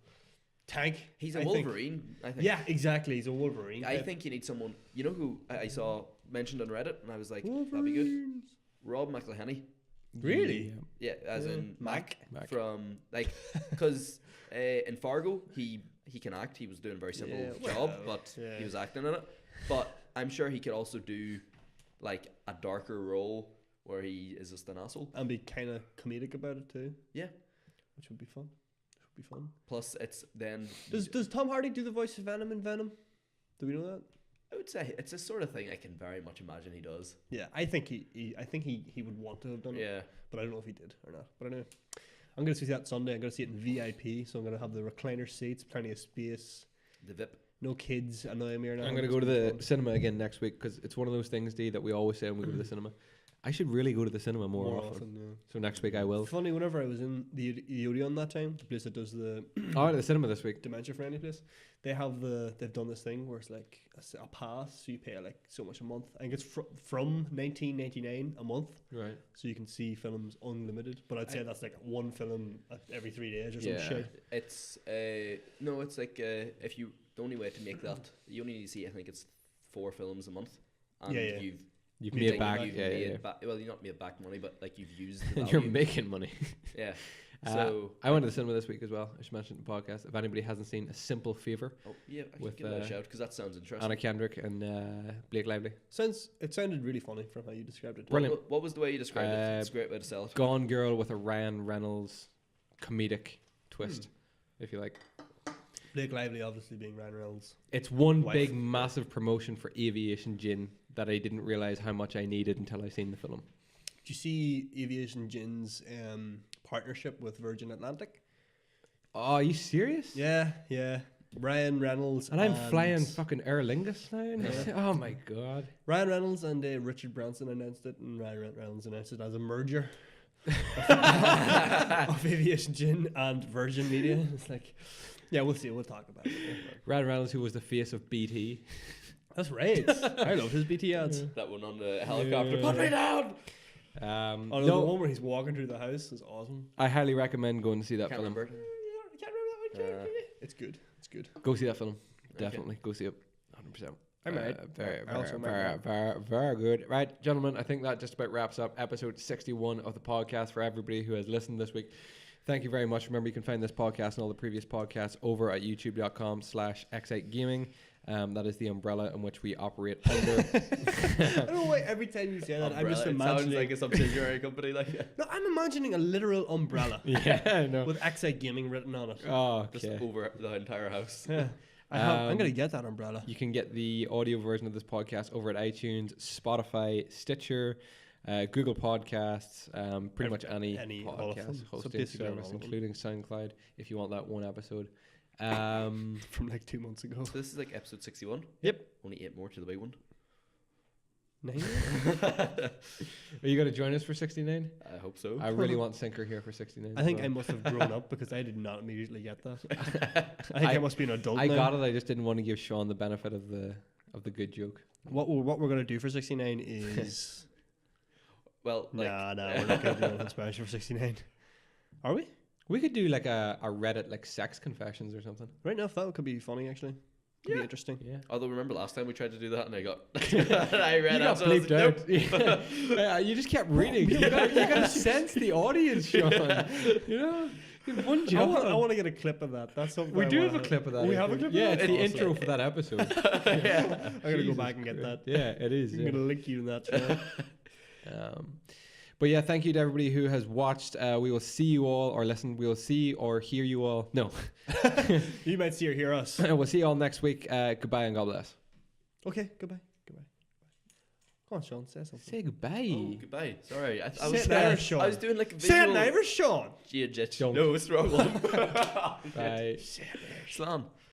tank. He's a I think. Wolverine, I think. Yeah, exactly. He's a Wolverine. I think you need someone. You know who I saw mentioned on Reddit, and I was like, that'd be good. Rob McElhenney. Really? Yeah, as in Mac, Mac. from like, because in Fargo he can act. He was doing a very simple Yeah, job, well, but yeah. he was acting in it. But I'm sure he could also do like a darker role where he is just an asshole. And be kind of comedic about it too. Yeah. Which would be fun. Plus, it's then. Does Tom Hardy do the voice of Venom in Venom? Do we know that? I would say it's a sort of thing I can very much imagine he does. Yeah, I think he would want to have done it. Yeah. But I don't know if he did or not. But anyway, I'm going to see that Sunday. I'm going to see it in VIP, so I'm going to have the recliner seats, plenty of space. The VIP. No kids annoying me or I'm gonna go to the cinema again next week because it's one of those things, D, that we always say when we go to the cinema. I should really go to the cinema more often. Yeah. So next week I will. Funny, whenever I was in the Odeon that time, the place that does the Oh, the cinema this week. dementia friendly place, they've done this thing where it's like a pass, so you pay like so much a month. I think it's from $19.99 a month, Right. so you can see films unlimited. But I'd say that's like one film every 3 days or some shit. It's no, it's like if you the only way to make that you only need to see I think it's 4 films a month, and Yeah. You've made back. You've Yeah, made yeah. well, you've not made back money, but like you've used. The And you're value. making money. Yeah. So I went to the cinema this week as well. I should mention the podcast. If anybody hasn't seen A Simple Favor, oh yeah, I with, should give that a shout because that sounds interesting. Anna Kendrick and Blake Lively. It sounded really funny from how you described it. Brilliant. What was the way you described it? It's a great way to sell it. Gone Girl with a Ryan Reynolds comedic twist, if you like. Blake Lively obviously being Ryan Reynolds. It's one Wife. big massive promotion for aviation gin that I didn't realize how much I needed until I seen the film. Did you see Aviation Gin's partnership with Virgin Atlantic? Oh, are you serious? Yeah. Ryan Reynolds And I'm flying fucking Aer Lingus now. Yeah. Oh my god. Ryan Reynolds and Richard Branson announced it, and Ryan Reynolds announced it as a merger of Aviation Gin and Virgin Media. It's like, yeah, we'll see. We'll talk about it. Ryan Reynolds, who was the face of BT. That's right. I love his BT ads. That one on the helicopter. Yeah. Put me down. Oh, the No, one where he's walking through the house is awesome. I highly recommend going to see that Can't film. remember. I can't remember that one. It's good. It's good. Go see that film. Okay. Definitely go see it. 100%. I might. Very, I also very, might. very good. Right, gentlemen, I think that just about wraps up episode 61 of the podcast for everybody who has listened this week. Thank you very much. Remember, you can find this podcast and all the previous podcasts over at youtube.com/X8Gaming. That is the umbrella in which we operate under. I don't know why every time you say that, I'm just Umbrella. It sounds imagining. like a subsidiary company. Like No, I'm imagining a literal umbrella Yeah, I know. with X8 Gaming written on it. Oh, just okay. over the entire house. Yeah. I'm going to get that umbrella. You can get the audio version of this podcast over at iTunes, Spotify, Stitcher, Google Podcasts, pretty much any all of them. podcast So hosting basically all service, of them. including SoundCloud, if you want that one episode. From like 2 months ago. So this is like episode 61. Yep. Only 8 more to the big one. 9? Are you going to join us for 69? I hope so. I really want Sinker here for 69. I think I must have grown up because I did not immediately get that. I think I must be an adult I now. got it. I just didn't want to give Sean the benefit of the good joke. What we're going to do for 69 is... Well, like, nah, we're not going to do anything special for 69. Are we? We could do like a Reddit like sex confessions or something. Right enough, that could be funny actually. Could be interesting. Yeah. although remember last time we tried to do that and I got I read You out. got So I was bleeped like, nope. out. Yeah, you just kept reading. You got to sense the audience, Sean. You know, you have one I job. want to get a clip of that. That's something We I do wanna have a clip of that. We have a clip. Yeah, of it's that? the Awesome. intro for that episode. Yeah. I'm gonna go back and get that. Yeah, it is. I'm Yeah. gonna link you in that. Channel. But yeah, thank you to everybody who has watched. We will see you all, or listen. We will see or hear you all. No, You might see or hear us. we'll see you all next week. Goodbye and God bless. Okay. Goodbye. Come on, Sean. Say something. Say goodbye. Oh, goodbye. Sorry. I Say was it in Irish, Sean. I was doing like a Say it visual. in Irish, Sean. Jit. Don't. No, it's the wrong one. Bye. Slan.